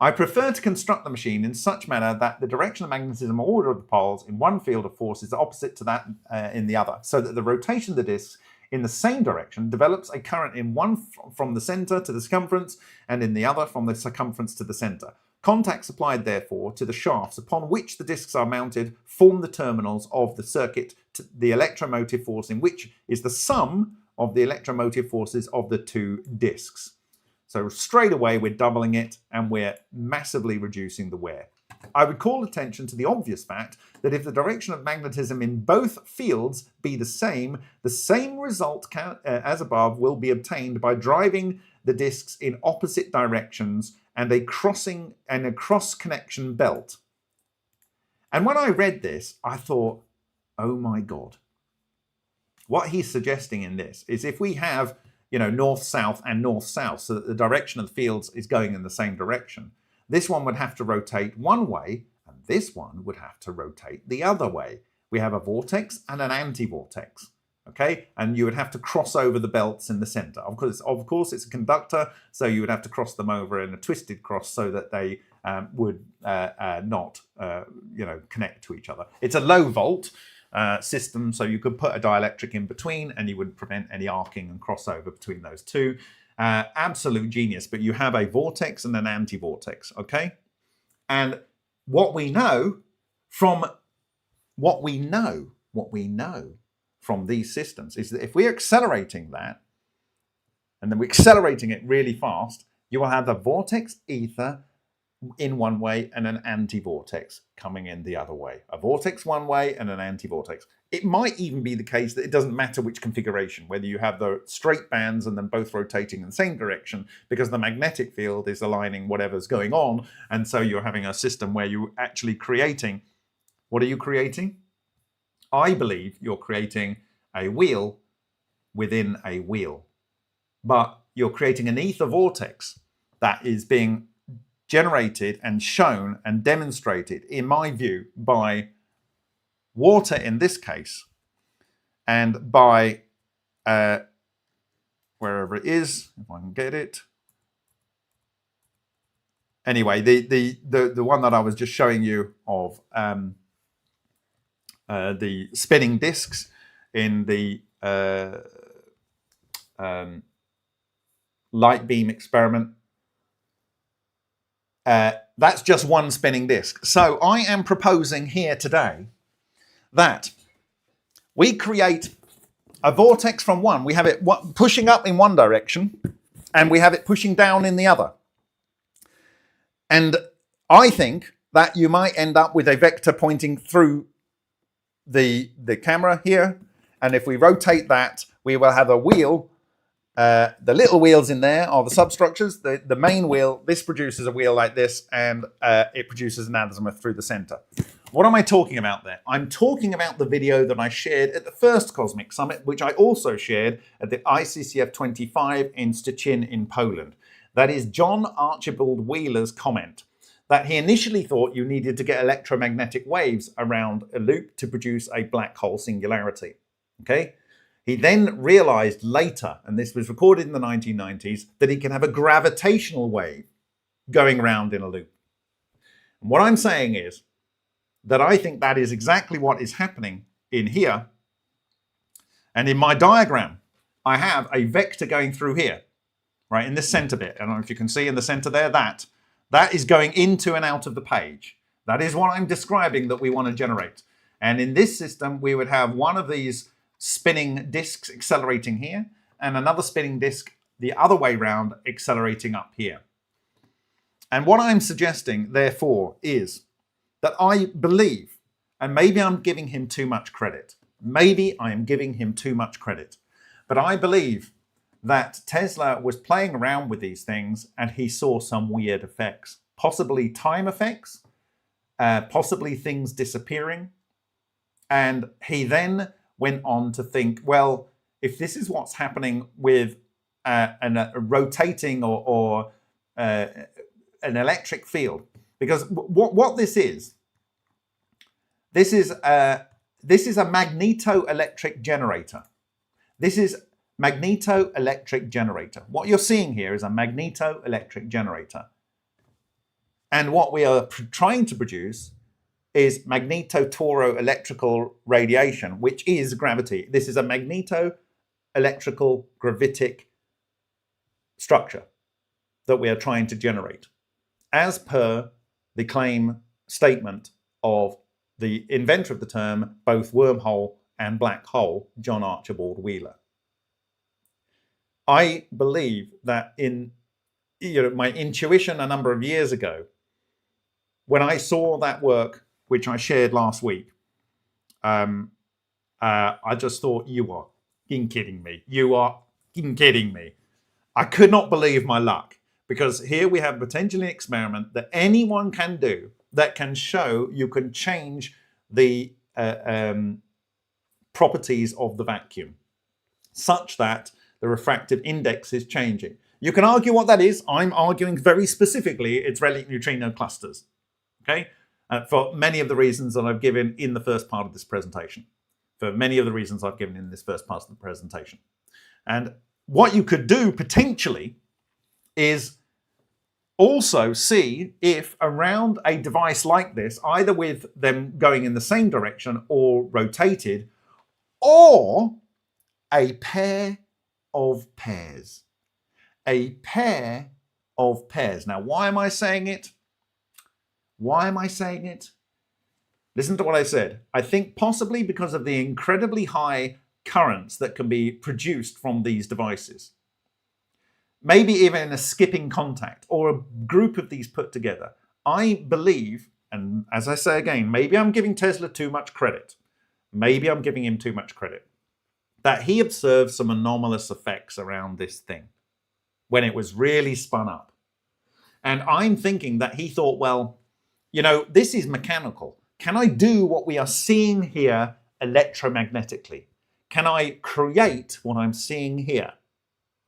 I prefer to construct the machine in such manner that the direction of magnetism or order of the poles in one field of force is opposite to that in the other, so that the rotation of the discs in the same direction develops a current in one from the center to the circumference and in the other from the circumference to the center. Contacts applied, therefore, to the shafts upon which the discs are mounted form the terminals of the circuit, the electromotive force in which is the sum of the electromotive forces of the two discs. So straight away we're doubling it and we're massively reducing the wear. I would call attention to the obvious fact that if the direction of magnetism in both fields be the same result as above will be obtained by driving the discs in opposite directions and a cross connection belt. And when I read this, I thought, oh my God. What he's suggesting in this is if we have, north-south and north-south, so that the direction of the fields is going in the same direction, this one would have to rotate one way, and this one would have to rotate the other way. We have a vortex and an anti-vortex. Okay, and you would have to cross over the belts in the center. Of course, it's a conductor, so you would have to cross them over in a twisted cross so that they would not, connect to each other. It's a low volt system, so you could put a dielectric in between, and you would prevent any arcing and crossover between those two. Absolute genius. But you have a vortex and an anti-vortex. Okay, and what we know from from these systems is that if we're accelerating that, and then we're accelerating it really fast, you will have the vortex ether in one way and an anti-vortex coming in the other way. A vortex one way and an anti-vortex. It might even be the case that it doesn't matter which configuration, whether you have the straight bands and then both rotating in the same direction, because the magnetic field is aligning whatever's going on, and so you're having a system where you're actually creating, what are you creating? I believe you're creating a wheel within a wheel, but you're creating an ether vortex that is being generated and shown and demonstrated, in my view, by water in this case, and by wherever it is, if I can get it. Anyway, the one that I was just showing you of the spinning discs in the light beam experiment. That's just one spinning disc. So I am proposing here today that we create a vortex from one. We have it pushing up in one direction, and we have it pushing down in the other. And I think that you might end up with a vector pointing through the camera here. And if we rotate that, we will have a wheel. The little wheels in there are the substructures. The main wheel, this produces a wheel like this, and it produces an azimuth through the center. What am I talking about there? I'm talking about the video that I shared at the first Cosmic Summit, which I also shared at the ICCF 25 in Szczecin in Poland. That is John Archibald Wheeler's comment that he initially thought you needed to get electromagnetic waves around a loop to produce a black hole singularity. Okay? He then realized later, and this was recorded in the 1990s, that he can have a gravitational wave going around in a loop. And what I'm saying is that I think that is exactly what is happening in here. And in my diagram, I have a vector going through here, right, in this center bit. I don't know if you can see in the center there, that is going into and out of the page. That is what I'm describing that we want to generate. And in this system, we would have one of these spinning discs accelerating here, and another spinning disc the other way round accelerating up here. And what I'm suggesting, therefore, is that I believe, and maybe I'm giving him too much credit, but I believe that Tesla was playing around with these things and he saw some weird effects, possibly time effects, possibly things disappearing. And he then went on to think, well, if this is what's happening with a rotating or an electric field, because what this is a magnetoelectric generator. This is magnetoelectric generator. What you're seeing here is a magnetoelectric generator. And what we are trying to produce is magnetotoroelectrical radiation, which is gravity. This is a magnetoelectrical gravitic structure that we are trying to generate, as per the claim statement of the inventor of the term, both wormhole and black hole, John Archibald Wheeler. I believe that in my intuition a number of years ago, when I saw that work, which I shared last week, I just thought, you are kidding me. You are kidding me. I could not believe my luck, because here we have potentially an experiment that anyone can do that can show you can change the properties of the vacuum such that the refractive index is changing. You can argue what that is. I'm arguing very specifically it's relic neutrino clusters, okay? For many of the reasons that I've given in the first part of this presentation. for many of the reasons I've given in this first part of the presentation. And what you could do potentially is also see if around a device like this, either with them going in the same direction or rotated, or a pair of pairs. A pair of pairs. Now, why am I saying it? Why am I saying it? Listen to what I said. I think possibly because of the incredibly high currents that can be produced from these devices. Maybe even in a skipping contact or a group of these put together. I believe, and as I say again, maybe I'm giving Tesla too much credit. Maybe I'm giving him too much credit. That he observed some anomalous effects around this thing when it was really spun up. And I'm thinking that he thought, well, you know, this is mechanical. Can I do what we are seeing here electromagnetically? Can I create what I'm seeing here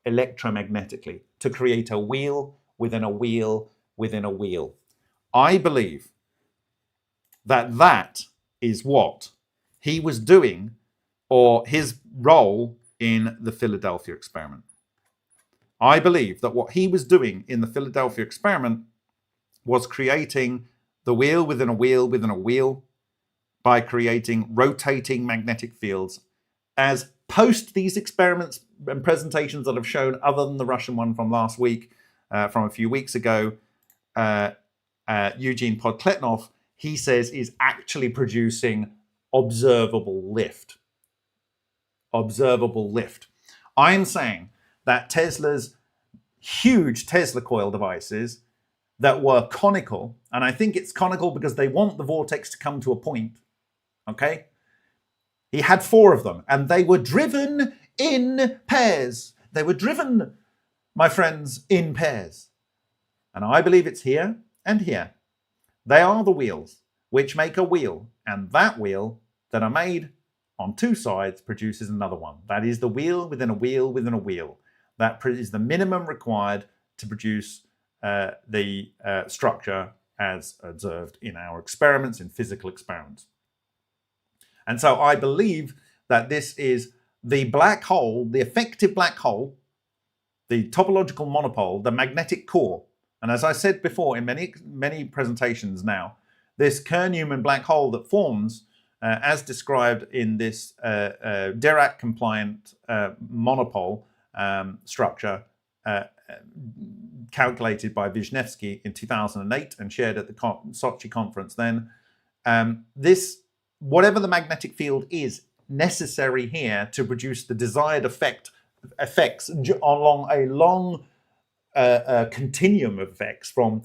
electromagnetically to create a wheel within a wheel within a wheel? I believe that that is what he was doing, or his role in the Philadelphia experiment. I believe that what he was doing in the Philadelphia experiment was creating the wheel within a wheel within a wheel by creating rotating magnetic fields, as post these experiments and presentations that have shown, other than the Russian one from last week, from a few weeks ago, Eugene Podkletnov, he says, is actually producing observable lift. Observable lift. I'm saying that Tesla's huge Tesla coil devices that were conical, and I think it's conical because they want the vortex to come to a point, okay? He had 4 of them, and they were driven in pairs. They were driven, my friends, in pairs. And I believe it's here and here. They are the wheels which make a wheel, and that wheel that are made on 2 sides produces another one. That is the wheel within a wheel within a wheel. That is the minimum required to produce the structure as observed in our experiments, in physical experiments. And so I believe that this is the black hole, the effective black hole, the topological monopole, the magnetic core. And as I said before in many presentations now, this Kerr-Newman black hole that forms, as described in this Dirac-compliant monopole structure, calculated by Wisniewski in 2008 and shared at the Sochi conference then, whatever the magnetic field is necessary here to produce the desired effects along a long continuum of effects, from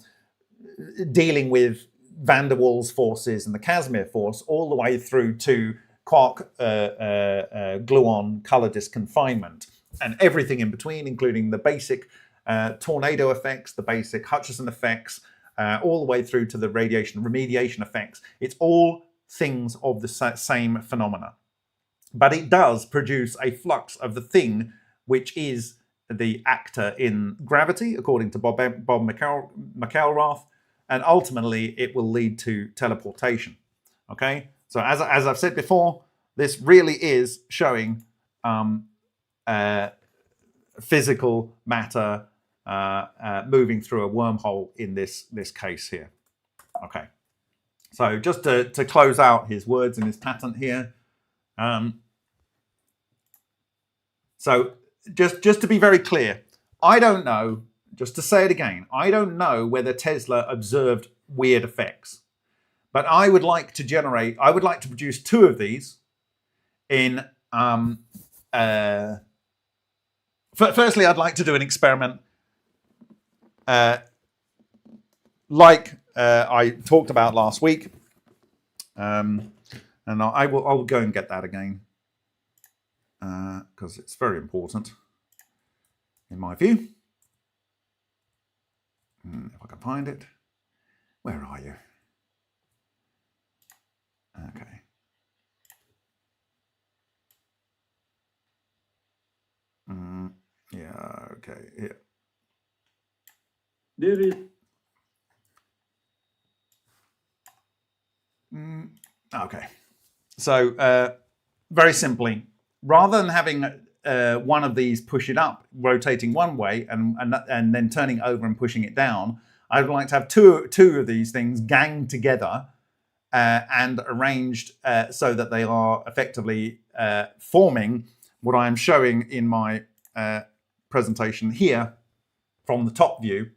dealing with van der Waals forces and the Casimir force all the way through to quark gluon color disk confinement and everything in between, including the basic tornado effects, the basic Hutchison effects, all the way through to the radiation remediation effects. It's all things of the same phenomena. But it does produce a flux of the thing which is the actor in gravity, according to Bob McElrath, and ultimately it will lead to teleportation. Okay, so as I've said before, this really is showing physical matter moving through a wormhole in this case here. Okay, so just to close out his words in his patent here. So just to be very clear, I don't know, just to say it again, I don't know whether Tesla observed weird effects. But I would like to produce 2 of these in, firstly, I'd like to do an experiment like I talked about last week. And I'll go and get that again, because it's very important in my view. If I can find it. Where are you? Okay. Yeah, okay. Here. There is. Okay. So very simply, rather than having one of these push it up, rotating one way and then turning over and pushing it down, I would like to have two of these things ganged together and arranged so that they are effectively forming what I am showing in my presentation here from the top view.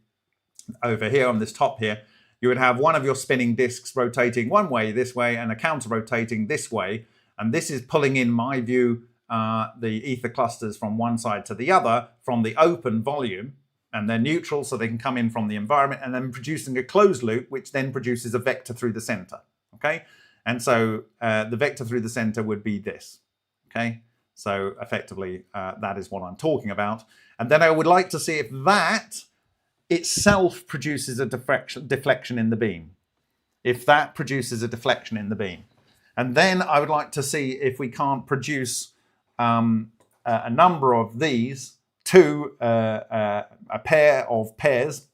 Over here on this top here, you would have one of your spinning discs rotating one way this way and a counter rotating this way. And this is pulling in my view the ether clusters from one side to the other from the open volume, and they're neutral so they can come in from the environment, and then producing a closed loop which then produces a vector through the center. Okay, and so the vector through the center would be this. Okay, so effectively that is what I'm talking about. And then I would like to see if that itself produces a deflection in the beam. If that produces a deflection in the beam. And then I would like to see if we can't produce a number of these to a pair of pairs,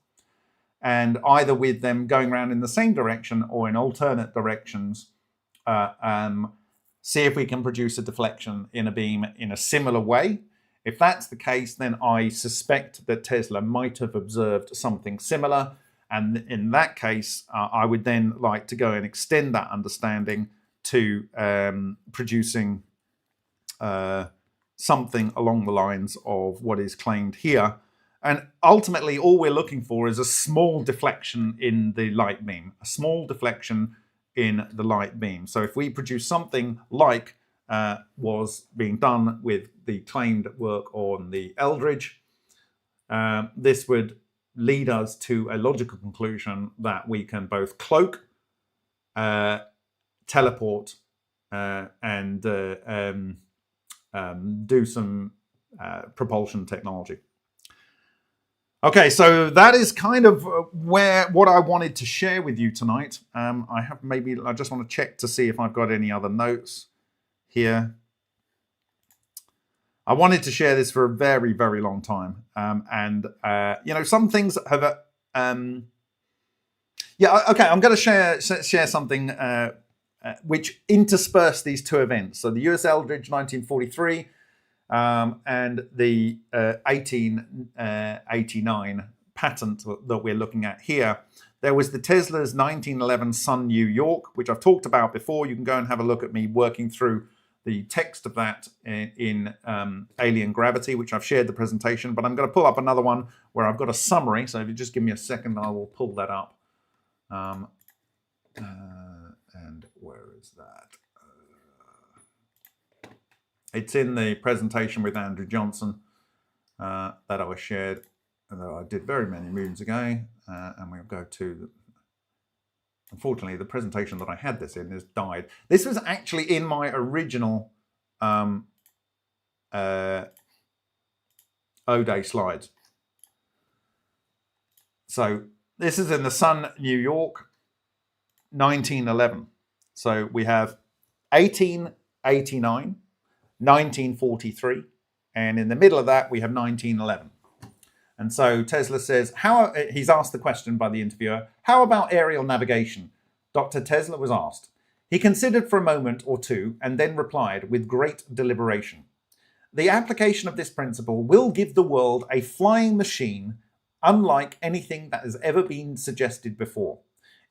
and either with them going around in the same direction or in alternate directions, see if we can produce a deflection in a beam in a similar way. If that's the case, then I suspect that Tesla might have observed something similar. And in that case, I would then like to go and extend that understanding to producing something along the lines of what is claimed here. And ultimately, all we're looking for is a small deflection in the light beam, a small deflection in the light beam. So if we produce something like was being done with the claimed work on the Eldridge, this would lead us to a logical conclusion that we can both cloak, teleport, and do some propulsion technology. Okay, so that is kind of what I wanted to share with you tonight. I just want to check to see if I've got any other notes here. I wanted to share this for a very, very long time. Some things have okay, I'm going to share something which intersperse these two events. So the US Eldridge 1943 and the 1889 patent that we're looking at here. There was the Tesla's 1911 Sun New York, which I've talked about before. You can go and have a look at me working through the text of that in Alien Gravity, which I've shared the presentation, but I'm going to pull up another one where I've got a summary. So if you just give me a second, I will pull that up. And where is that? It's in the presentation with Andrew Johnson that I shared, that I did very many moons ago. And we'll go to unfortunately, the presentation that I had this in has died. This was actually in my original O-Day slides. So this is in the Sun, New York, 1911. So we have 1889, 1943, and in the middle of that we have 1911. And so Tesla says, he's asked the question by the interviewer, how about aerial navigation? Dr. Tesla was asked. He considered for a moment or two and then replied with great deliberation. The application of this principle will give the world a flying machine unlike anything that has ever been suggested before.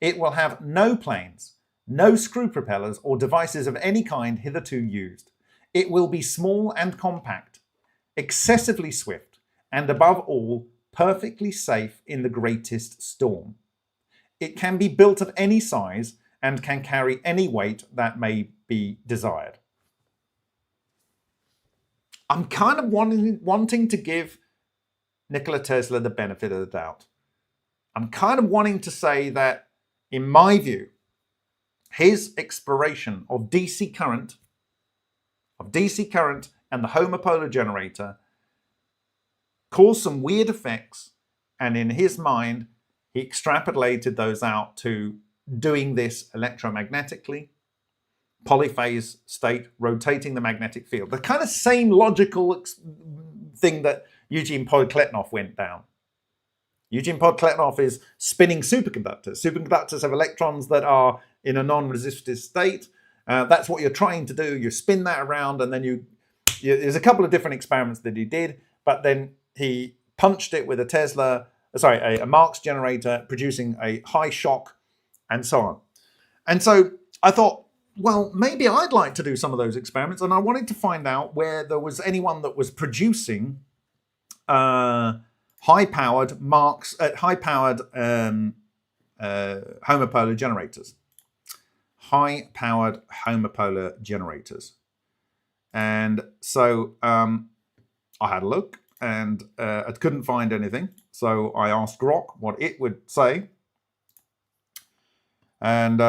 It will have no planes, no screw propellers or devices of any kind hitherto used. It will be small and compact, excessively swift, and above all, perfectly safe in the greatest storm. It can be built of any size and can carry any weight that may be desired. I'm kind of wanting to give Nikola Tesla the benefit of the doubt. I'm kind of wanting to say that, in my view, his exploration of DC current and the homopolar generator caused some weird effects, and in his mind, he extrapolated those out to doing this electromagnetically, polyphase state, rotating the magnetic field. The kind of same logical thing that Eugene Podkletnov went down. Eugene Podkletnov is spinning superconductors. Superconductors have electrons that are in a non-resistive state, That's what you're trying to do. You spin that around, and then there's a couple of different experiments that he did, but then he punched it with a Marx generator, producing a high shock, and so on. And so I thought, well, maybe I'd like to do some of those experiments, and I wanted to find out where there was anyone that was producing high-powered homopolar generators. High-powered homopolar generators. And so I had a look, and I couldn't find anything. So I asked Grok what it would say. And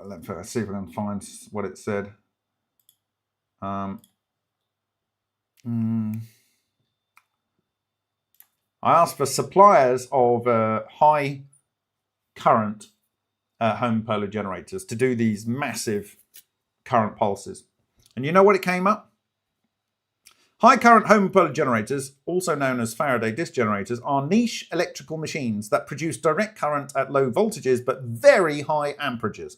let's see if I can find what it said. I asked for suppliers of high current homopolar generators to do these massive current pulses. And you know what it came up? High current homopolar generators, also known as Faraday disk generators, are niche electrical machines that produce direct current at low voltages but very high amperages,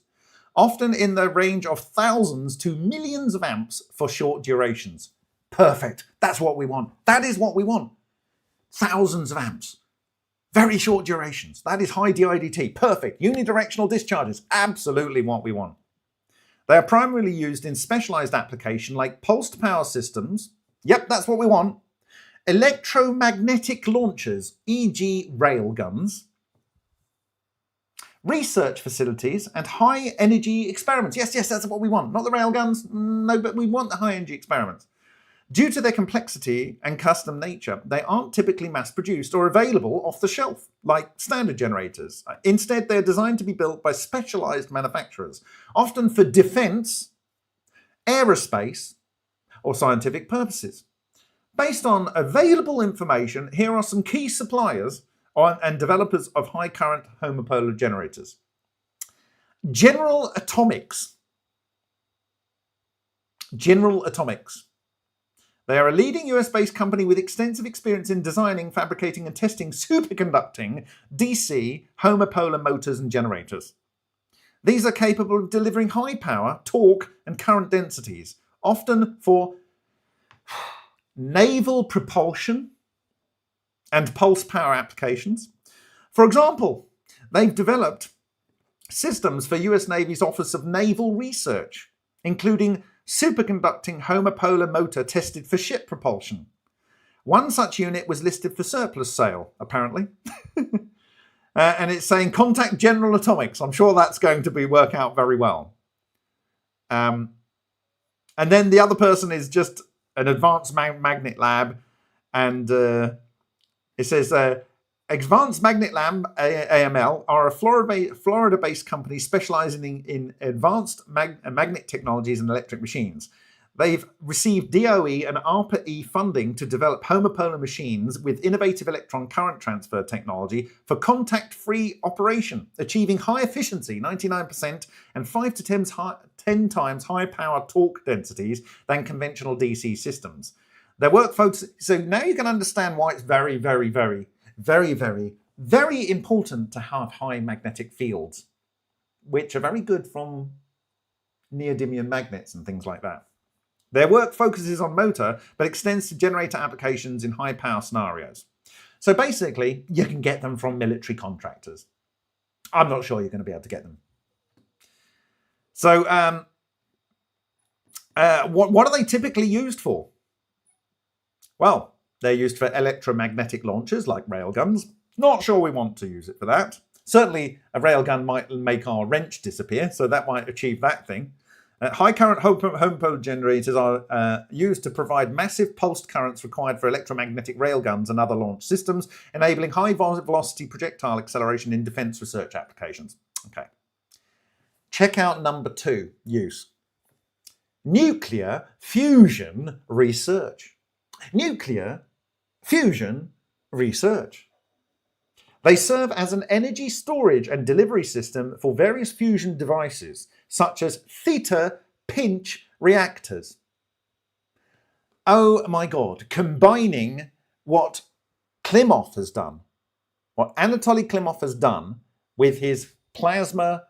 often in the range of thousands to millions of amps for short durations. Perfect. That's what we want. That is what we want. Thousands of amps. Very short durations. That is high DIDT. Perfect. Unidirectional discharges. Absolutely what we want. They are primarily used in specialized application like pulsed power systems. Yep, that's what we want. Electromagnetic launchers, e.g. railguns. Research facilities and high energy experiments. Yes, that's what we want. Not the railguns. No, but we want the high energy experiments. Due to their complexity and custom nature, they aren't typically mass-produced or available off the shelf, like standard generators. Instead, they're designed to be built by specialized manufacturers, often for defense, aerospace, or scientific purposes. Based on available information, here are some key suppliers and developers of high-current homopolar generators. General Atomics. General Atomics. They are a leading US-based company with extensive experience in designing, fabricating, and testing superconducting DC homopolar motors and generators. These are capable of delivering high power, torque, and current densities, often for naval propulsion and pulse power applications. For example, they've developed systems for US Navy's Office of Naval Research, including superconducting homopolar motor tested for ship propulsion. One such unit was listed for surplus sale, apparently. And it's saying contact General Atomics. I'm sure that's going to work out very well. And then the other person is just an advanced magnet lab. And it says, Advanced Magnet Lab, AML, are a Florida-based company specializing in advanced magnet technologies and electric machines. They've received DOE and ARPA-E funding to develop homopolar machines with innovative electron current transfer technology for contact-free operation, achieving high efficiency, 99%, and 5 to 10 times higher power torque densities than conventional DC systems. Their work focuses... So now you can understand why it's very, very, very, very, very, very important to have high magnetic fields, which are very good from neodymium magnets and things like that. Their work focuses on motor, but extends to generator applications in high power scenarios. So basically, you can get them from military contractors. I'm not sure you're going to be able to get them. So what are they typically used for? Well, they're used for electromagnetic launchers like railguns. Not sure we want to use it for that. Certainly, a railgun might make our wrench disappear, so that might achieve that thing. High current homopolar generators are used to provide massive pulsed currents required for electromagnetic railguns and other launch systems, enabling high velocity projectile acceleration in defense research applications. Okay. Check out number 2, use. Nuclear fusion research. Nuclear fusion research. They serve as an energy storage and delivery system for various fusion devices, such as theta pinch reactors. Oh my God, combining what Klimov has done, what Anatoly Klimov has done with his plasma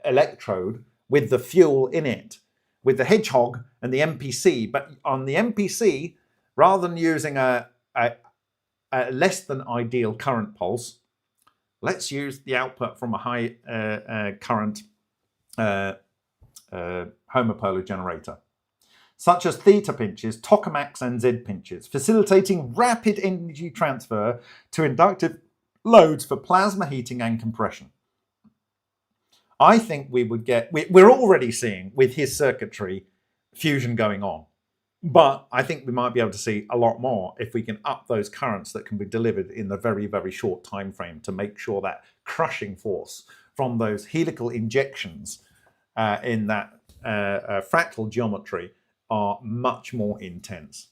electrode with the fuel in it, with the hedgehog and the MPC. But on the MPC, rather than using a less than ideal current pulse, let's use the output from a high current homopolar generator, such as theta pinches, tokamaks, and Z pinches, facilitating rapid energy transfer to inductive loads for plasma heating and compression. I think we would get, we're already seeing with his circuitry fusion going on, but I think we might be able to see a lot more if we can up those currents that can be delivered in the very, very short time frame to make sure that crushing force from those helical injections in that fractal geometry are much more intense.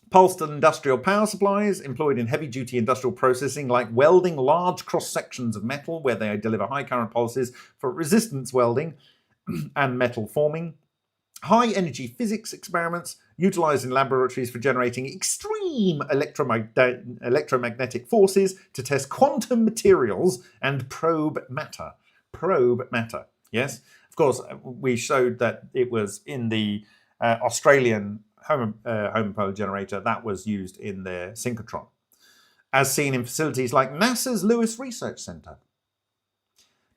Pulsed industrial power supplies employed in heavy-duty industrial processing like welding large cross-sections of metal where they deliver high current pulses for resistance welding and metal forming. High-energy physics experiments utilized in laboratories for generating extreme electromagnetic forces to test quantum materials and probe matter. Probe matter, yes? Of course, we showed that it was in the Australian homopolar generator that was used in their synchrotron, as seen in facilities like NASA's Lewis Research Center.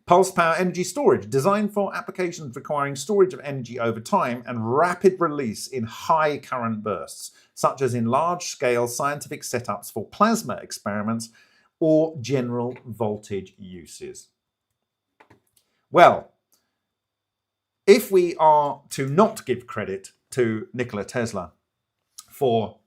Pulse power energy storage, designed for applications requiring storage of energy over time and rapid release in high current bursts, such as in large-scale scientific setups for plasma experiments or general voltage uses. Well, if we are to not give credit to Nikola Tesla for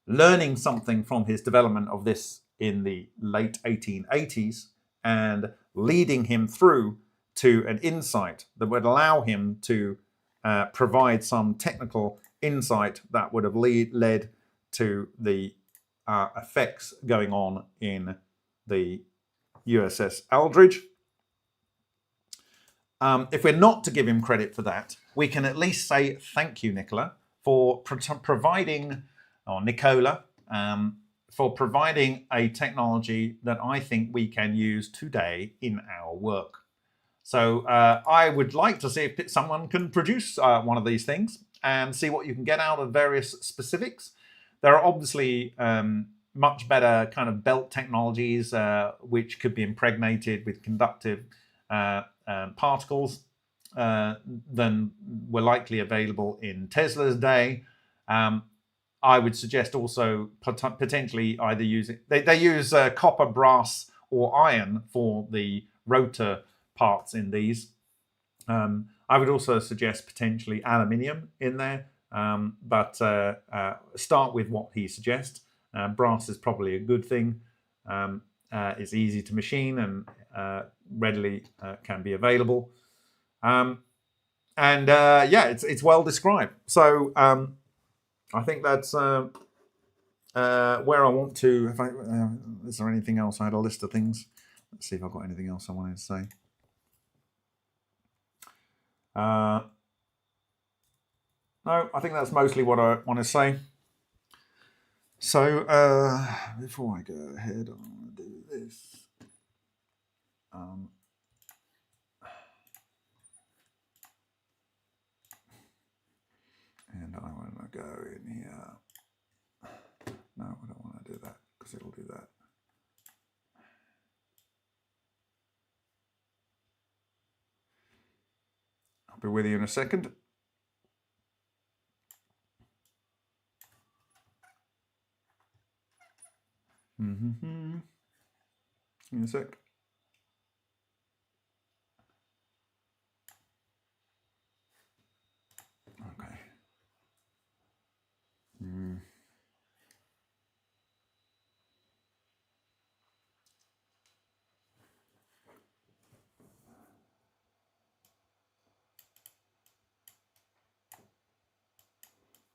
learning something from his development of this in the late 1880s and leading him through to an insight that would allow him to provide some technical insight that would have led to the effects going on in the USS Aldridge. If we're not to give him credit for that, we can at least say thank you, Nicola, for providing, or Nicola, for providing a technology that I think we can use today in our work. So I would like to see if someone can produce one of these things and see what you can get out of various specifics. There are obviously much better kind of belt technologies which could be impregnated with conductive particles than were likely available in Tesla's day. I would suggest also potentially either using, they use copper, brass, or iron for the rotor parts in these. I would also suggest potentially aluminium in there, but start with what he suggests. Brass is probably a good thing. It's easy to machine and readily can be available. Yeah, it's well described. So I think that's where I want to. Is there anything else? I had a list of things. Let's see if I've got anything else I wanted to say. No, I think that's mostly what I want to say. So before I go ahead, I'm going to do this. And I want to go in here. No, I don't want to do that because it'll do that. I'll be with you in a second. In a sec. Okay.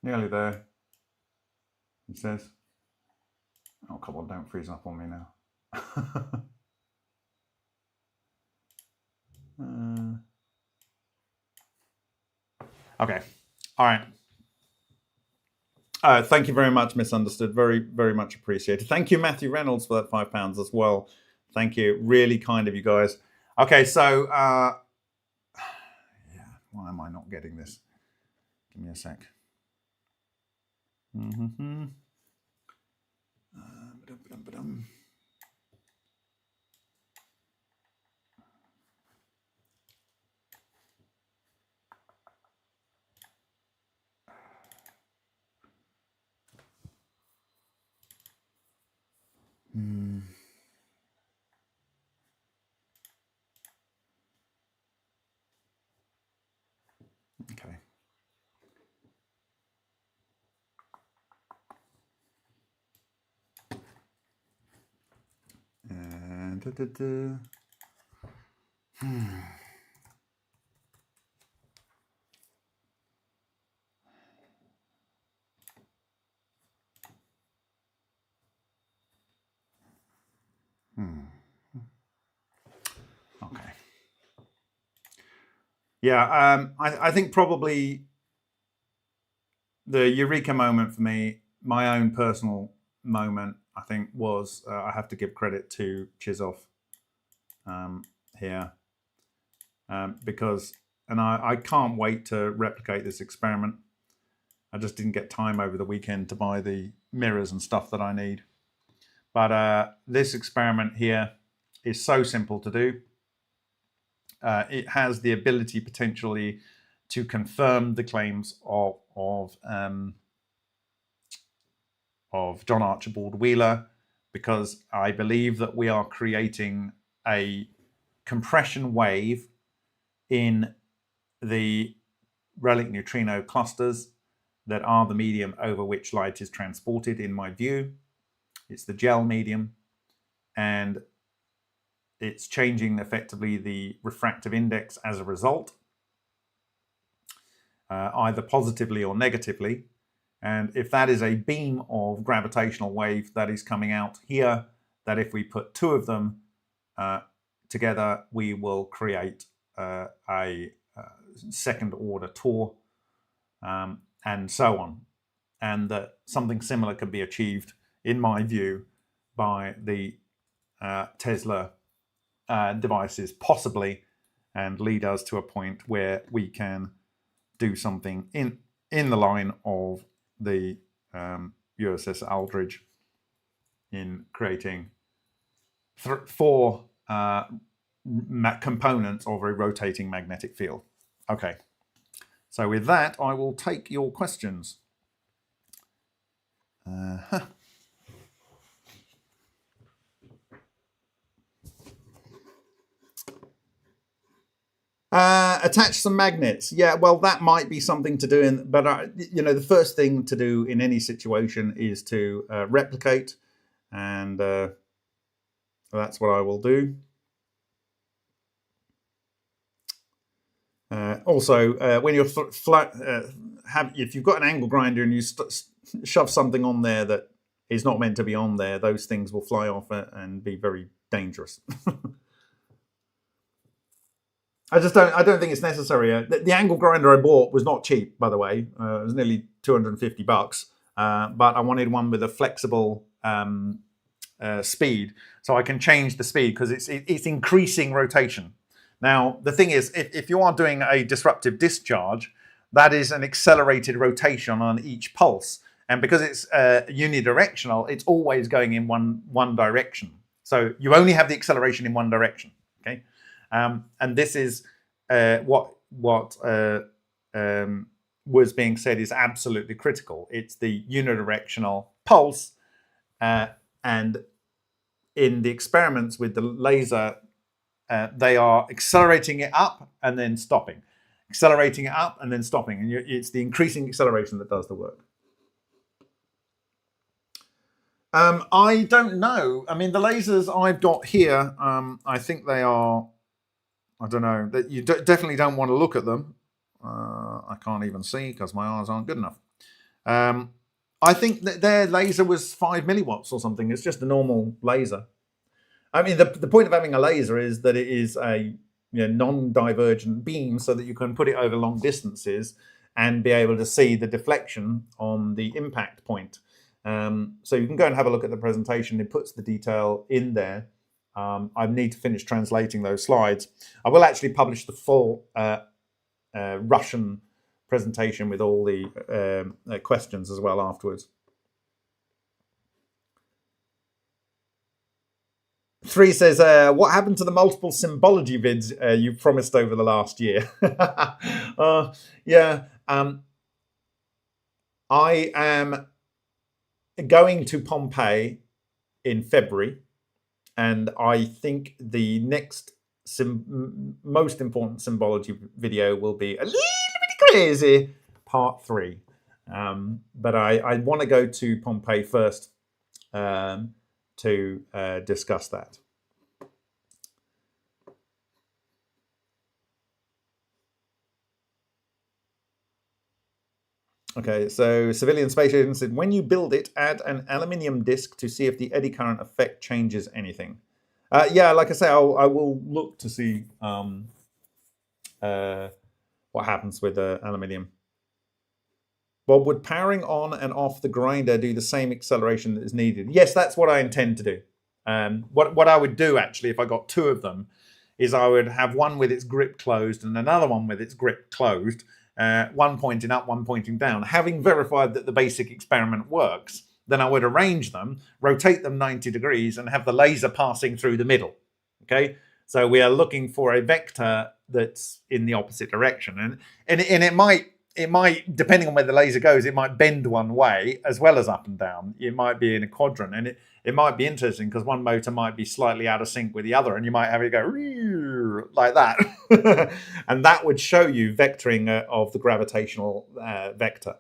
Nearly there, he says. Oh, come on, don't freeze up on me now. Okay, all right. Thank you very much, Misunderstood. Very, very much appreciated. Thank you, Matthew Reynolds, for that £5 as well. Thank you. Really kind of you guys. Okay, so yeah, why am I not getting this? Give me a sec. Okay. And Okay. Yeah, I think probably the eureka moment for me, my own personal moment, I think was I have to give credit to Chizoff here because, and I can't wait to replicate this experiment. I just didn't get time over the weekend to buy the mirrors and stuff that I need. But this experiment here is so simple to do. It has the ability potentially to confirm the claims of John Archibald Wheeler, because I believe that we are creating a compression wave in the relic neutrino clusters that are the medium over which light is transported, in my view. It's the gel medium, and it's changing effectively the refractive index as a result, either positively or negatively. And if that is a beam of gravitational wave that is coming out here, that if we put two of them together, we will create a second order Tor, and so on. And that something similar can be achieved, in my view, by the Tesla devices, possibly, and lead us to a point where we can do something in the line of the USS Aldridge in creating four components of a rotating magnetic field. Okay, so with that, I will take your questions. Attach some magnets. Yeah, well, that might be something to do. But the first thing to do in any situation is to replicate, and that's what I will do. Also, when you're if you've got an angle grinder and you shove something on there that is not meant to be on there, those things will fly off and be very dangerous. I don't think it's necessary. The angle grinder I bought was not cheap, by the way. It was nearly $250, but I wanted one with a flexible speed, so I can change the speed because it's increasing rotation. Now, the thing is, if you are doing a disruptive discharge, that is an accelerated rotation on each pulse, and because it's unidirectional, it's always going in one direction. So you only have the acceleration in one direction. Okay. And this is what was being said is absolutely critical. It's the unidirectional pulse, and in the experiments with the laser, they are accelerating it up and then stopping, accelerating it up and then stopping, and it's the increasing acceleration that does the work. I don't know. I mean, the lasers I've got here, I think they are, I don't know, that you definitely don't want to look at them. I can't even see because my eyes aren't good enough. I think that their laser was 5 milliwatts or something. It's just a normal laser. I mean, the point of having a laser is that it is a non-divergent beam, so that you can put it over long distances, and be able to see the deflection on the impact point. So you can go and have a look at the presentation. It puts the detail in there. I need to finish translating those slides. I will actually publish the full Russian presentation with all the questions as well afterwards. 3 says, what happened to the multiple symbology vids you promised over the last year? Yeah, I am going to Pompeii in February, and I think the next most important symbology video will be a little bit crazy, part 3. But I want to go to Pompeii first to discuss that. Okay, so Civilian Space Agent said, when you build it, add an aluminium disc to see if the eddy current effect changes anything. Yeah, like I say, I will look to see what happens with aluminium. Bob, would powering on and off the grinder do the same acceleration that is needed? Yes, that's what I intend to do. What I would do, actually, if I got 2 of them, is I would have one with its grip closed and another one with its grip closed, one pointing up, one pointing down. Having verified that the basic experiment works, then I would arrange them, rotate them 90 degrees, and have the laser passing through the middle. Okay, so we are looking for a vector that's in the opposite direction, and it might, depending on where the laser goes, it might bend one way as well as up and down. It might be in a quadrant, and it might be interesting because one motor might be slightly out of sync with the other, and you might have it go like that. And that would show you vectoring of the gravitational vector.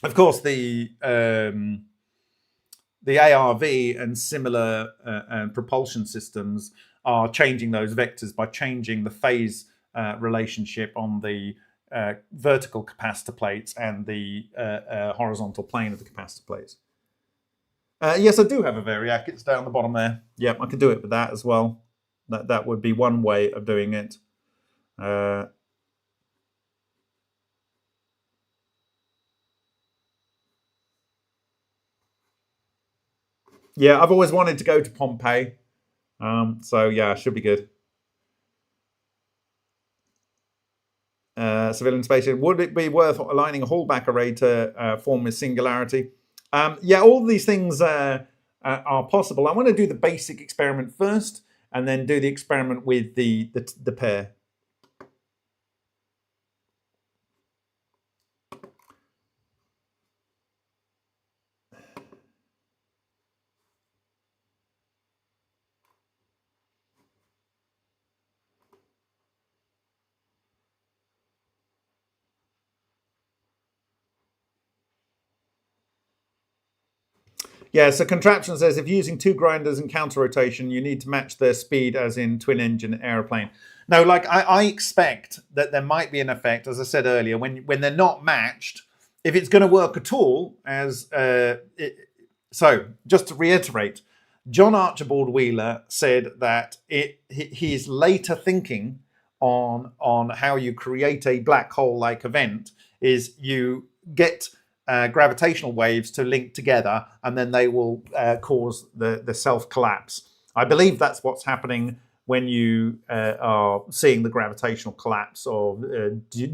Of course, the ARV and similar propulsion systems are changing those vectors by changing the phase relationship on the vertical capacitor plates and the horizontal plane of the capacitor plates. Yes, I do have a variac. It's down the bottom there. Yep, I could do it with that as well. That would be one way of doing it. Yeah, I've always wanted to go to Pompeii. So yeah, should be good. Civilian Space, would it be worth aligning a Hallback array to form a singularity? Yeah, all these things are possible. I want to do the basic experiment first, and then do the experiment with the pair. Yeah, so Contraption says, if using 2 grinders and counter rotation, you need to match their speed as in twin engine aeroplane. No, like I expect that there might be an effect, as I said earlier, when they're not matched, if it's going to work at all, so just to reiterate, John Archibald Wheeler said that his later thinking on how you create a black hole-like event is you get gravitational waves to link together, and then they will cause the self-collapse. I believe that's what's happening when you are seeing the gravitational collapse of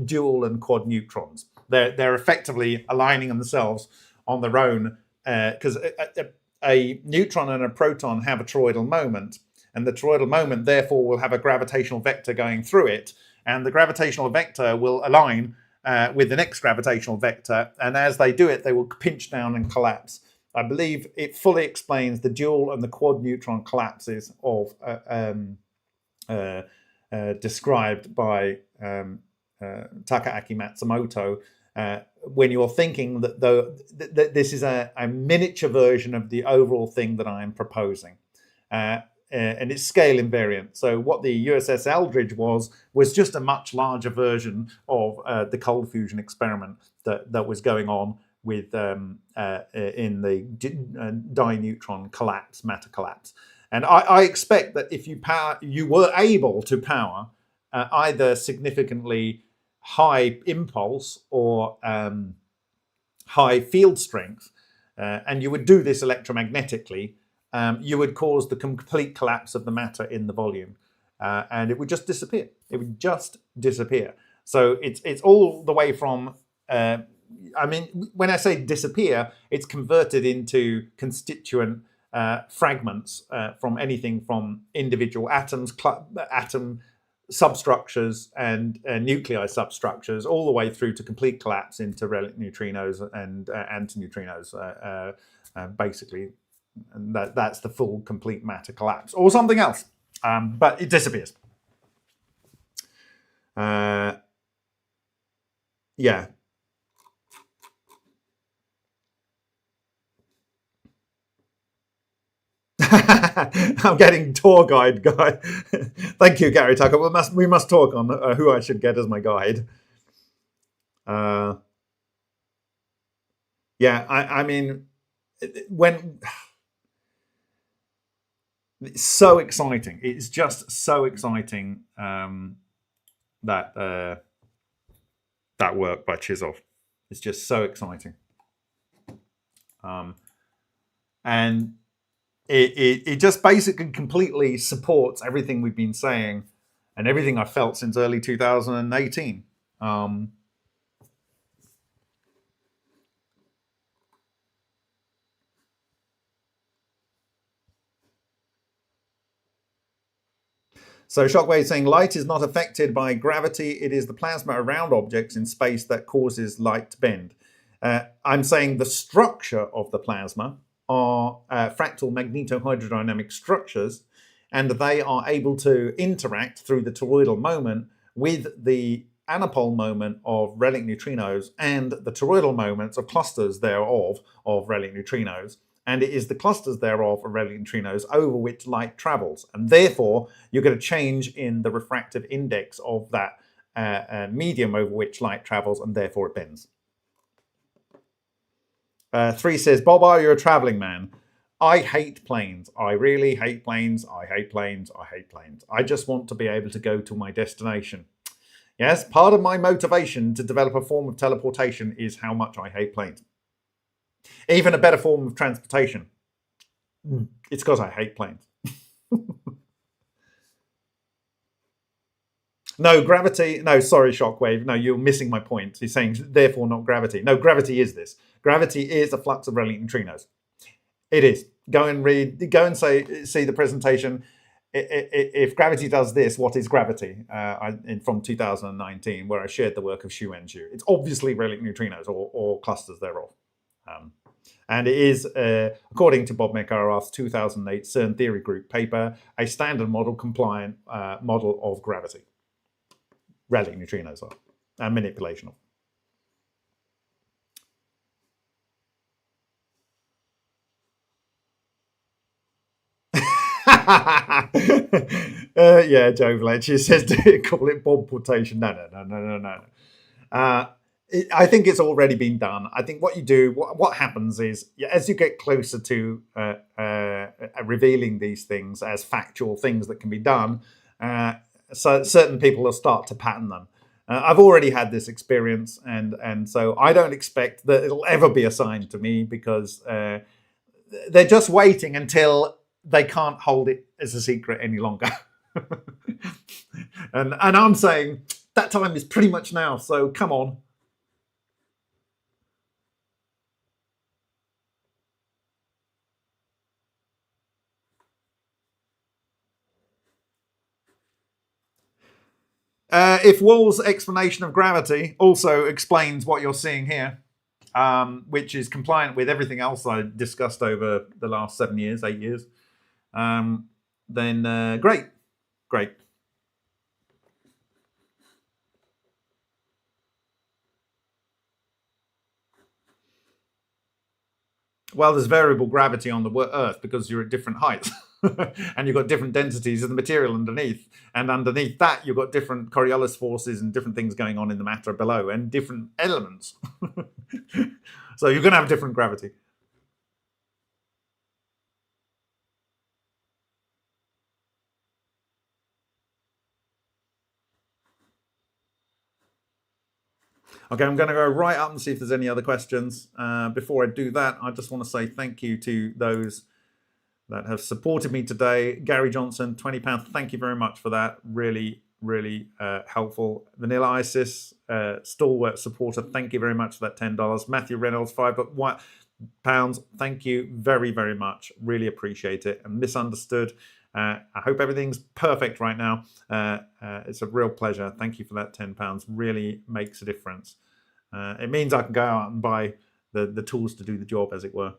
dual and quad neutrons. They're effectively aligning themselves on their own, because a neutron and a proton have a toroidal moment, and the toroidal moment therefore will have a gravitational vector going through it, and the gravitational vector will align with the next gravitational vector, and as they do it, they will pinch down and collapse. I believe it fully explains the dual and the quad neutron collapses of described by Takaaki Matsumoto. When you're thinking that this is a miniature version of the overall thing that I'm proposing. And it's scale invariant. So what the USS Eldridge was just a much larger version of the cold fusion experiment that was going on with in the di-neutron collapse, matter collapse. And I expect that if you were able to power either significantly high impulse or high field strength, and you would do this electromagnetically, you would cause the complete collapse of the matter in the volume, and it would just disappear. It would just disappear. So it's all the way from, I mean, when I say disappear, it's converted into constituent fragments from anything from individual atoms, atom substructures and nuclei substructures, all the way through to complete collapse into relic neutrinos and antineutrinos, basically. And that's the full complete matter collapse, or something else, but it disappears. Yeah. I'm getting tour guide guy. Thank you, Gary Tucker. We must talk on who I should get as my guide. Yeah, I mean, when it's so exciting, it's just so exciting that that work by Chisov. It's just so exciting, and it just basically completely supports everything we've been saying and everything I felt since early 2018. So Shockwave saying light is not affected by gravity. It is the plasma around objects in space that causes light to bend. I'm saying the structure of the plasma are fractal magnetohydrodynamic structures, and they are able to interact through the toroidal moment with the anapole moment of relic neutrinos and the toroidal moments of clusters thereof of relic neutrinos. And it is the clusters thereof of relic neutrinos over which light travels. And therefore, you get a change in the refractive index of that medium over which light travels, and therefore it bends. 3 says, Bob, are you a traveling man? I hate planes. I really hate planes. I hate planes. I hate planes. I just want to be able to go to my destination. Yes, part of my motivation to develop a form of teleportation is how much I hate planes. Even a better form of transportation. It's because I hate planes. No, gravity. No, sorry, Shockwave. No, you're missing my point. He's saying, therefore, not gravity. No, gravity is this. Gravity is a flux of relic neutrinos. It is. Go and read. Go and see the presentation. If gravity does this, what is gravity? From 2019, where I shared the work of Xu and Xu. It's obviously relic neutrinos or clusters thereof. And it is, according to Bob McArath's 2008 CERN Theory Group paper, a standard model compliant model of gravity. Relic neutrinos are, and manipulation of. Yeah, Joe Fletcher says to call it bomb portation. No. I think it's already been done. I think what you do, what happens is, as you get closer to revealing these things as factual things that can be done, so certain people will start to pattern them. I've already had this experience, and so I don't expect that it'll ever be assigned to me, because they're just waiting until they can't hold it as a secret any longer. and I'm saying that time is pretty much now, so come on. If Wall's explanation of gravity also explains what you're seeing here, which is compliant with everything else I discussed over the last 8 years, then great. Well, there's variable gravity on the Earth because you're at different heights. And you've got different densities of the material underneath. And underneath that, you've got different Coriolis forces and different things going on in the matter below, and different elements. So you're going to have different gravity. Okay, I'm going to go right up and see if there's any other questions. Before I do that, I just want to say thank you to those that have supported me today. Gary Johnson, £20. Thank you very much for that. Really, really helpful. Vanilla Isis, stalwart supporter. Thank you very much for that $10. Matthew Reynolds, £5. Thank you very, very much. Really appreciate it. And Misunderstood. I hope everything's perfect right now. It's a real pleasure. Thank you for that £10. Really makes a difference. It means I can go out and buy the tools to do the job, as it were.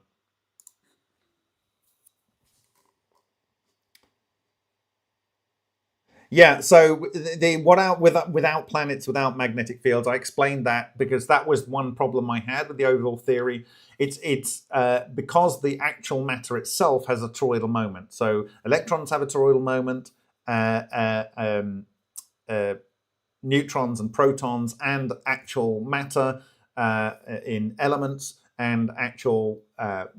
Yeah, so without planets, without magnetic fields, I explained that because that was one problem I had with the overall theory. It's because the actual matter itself has a toroidal moment. So electrons have a toroidal moment, neutrons and protons, and actual matter in elements and actual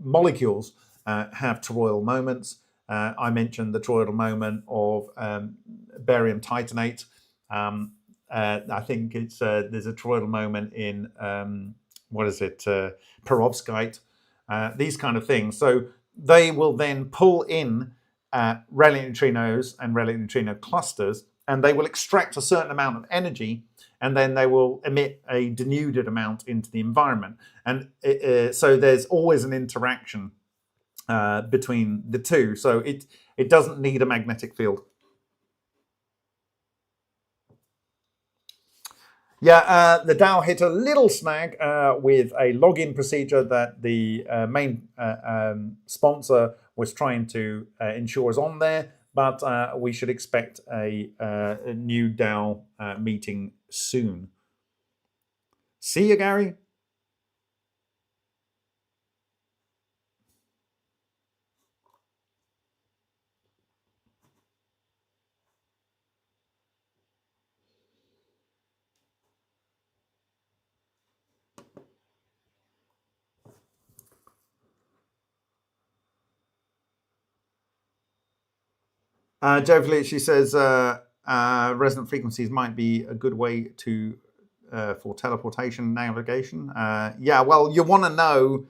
molecules have toroidal moments. I mentioned the toroidal moment of barium titanate. I think it's there's a toroidal moment in perovskite. These kind of things. So they will then pull in relic neutrinos and relic neutrino clusters, and they will extract a certain amount of energy, and then they will emit a denuded amount into the environment. And so there's always an interaction between the two. So it doesn't need a magnetic field. Yeah, the DAO hit a little snag with a login procedure that the main sponsor was trying to ensure is on there, but we should expect a new DAO meeting soon. See you, Gary. Joe Felici says resonant frequencies might be a good way to for teleportation navigation. Yeah, well, you want to know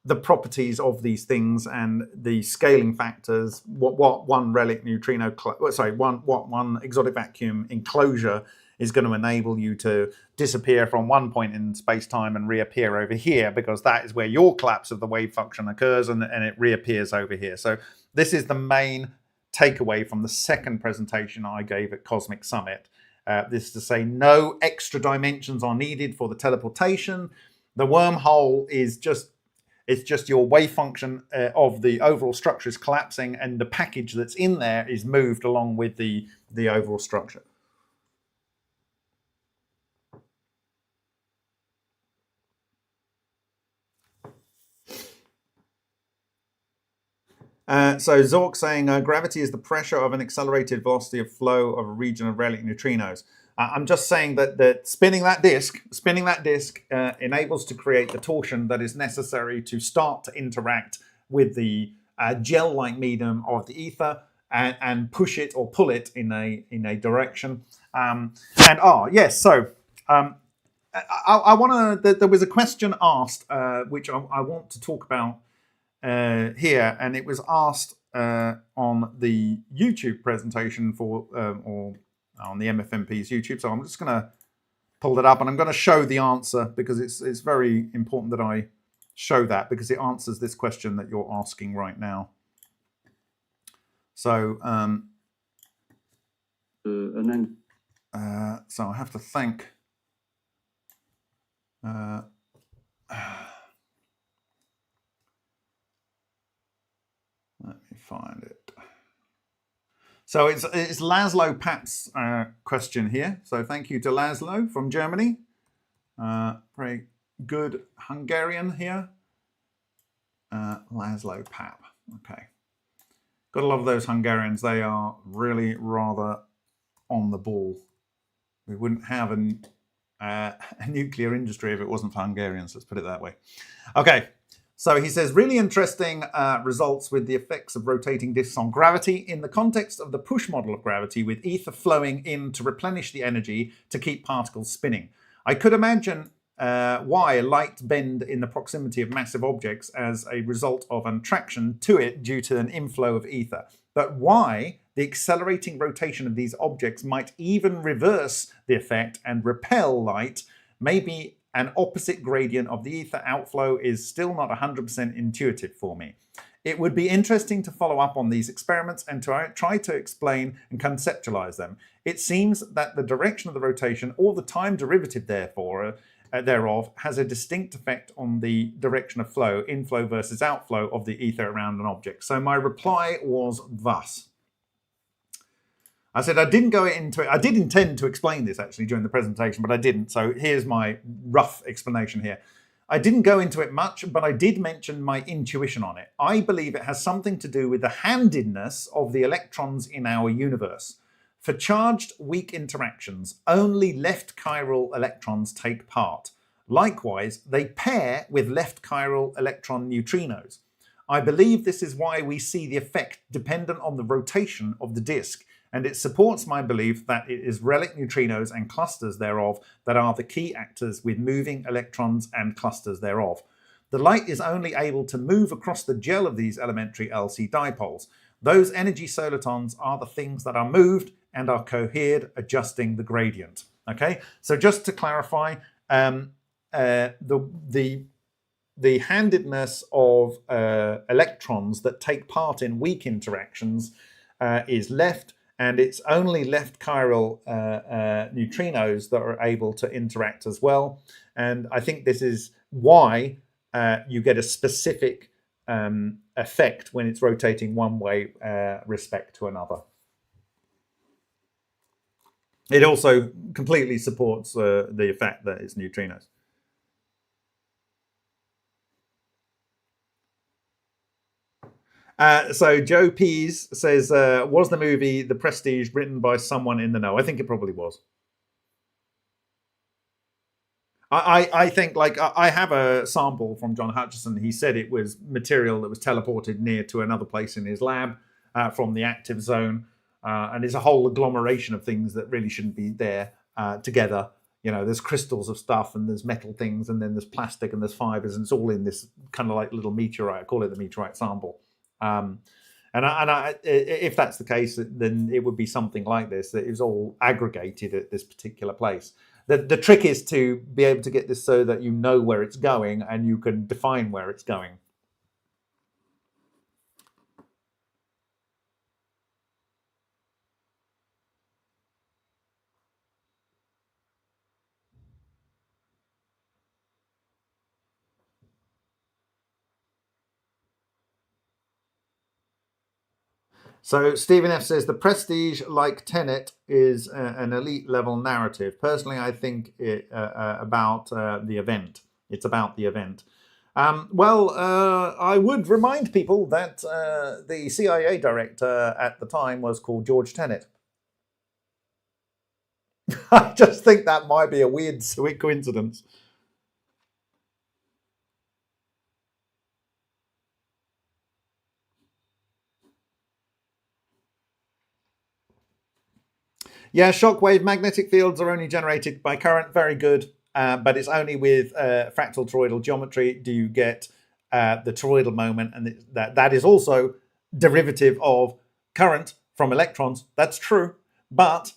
the properties of these things and the scaling factors. What one relic neutrino, one exotic vacuum enclosure is going to enable you to disappear from one point in space-time and reappear over here, because that is where your collapse of the wave function occurs, and it reappears over here. So this is the main takeaway from the second presentation I gave at Cosmic Summit. This is to say no extra dimensions are needed for the teleportation. The wormhole is just your wave function of the overall structure is collapsing, and the package that's in there is moved along with the overall structure. So Zork saying gravity is the pressure of an accelerated velocity of flow of a region of relic neutrinos. I'm just saying that spinning that disk enables to create the torsion that is necessary to start to interact with the gel-like medium of the ether and push it or pull it in a direction. Yes, so I want to. There was a question asked which I want to talk about here, and it was asked on the YouTube presentation or on the MFMP's YouTube. So I'm just going to pull that up, and I'm going to show the answer because it's very important that I show that, because it answers this question that you're asking right now. So so I have to thank let me find it. So it's Laszlo Pap's question here. So thank you to Laszlo from Germany. Very good Hungarian here. Laszlo Pap. Okay. Got a lot of those Hungarians. They are really rather on the ball. We wouldn't have a nuclear industry if it wasn't for Hungarians. Let's put it that way. Okay. So he says, really interesting results with the effects of rotating disks on gravity in the context of the push model of gravity, with ether flowing in to replenish the energy to keep particles spinning. I could imagine why light bend in the proximity of massive objects as a result of an attraction to it due to an inflow of ether. But why the accelerating rotation of these objects might even reverse the effect and repel light, maybe an opposite gradient of the ether outflow, is still not 100% intuitive for me. It would be interesting to follow up on these experiments and to try to explain and conceptualize them. It seems that the direction of the rotation, or the time derivative thereof, has a distinct effect on the direction of flow, inflow versus outflow of the ether around an object. So my reply was thus. I said I didn't go into it. I did intend to explain this actually during the presentation, but I didn't. So here's my rough explanation here. I didn't go into it much, but I did mention my intuition on it. I believe it has something to do with the handedness of the electrons in our universe. For charged weak interactions, only left chiral electrons take part. Likewise, they pair with left chiral electron neutrinos. I believe this is why we see the effect dependent on the rotation of the disk, and it supports my belief that it is relic neutrinos and clusters thereof that are the key actors with moving electrons and clusters thereof. The light is only able to move across the gel of these elementary LC dipoles. Those energy solitons are the things that are moved and are cohered, adjusting the gradient. Okay, so just to clarify, the handedness of electrons that take part in weak interactions is left, and it's only left chiral neutrinos that are able to interact as well. And I think this is why you get a specific effect when it's rotating one way respect to another. It also completely supports the effect that it's neutrinos. So Joe Pease says, was the movie The Prestige written by someone in the know? I think it probably was. I think, like, I have a sample from John Hutchison. He said it was material that was teleported near to another place in his lab from the active zone. And it's a whole agglomeration of things that really shouldn't be there together. You know, there's crystals of stuff, and there's metal things, and then there's plastic, and there's fibers, and it's all in this kind of like little meteorite. I call it the meteorite sample. If that's the case, then it would be something like this, that it was all aggregated at this particular place. The trick is to be able to get this so that you know where it's going and you can define where it's going. So Stephen F says, the Prestige, like Tenet, is an elite level narrative. Personally, I think about the event. It's about the event. I would remind people that the CIA director at the time was called George Tenet. I just think that might be a weird coincidence. Yeah, shockwave magnetic fields are only generated by current. Very good. But it's only with fractal toroidal geometry do you get the toroidal moment, and that is also derivative of current from electrons. That's true. But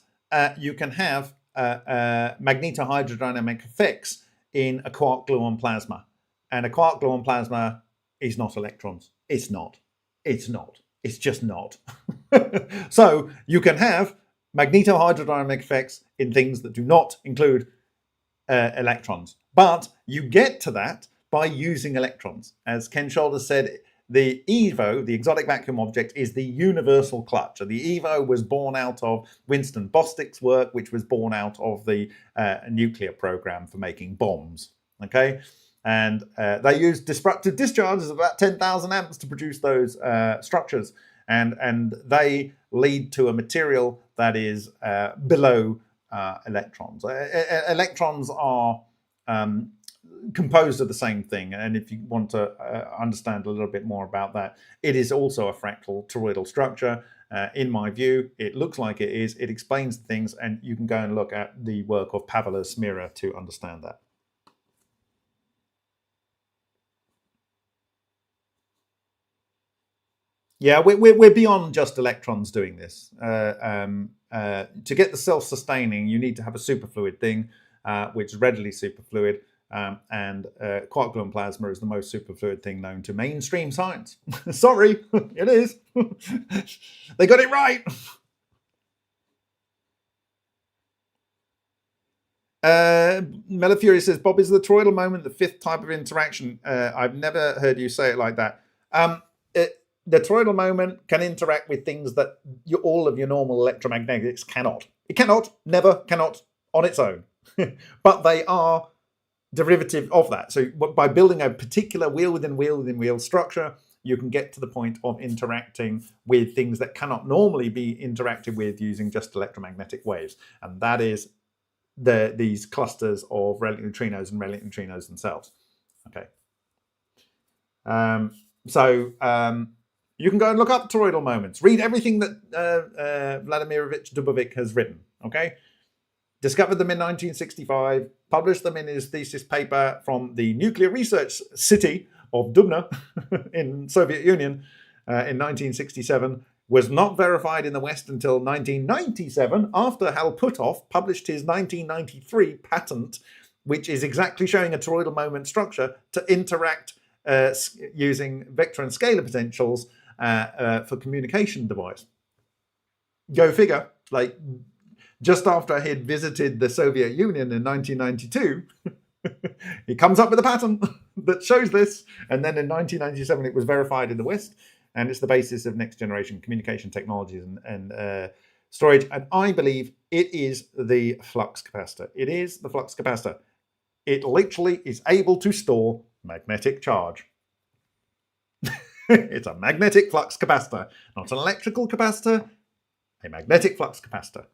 you can have magnetohydrodynamic effects in a quark gluon plasma. And a quark gluon plasma is not electrons. It's not. It's not. It's just not. So you can have magnetohydrodynamic effects in things that do not include electrons. But you get to that by using electrons. As Ken Scholder said, the EVO, the exotic vacuum object, is the universal clutch. And the EVO was born out of Winston Bostick's work, which was born out of the nuclear program for making bombs. Okay, and they used disruptive discharges of about 10,000 amps to produce those structures, and they lead to a material that is below electrons. Electrons are composed of the same thing, and if you want to understand a little bit more about that, it is also a fractal toroidal structure, In my view, it looks like it is. It explains things, and you can go and look at the work of Pavela Smira to understand that. Yeah, we're beyond just electrons doing this. To get the self-sustaining, you need to have a superfluid thing, which is readily superfluid. And quark-gluon plasma is the most superfluid thing known to mainstream science. Sorry, it is. They got it right. Melifury says, Bob, is the toroidal moment the fifth type of interaction? I've never heard you say it like that. The toroidal moment can interact with things that all of your normal electromagnetics cannot. It cannot, never, cannot on its own. But they are derivative of that. So by building a particular wheel within wheel within wheel structure, you can get to the point of interacting with things that cannot normally be interacted with using just electromagnetic waves. And that is these clusters of relative neutrinos and relative neutrinos themselves. Okay. You can go and look up toroidal moments. Read everything that Vladimirovich Dubovik has written. Okay. Discovered them in 1965, published them in his thesis paper from the nuclear research city of Dubna in Soviet Union in 1967, was not verified in the West until 1997, after Hal Puthoff published his 1993 patent, which is exactly showing a toroidal moment structure to interact using vector and scalar potentials for communication device. Go figure, like just after he had visited the Soviet Union in 1992, he comes up with a patent that shows this. And then in 1997, it was verified in the West. And it's the basis of next generation communication technologies and storage. And I believe it is the flux capacitor. It is the flux capacitor. It literally is able to store magnetic charge. It's a magnetic flux capacitor, not an electrical capacitor, a magnetic flux capacitor.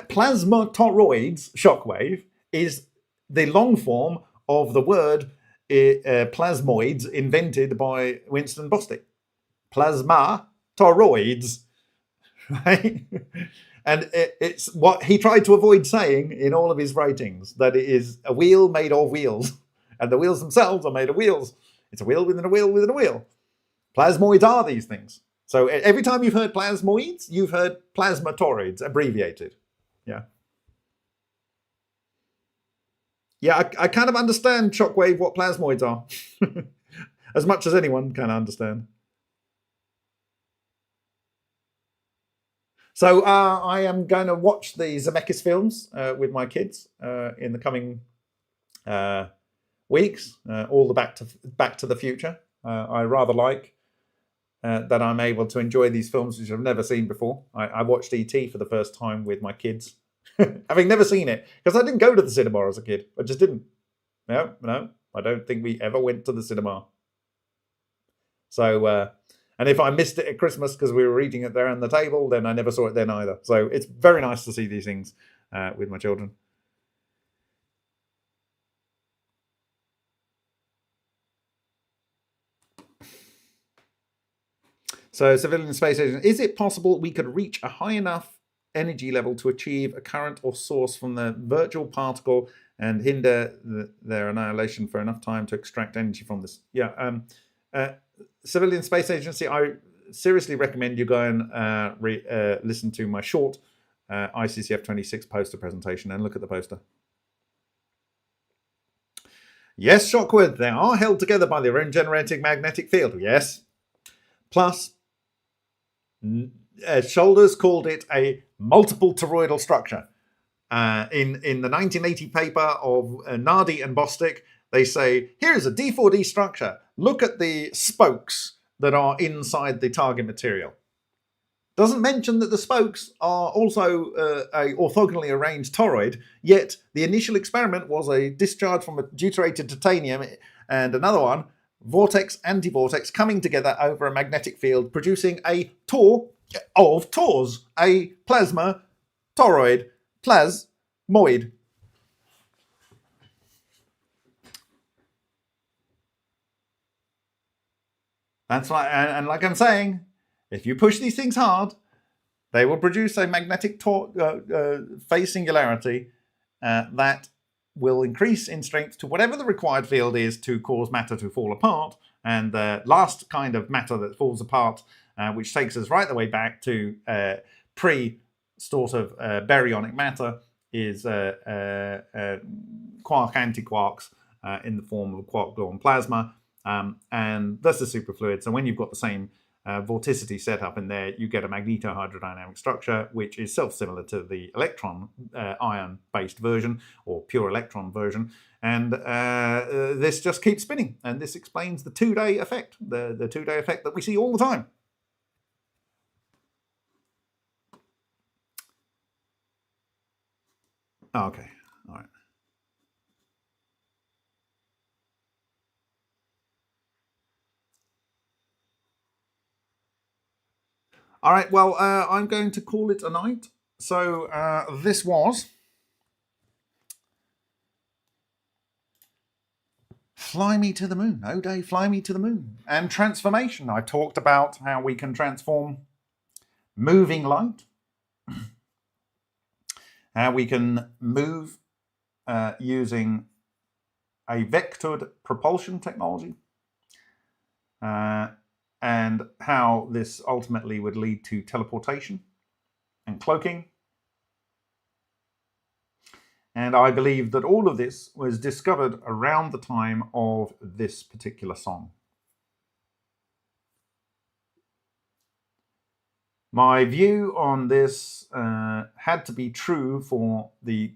Plasma toroids shockwave is the long form of the word plasmoids invented by Winston Bostick. Plasma toroids, right? And it's what he tried to avoid saying in all of his writings, that it is a wheel made of wheels, and the wheels themselves are made of wheels. It's a wheel within a wheel within a wheel. Plasmoids are these things. So every time you've heard plasmoids, you've heard plasma toroids abbreviated. Yeah. Yeah, I kind of understand, Shockwave, what plasmoids are. As much as anyone can understand. So I am going to watch the Zemeckis films with my kids in the coming weeks. All the Back to the Future. I rather like that I'm able to enjoy these films which I've never seen before. I watched E.T. for the first time with my kids, having never seen it, because I didn't go to the cinema as a kid. I just didn't. No, I don't think we ever went to the cinema. So, and if I missed it at Christmas because we were eating it there on the table, then I never saw it then either. So it's very nice to see these things with my children. So, Civilian Space Agent, is it possible we could reach a high enough energy level to achieve a current or source from the virtual particle and hinder their annihilation for enough time to extract energy from this? Yeah. Civilian Space Agency, I seriously recommend you go and listen to my short ICCF 26 poster presentation and look at the poster. Yes, Shockwood, they are held together by their own generating magnetic field. Yes. Plus, Shoulders called it a multiple toroidal structure. In the 1980 paper of Nardi and Bostick, they say, here's a D4D structure. Look at the spokes that are inside the target material. Doesn't mention that the spokes are also a orthogonally arranged toroid, yet the initial experiment was a discharge from a deuterated titanium and another one, vortex, anti-vortex, coming together over a magnetic field, producing a tor of tors, a plasma toroid, plasmoid. That's right. And like I'm saying, if you push these things hard, they will produce a magnetic phase singularity that will increase in strength to whatever the required field is to cause matter to fall apart. And the last kind of matter that falls apart, which takes us right the way back to pre-sort of baryonic matter, is quark-antiquarks in the form of quark-gluon plasma. And that's a superfluid. So when you've got the same vorticity set up in there, you get a magnetohydrodynamic structure, which is self-similar to the electron ion-based version or pure electron version. And this just keeps spinning. And this explains the two-day effect, the two-day effect that we see all the time. Okay, all right. All right, well, I'm going to call it a night. So this was Fly Me to the Moon. Oh, day, fly me to the moon. And transformation. I talked about how we can transform moving light. How we can move using a vectored propulsion technology. And how this ultimately would lead to teleportation and cloaking. And I believe that all of this was discovered around the time of this particular song. My view on this had to be true for the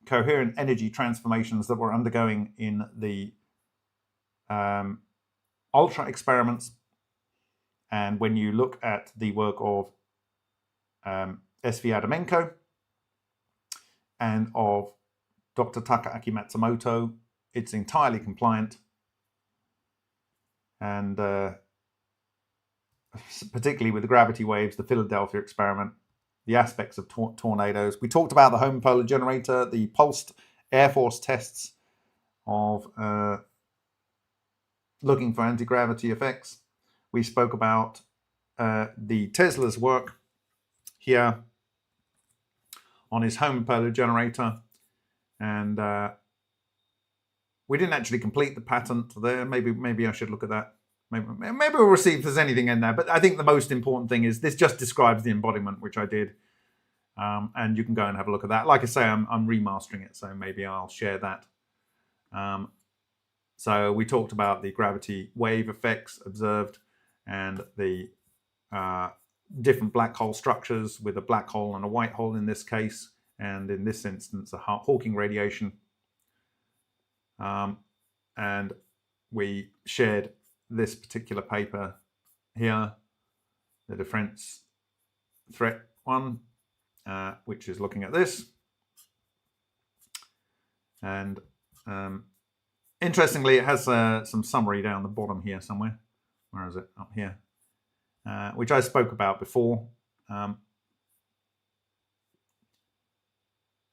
coherent energy transformations that were undergoing in the ultra experiments. And when you look at the work of S.V. Adamenko and of Dr. Takaaki Matsumoto, it's entirely compliant. And particularly with the gravity waves, the Philadelphia experiment, the aspects of tornadoes. We talked about the homopolar generator, the pulsed Air Force tests of looking for anti-gravity effects. We spoke about the Tesla's work here on his homopolar generator, and we didn't actually complete the patent there. Maybe I should look at that. Maybe we'll see if there's anything in there. But I think the most important thing is this just describes the embodiment, which I did, and you can go and have a look at that. Like I say, I'm remastering it, so maybe I'll share that. So we talked about the gravity wave effects observed and the different black hole structures with a black hole and a white hole in this case, and in this instance, a Hawking radiation. And we shared this particular paper here, the difference threat one, which is looking at this. And interestingly, it has some summary down the bottom here somewhere. Where is it? Up here. Which I spoke about before.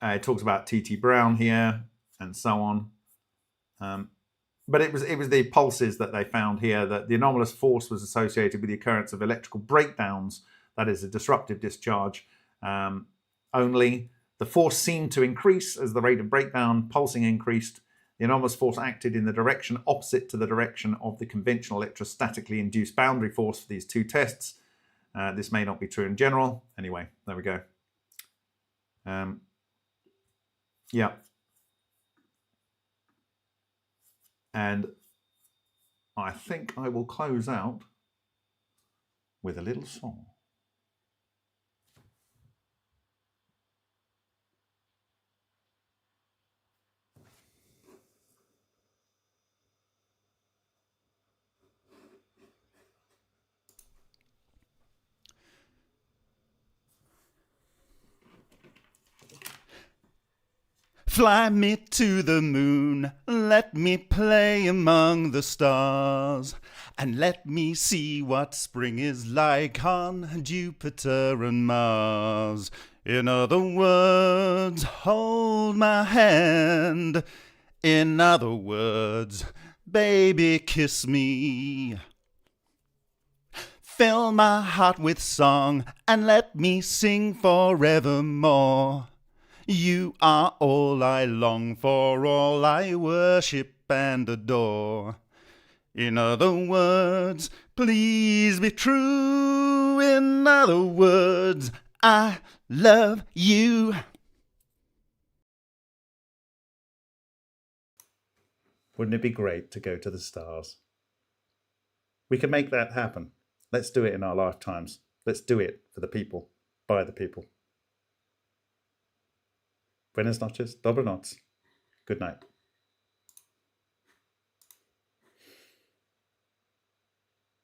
It talks about T.T. Brown here and so on. But it was the pulses that they found here, that the anomalous force was associated with the occurrence of electrical breakdowns, that is a disruptive discharge only. The force seemed to increase as the rate of breakdown pulsing increased. The anomalous force acted in the direction opposite to the direction of the conventional electrostatically induced boundary force for these two tests. This may not be true in general. Anyway, there we go. Yeah. And I think I will close out with a little song. Fly me to the moon, let me play among the stars, and let me see what spring is like on Jupiter and Mars. In other words, hold my hand. In other words, baby, kiss me. Fill my heart with song and let me sing forevermore. You are all I long for, all I worship and adore. In other words, please be true. In other words, I love you. Wouldn't it be great to go to the stars? We can make that happen. Let's do it in our lifetimes. Let's do it for the people, by the people. Buenas noches, dobranoc. Good night.